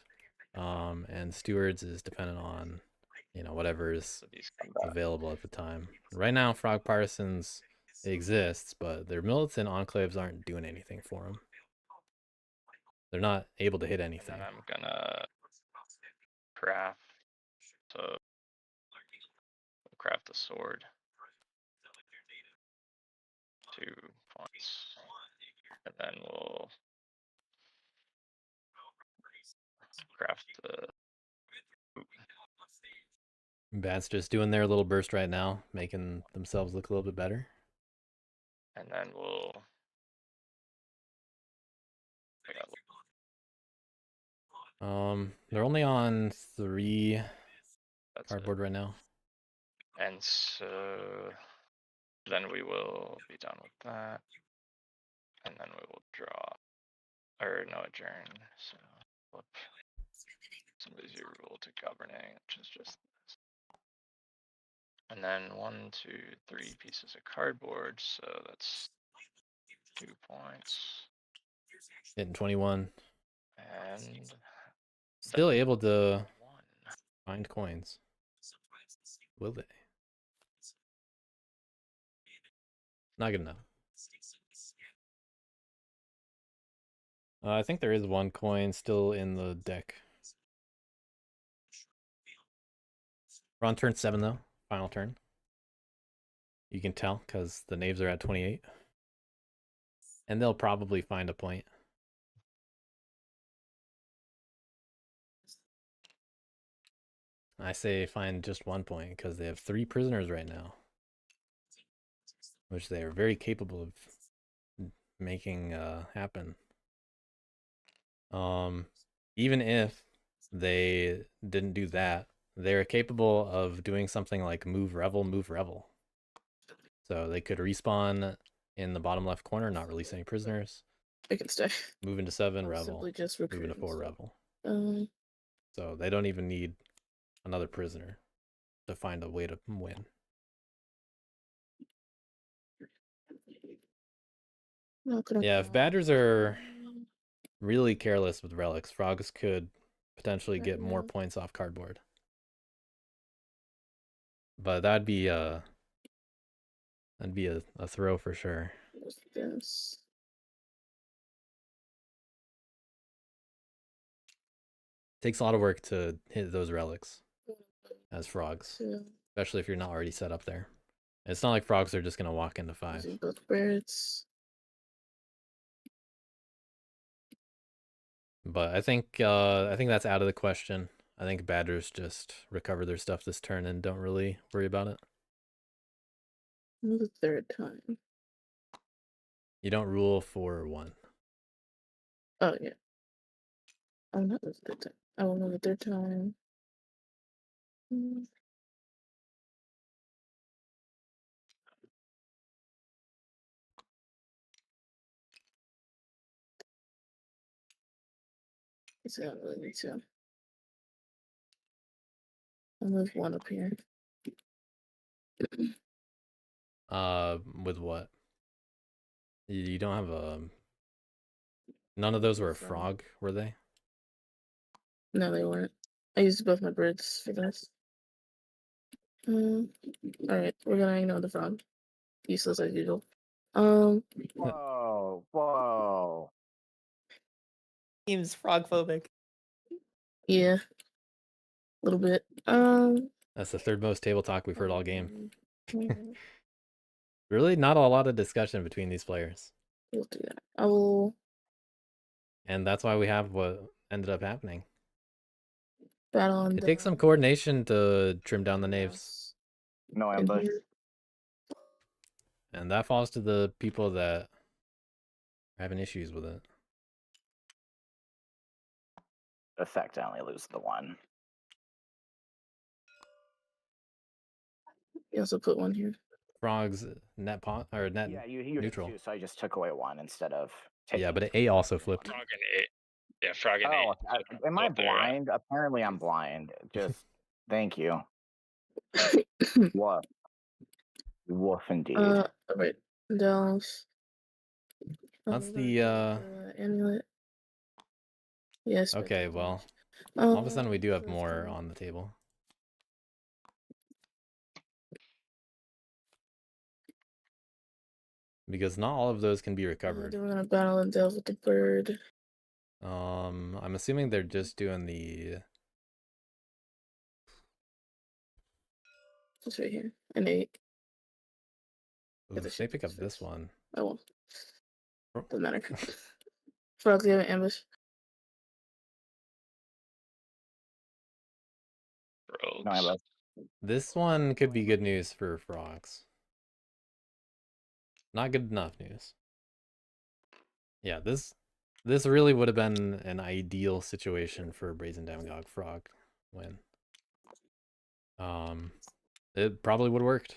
And stewards is dependent on, you know, whatever is available at the time. Right now, frog partisans exists, but their militant enclaves aren't doing anything for them. They're not able to hit anything. And I'm gonna craft a sword. 2 points, and then we'll craft the. Bats just doing their little burst right now, making themselves look a little bit better. And then we'll. They're only on 3 cardboard right now. And so then we will be done with that. And then we will draw. Or no, adjourn. So flip somebody's rule to governing, which is just this. And then 1, 2, 3 pieces of cardboard. So that's 2 points. Hitting 21. And still able to find coins. Will they? Not good enough. I think there is 1 coin still in the deck. We're on turn 7 though. Final turn. You can tell because the knaves are at 28. And they'll probably find a point. I say find just 1 point because they have 3 prisoners right now, which they are very capable of making happen. Even if they didn't do that, they're capable of doing something like move revel. So they could respawn in the bottom left corner, not release any prisoners. I can stay. Move into 7, I'll revel. simply just Move recruit into 4, instead. revel. So they don't even need another prisoner to find a way to win. Yeah, if badgers are really careless with relics, frogs could potentially get more points off cardboard. But that'd be a throw for sure. Yes. Takes a lot of work to hit those relics as frogs, Yeah. especially if you're not already set up there. It's not like frogs are just gonna walk into 5. Using both birds. But I think that's out of the question. I think badgers just recover their stuff this turn and don't really worry about it. The 3rd time. You don't rule for 1. Oh yeah. Oh no, that's the 3rd time. I will know the 3rd time. So I don't really need to. I'll move 1 up here. With what? You don't have a. None of those were a frog, were they? No, they weren't. I used both my birds for this. Alright, we're gonna ignore the frog. Useless as usual. Whoa. Seems frog phobic. Yeah. A little bit. That's the 3rd most table talk we've heard all game. Really, not a lot of discussion between these players. We'll do that. I will. And that's why we have what ended up happening. Battle on. It takes some coordination to trim down the knaves. No ambush. And that falls to the people that having issues with it. Effect, I only lose the one. You also put one here. Frogs net pot or net Yeah, you neutral. did too, so I just took away one instead of Yeah, taking. but A also flipped. Frog and 8. Yeah, frog and 8. Oh, am I Both there, yeah. blind? Apparently, I'm blind. Just thank you. What? Woof indeed. Alright. Delves. That's we're the gonna get the amulet. Yes. okay, well, all all of a sudden we do have more on the table. Because not all of those can be recovered. Then we're gonna battle and delve with the bird. I'm assuming they're just doing the It's right here. An 8. Ooh, if they pick up this one. I won't. Oh. Doesn't matter. Frogs, they have an ambush. Rogues. No, I love. This one could be good news for frogs. Not good enough news. Yeah, this really would have been an ideal situation for Brazen Demagogue Frog win. It probably would have worked.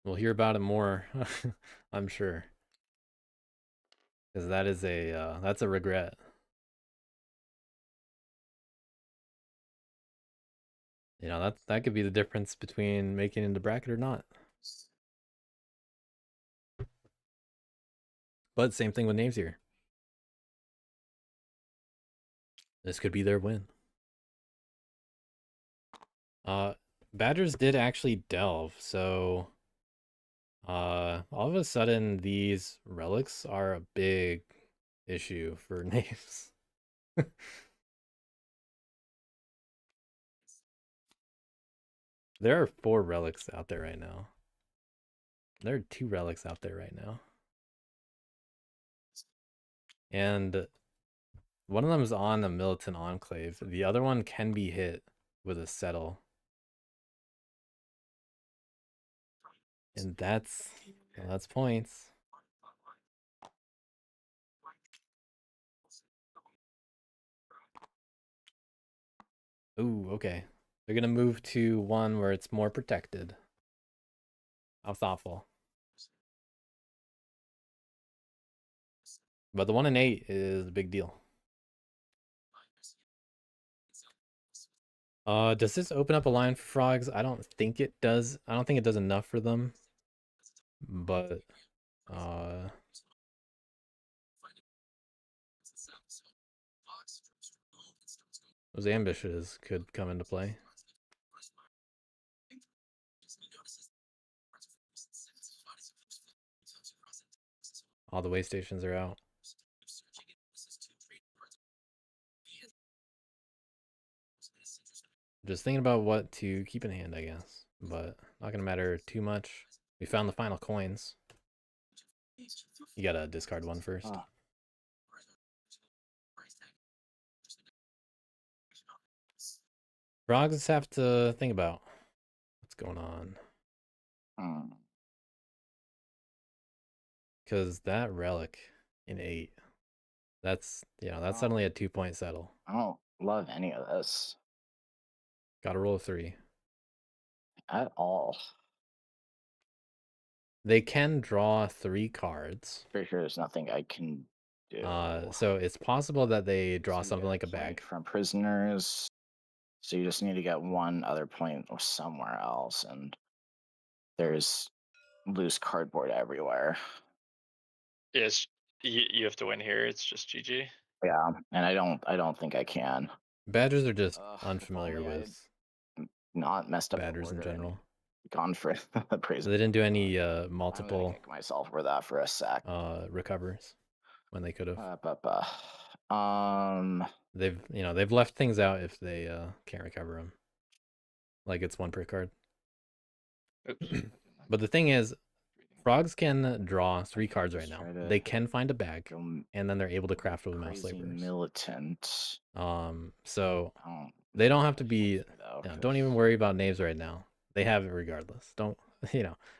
We'll hear about it more, I'm sure. Because that is that's a regret. You know, that could be the difference between making it into bracket or not. But same thing with names here. This could be their win. Badgers did actually delve, so all of a sudden these relics are a big issue for names. There are 4 relics out there right now. There are 2 relics out there right now. And one of them is on a militant enclave. The other one can be hit with a settle. And that's points. Ooh, okay. They're gonna move to one where it's more protected. How thoughtful. But the 1 and 8 is a big deal. Does this open up a line for frogs? I don't think it does. I don't think it does enough for them. But those ambushes could come into play. All the way stations are out. Just thinking about what to keep in hand, I guess. But not gonna matter too much. We found the final coins. You gotta discard one first. Oh. Frogs have to think about what's going on. Because that relic in 8, that's suddenly a 2-point settle. I don't love any of this Gotta roll a 3. at all. They can draw 3 cards. Pretty sure there's nothing I can do. So it's possible that they draw So you something get like a point bag. from prisoners. So you just need to get one other point somewhere else, and there's loose cardboard everywhere. Yes, you have to win here. It's just GG. Yeah, and I don't think I can. Badgers are just If unfamiliar only I with had not messed up the Badgers in order and general. gone for the So prison. they didn't do any I'm gonna multiple kick myself for that for a sec. recovers when they could have. They've left things out if they can't recover them. Like it's 1 per card. Oops. But the thing is, frogs can draw 3 cards right now. Try to They can find a bag, go and then they're able to craft with mouse crazy laborers. militant. So I don't they don't have to be. though, Don't even worry about names right now. They have it regardless. Don't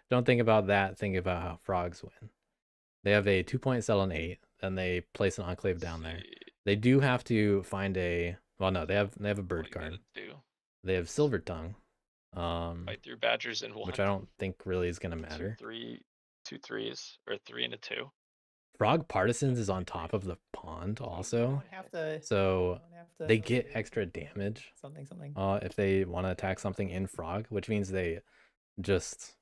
don't think about that. Think about how frogs win. They have a 2-point settle in 8, and they place an enclave down there. They do have to find a. Well, no, they have a bird What do you card. gotta do? They have Silver Tongue, Fight through badgers in 1. which I don't think really is gonna matter. 2 3s, or 3 and a 2. Frog Partisans is on top of the pond also, Don't have to. so don't have to they get extra do damage. Something. If they want to attack something in frog, which means they just,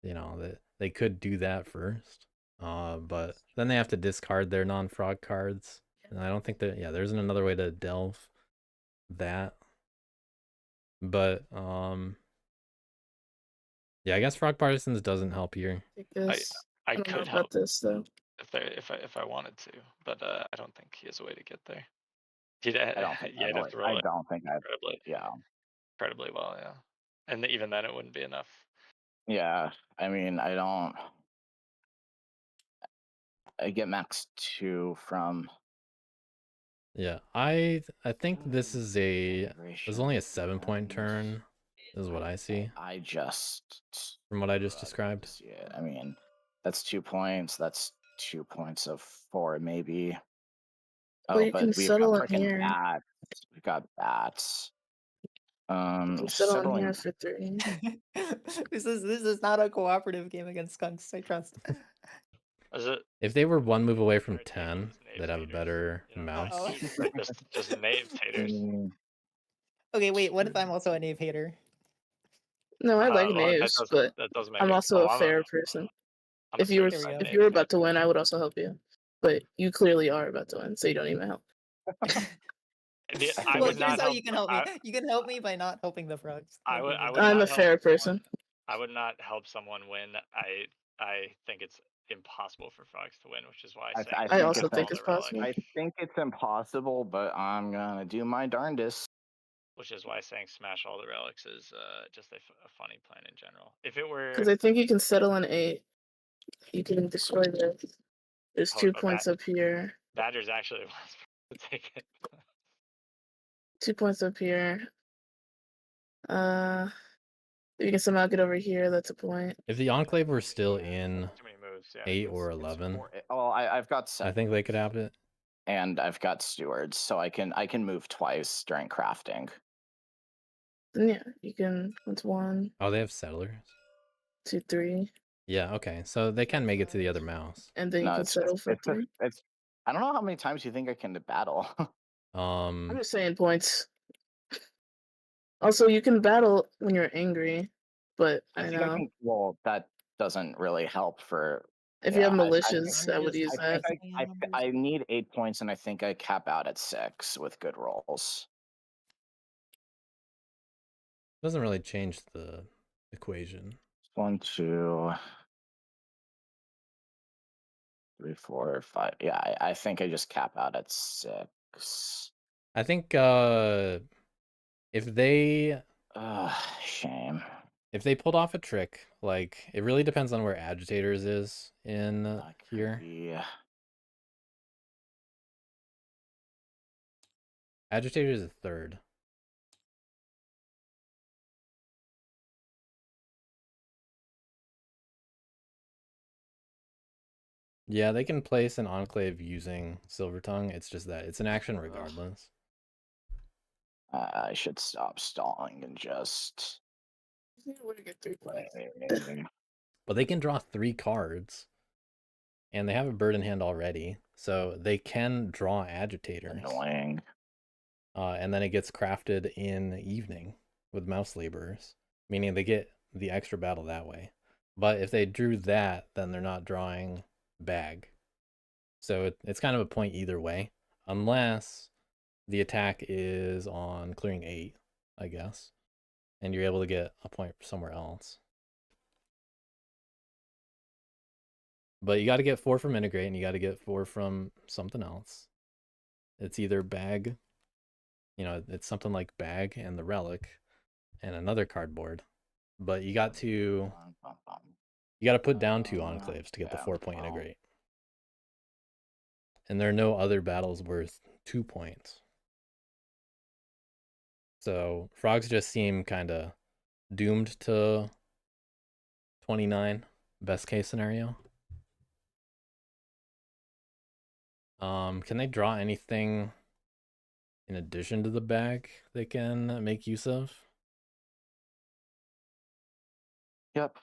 they could do that first. But then they have to discard their non-frog cards, and I don't think that. Yeah, there isn't another way to delve that. But yeah, I guess Frog Partisans doesn't help here. I don't know could about help this though. if I wanted to, but I don't think he has a way to get there. I don't think You'd have to I roll it don't think I. incredibly well, yeah. And even then, it wouldn't be enough. Yeah, I mean, I don't. I get max 2 from. Yeah, I think this is there's only a 7-point turn, is what I see I just. from what I just described. See it. I mean, that's 2 points. That's 2 points of 4, maybe. Well, you can we've settle got in freaking here. bats. We've got bats. You can settle in here for 3. This is not a cooperative game against skunks. I trust. Is it? If they were 1 move away from Or take 10, these knave they'd have a haters, better you know, mouse. Oh. Right, just knave haters. Okay, wait. What if I'm also a knave hater? No, I like Well, knaves, but that doesn't make I'm it. also Oh, a fair person. I'm a If you were certified There we go. if knave you were hater. about to win, I would also help you. But you clearly are about to win, so you don't even help. I Well, would not here's how help. you can help me. You can help me by not helping the frogs. I would I'm not a fair help person. I would not help someone win. I think it's impossible for frogs to win, which is why I say I also smash think all it's the relics, possible. I think it's impossible, but I'm gonna do my darndest. which is why saying smash all the relics is just a funny plan in general. If it were, Because I think you can settle in 8. You can destroy this. There's 2 but points up here. Badger's actually wants to take it. 2 points up here. If you can somehow get over here, that's a point. If the Enclave were still in Too many moves, yeah. 8 or 11, I've got I 7, think they could have it. and I've got stewards, so I can move twice during crafting. Then yeah, you can. That's 1, Oh, they have settlers. 2, 3, Yeah, okay, so they can make it to the other mouse. and then you can settle for 3. I don't know how many times you think I can battle. I'm just saying points. Also, you can battle when you're angry, but I know well, that doesn't really help for. if you have I- I militias, I would use that. I need 8 points, and I think I cap out at 6 with good rolls. Doesn't really change the equation. 1, 2, 3, 4, 5. Yeah, I think I just cap out at 6. I think if they Shame. if they pulled off a trick, like it really depends on where Agitators is in here. Yeah. Agitators is 3rd. Yeah, they can place an Enclave using Silver Tongue. It's just that it's an action regardless. I should stop stalling and just. Where to get 3 points? But they can draw 3 cards, and they have a bird in hand already, so they can draw Agitators. Annoying. And then it gets crafted in the evening with Mouse Laborers, meaning they get the extra battle that way. But if they drew that, then they're not drawing bag. So it's kind of a point either way, unless the attack is on clearing 8, I guess, and you're able to get a point somewhere else. But you got to get 4 from integrate, and you got to get 4 from something else. It's either bag, it's something like bag and the relic and another cardboard. But you got to put down 2 enclaves to get the 4-point integrate. And there are no other battles worth 2 points. So frogs just seem kind of doomed to 29, best case scenario. Can they draw anything in addition to the bag they can make use of? Yep.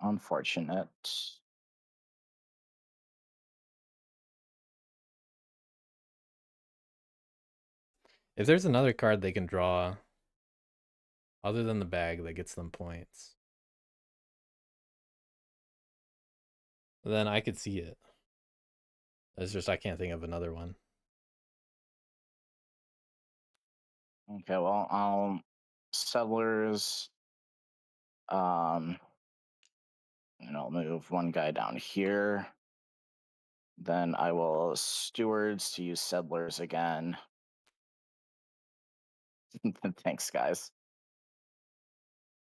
Unfortunate. If there's another card they can draw other than the bag that gets them points, then I could see it. It's just I can't think of another one. Okay, well, settlers. And I'll move one guy down here. Then I will stewards to use settlers again. Thanks, guys.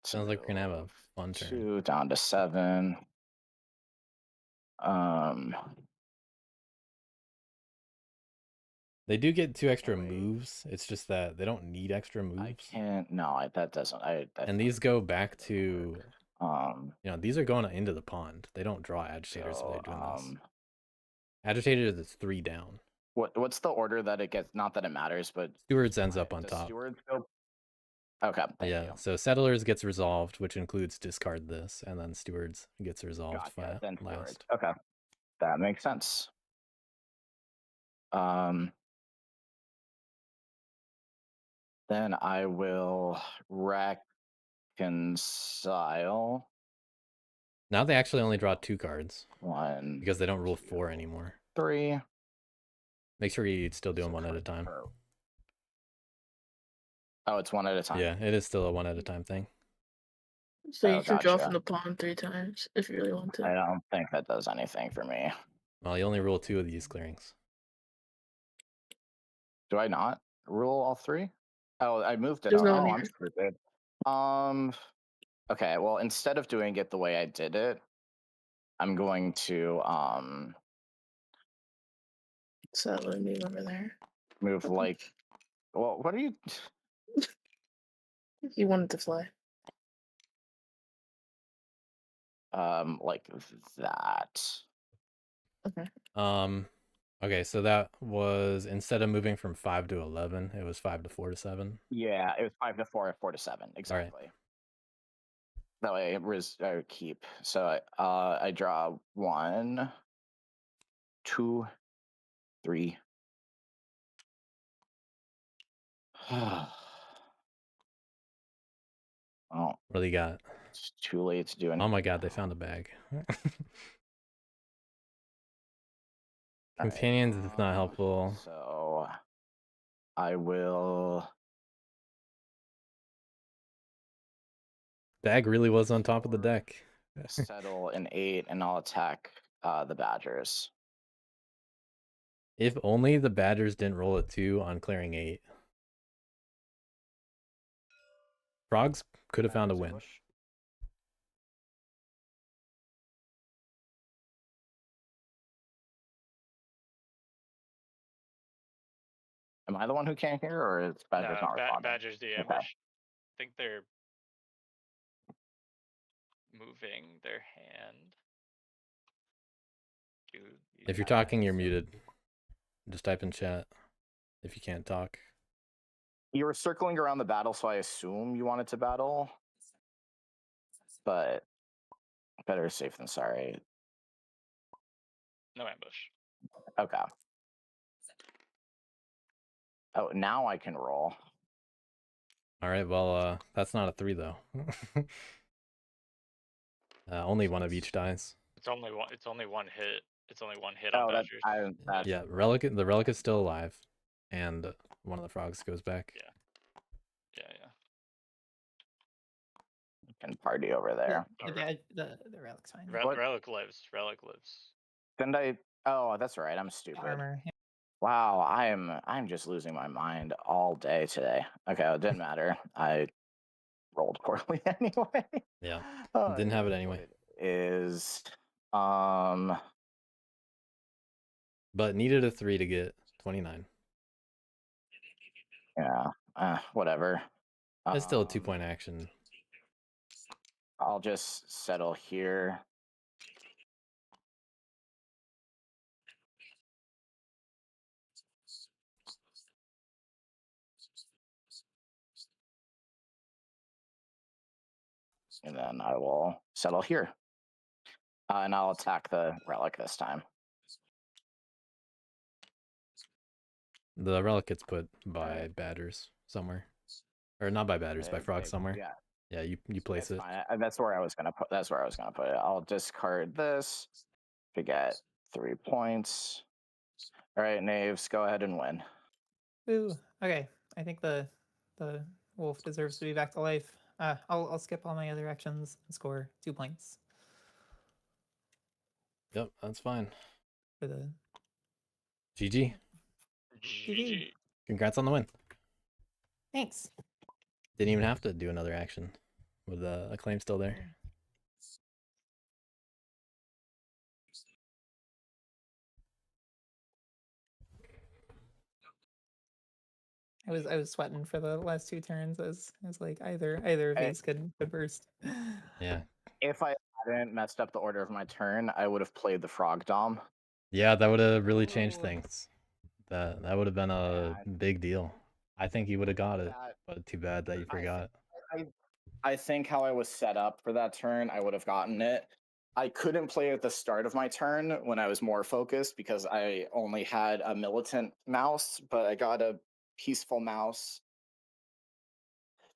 Sounds like we're gonna have a Move fun turn. 2 down to 7. They do get 2 extra wait. moves. It's just that they don't need extra moves. I can't. No, that doesn't. And these go back to, you know, these are going into the pond. They don't draw agitators if so, they're doing this. Agitators is 3 down. What's the order that it gets? Not that it matters, but Stewards ends up on does top. Stewards go? Okay, thank you. So settlers gets resolved, which includes discard this, and then stewards gets resolved Gotcha, then stewards. last. Okay, that makes sense. Then I will reconcile. Now they actually only draw 2 cards 1 because they don't rule 4 anymore. 3. Make sure you still do them one at a time. Oh, it's one at a time. Yeah, it is still a 1 at a time thing. So Oh, you can draw gotcha. from the pawn 3 times if you really want to. I don't think that does anything for me. Well, you only rule 2 of these clearings. Do I not rule all 3? Oh, I moved it. There's no Oh, one I'm here. stupid. Okay, well, instead of doing it the way I did it, I'm going to Settler move over there. move like. Well, what are you? He wanted to fly. Like that. Okay. Okay, so that was instead of moving from 5 to 11, it was 5 to 4 to 7. Yeah, it was 5 to 4, 4 to 7, exactly. That way it was keep. So I draw 1, 2, 3. Oh, What do you got? it's too late to do anything. Oh my god, they found a bag. Companions is not helpful. So I will. Bag really was on top of the deck. Settle an 8, and I'll attack the Badgers. If only the Badgers didn't roll a 2 on clearing 8. Frogs could have found a win. Am I the one who can't hear, or is Badgers not responding? Badgers the ambush. I think they're moving their hand. If you're talking, you're muted. Just type in chat if you can't talk. You were circling around the battle, so I assume you wanted to battle. But better safe than sorry. No ambush. Okay. Oh, now I can roll. All right, well, that's not a 3 though. Only one of each dies. It's only one. It's only one hit. It's only one hit on Badgers. Yeah, the relic is still alive, and one of the frogs goes back. Yeah. You can party over there. The relic's fine. Relic lives. Relic lives. Didn't I? Oh, that's right. I'm stupid. Armor. Wow, I'm just losing my mind all day today. Okay, well, it didn't matter. I rolled poorly anyway. Yeah, Oh, didn't have it anyway. It is but needed a 3 to get 29. Yeah, whatever. It's still a 2-point action. I'll just settle here. And then I will settle here. And I'll attack the relic this time. The relic gets put by batters somewhere. Or not by batters, by frogs somewhere. Yeah. Yeah, you place It's it. fine. That's where I was gonna put. That's where I was gonna put it. I'll discard this to get 3 points. All right, Knaves, go ahead and win. Ooh, okay. I think the wolf deserves to be back to life. I'll skip all my other actions and score 2 points Yep, that's fine. for the GG. GG. Congrats on the win. Thanks. Didn't even have to do another action with the claim still there. I was sweating for the last 2 turns. I was like either of these could burst. Yeah. If I hadn't messed up the order of my turn, I would have played the frog dom. Yeah, that would have really Oh. changed things. That would have been a big deal. I think you would have got it, but too bad that you forgot. I think how I was set up for that turn, I would have gotten it. I couldn't play at the start of my turn when I was more focused because I only had a militant mouse, but I got a peaceful mouse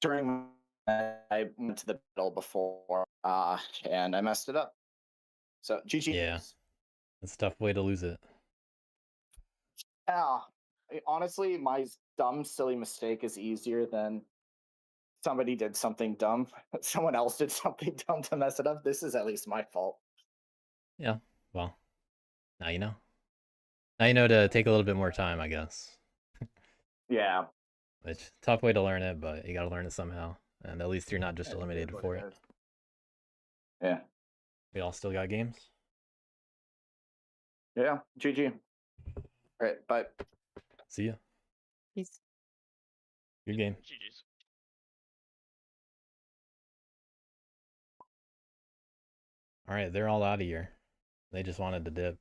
during I went to the battle before, and I messed it up. So GG. Yeah, it's a tough way to lose it. Yeah, honestly, my dumb, silly mistake is easier than somebody did something dumb. Someone else did something dumb to mess it up. This is at least my fault. Yeah, well, now you know. Now you know to take a little bit more time, I guess. Yeah. Which, tough way to learn it, but you gotta learn it somehow. And at least you're not just eliminated for it. Yeah. We all still got games? Yeah, GG. All right, bye. See ya. Peace. Good game. GG's. Alright, they're all out of here. They just wanted to dip.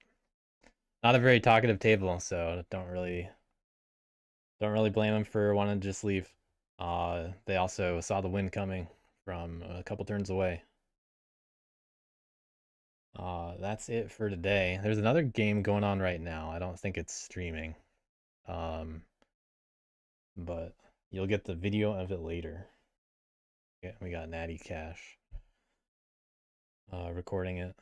Not a very talkative table, so don't really blame them for wanting to just leave. They also saw the win coming from a couple turns away. That's it for today. There's another game going on right now. I don't think it's streaming. But you'll get the video of it later. Yeah, we got Natty Cash recording it.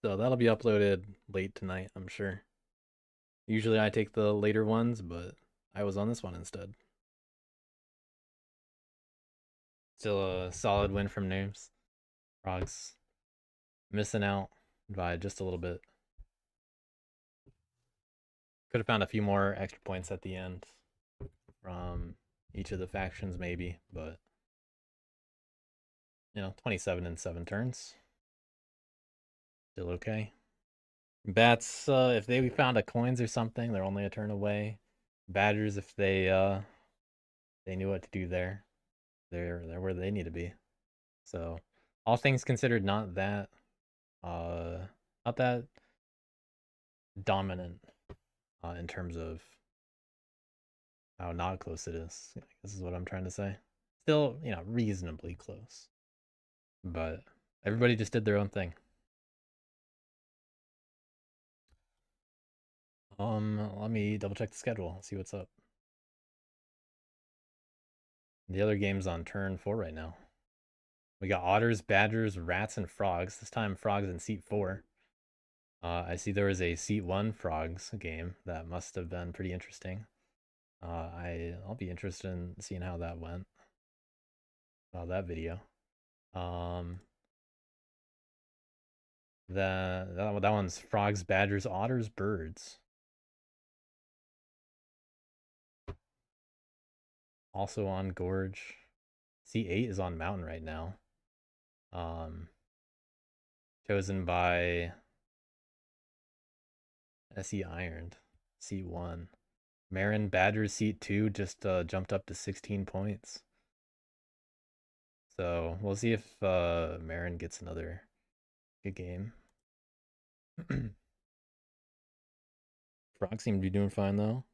So that'll be uploaded late tonight, I'm sure. Usually I take the later ones, but I was on this one instead. Still a solid win from Names. Frogs missing out by just a little bit. Could have found a few more extra points at the end from each of the factions maybe, but you know, 27 in 7 turns. Still okay. Bats, if they found a coins or something, they're only a turn away. Badgers, if they knew what to do there, they're where they need to be. So, all things considered, not that dominant in terms of how not close it is. I guess is what I'm trying to say. Still, you know, reasonably close. But everybody just did their own thing. Let me double check the schedule, see what's up. The other game's on turn 4 right now. We got otters, badgers, rats, and frogs. This time frogs in seat 4. I see there was a seat 1 frogs game that must have been pretty interesting. I'll be interested in seeing how that went. That video. That one's frogs, badgers, otters, birds. Also on Gorge. C8 is on Mountain right now. Chosen by SE Ironed. C1. Marin Badgers seat 2 just jumped up to 16 points. So we'll see if Marin gets another good game. Frog seem to be doing fine though.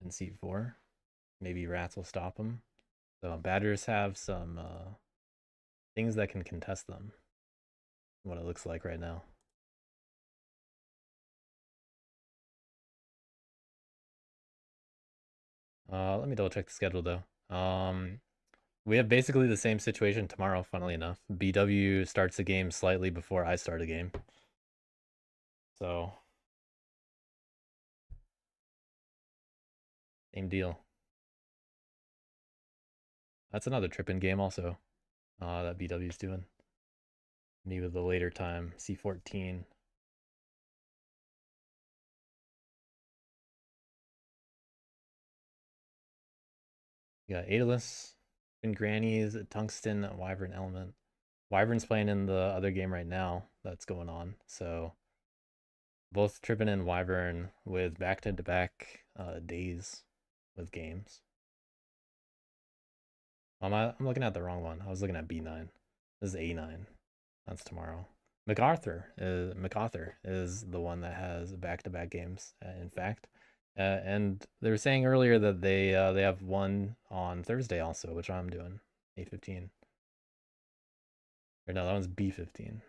In seat 4. Maybe rats will stop them. So batters have some things that can contest them. What it looks like right now. Let me double check the schedule though. We have basically the same situation tomorrow, funnily enough. BW starts a game slightly before I start a game. So, same deal. That's another trip-in game also that BW's doing. Me with the later time, C14. You got Aeolus, Grannies, Tungsten, Wyvern Element. Wyvern's playing in the other game right now that's going on. So both Trippin and Wyvern with back-to-back days with games. I'm looking at the wrong one. I was looking at B9. This is A9. That's tomorrow. MacArthur is the one that has back-to-back games, in fact. And they were saying earlier that they have one on Thursday also, which I'm doing, A15. Or no, that one's B15. I'm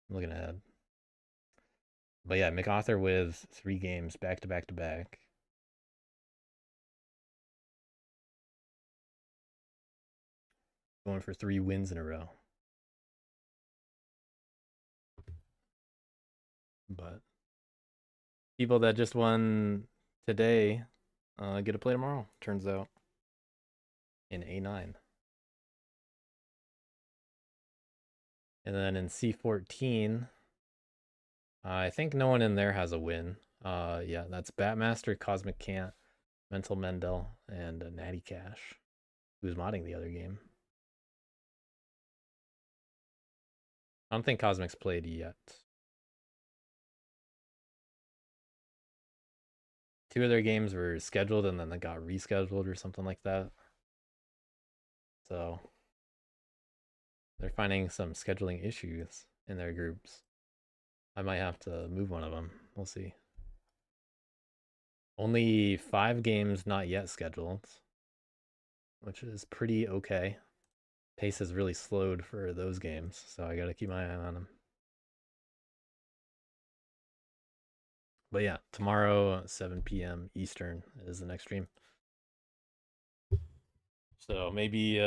looking ahead. But yeah, MacArthur with 3 games back-to-back-to-back. Going for 3 wins in a row. But people that just won today get to play tomorrow, turns out, in A9. And then in C14, I think no one in there has a win. Yeah, that's Batmaster, Cosmic Cant, Mental Mendel, and Natty Cash, who's modding the other game. I don't think Cosmic's played yet. 2 of their games were scheduled and then they got rescheduled or something like that. So they're finding some scheduling issues in their groups. I might have to move one of them. We'll see. Only 5 games not yet scheduled, which is pretty okay. Pace has really slowed for those games, so I gotta keep my eye on them. But yeah, tomorrow, 7 p.m. Eastern is the next stream. So maybe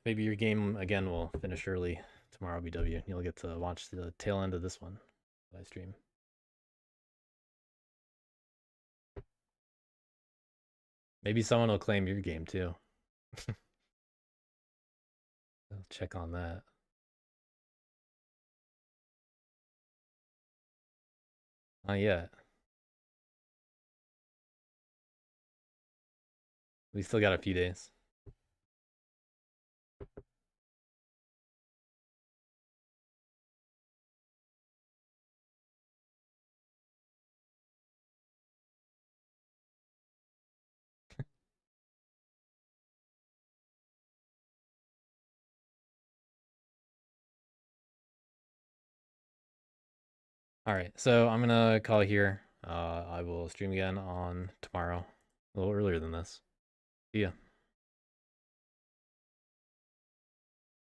your game again will finish early tomorrow, BW. You'll get to watch the tail end of this one that I stream. Maybe someone will claim your game too. I'll check on that. Not yet. We still got a few days. All right, so I'm gonna call it here. I will stream again on tomorrow, a little earlier than this. See ya.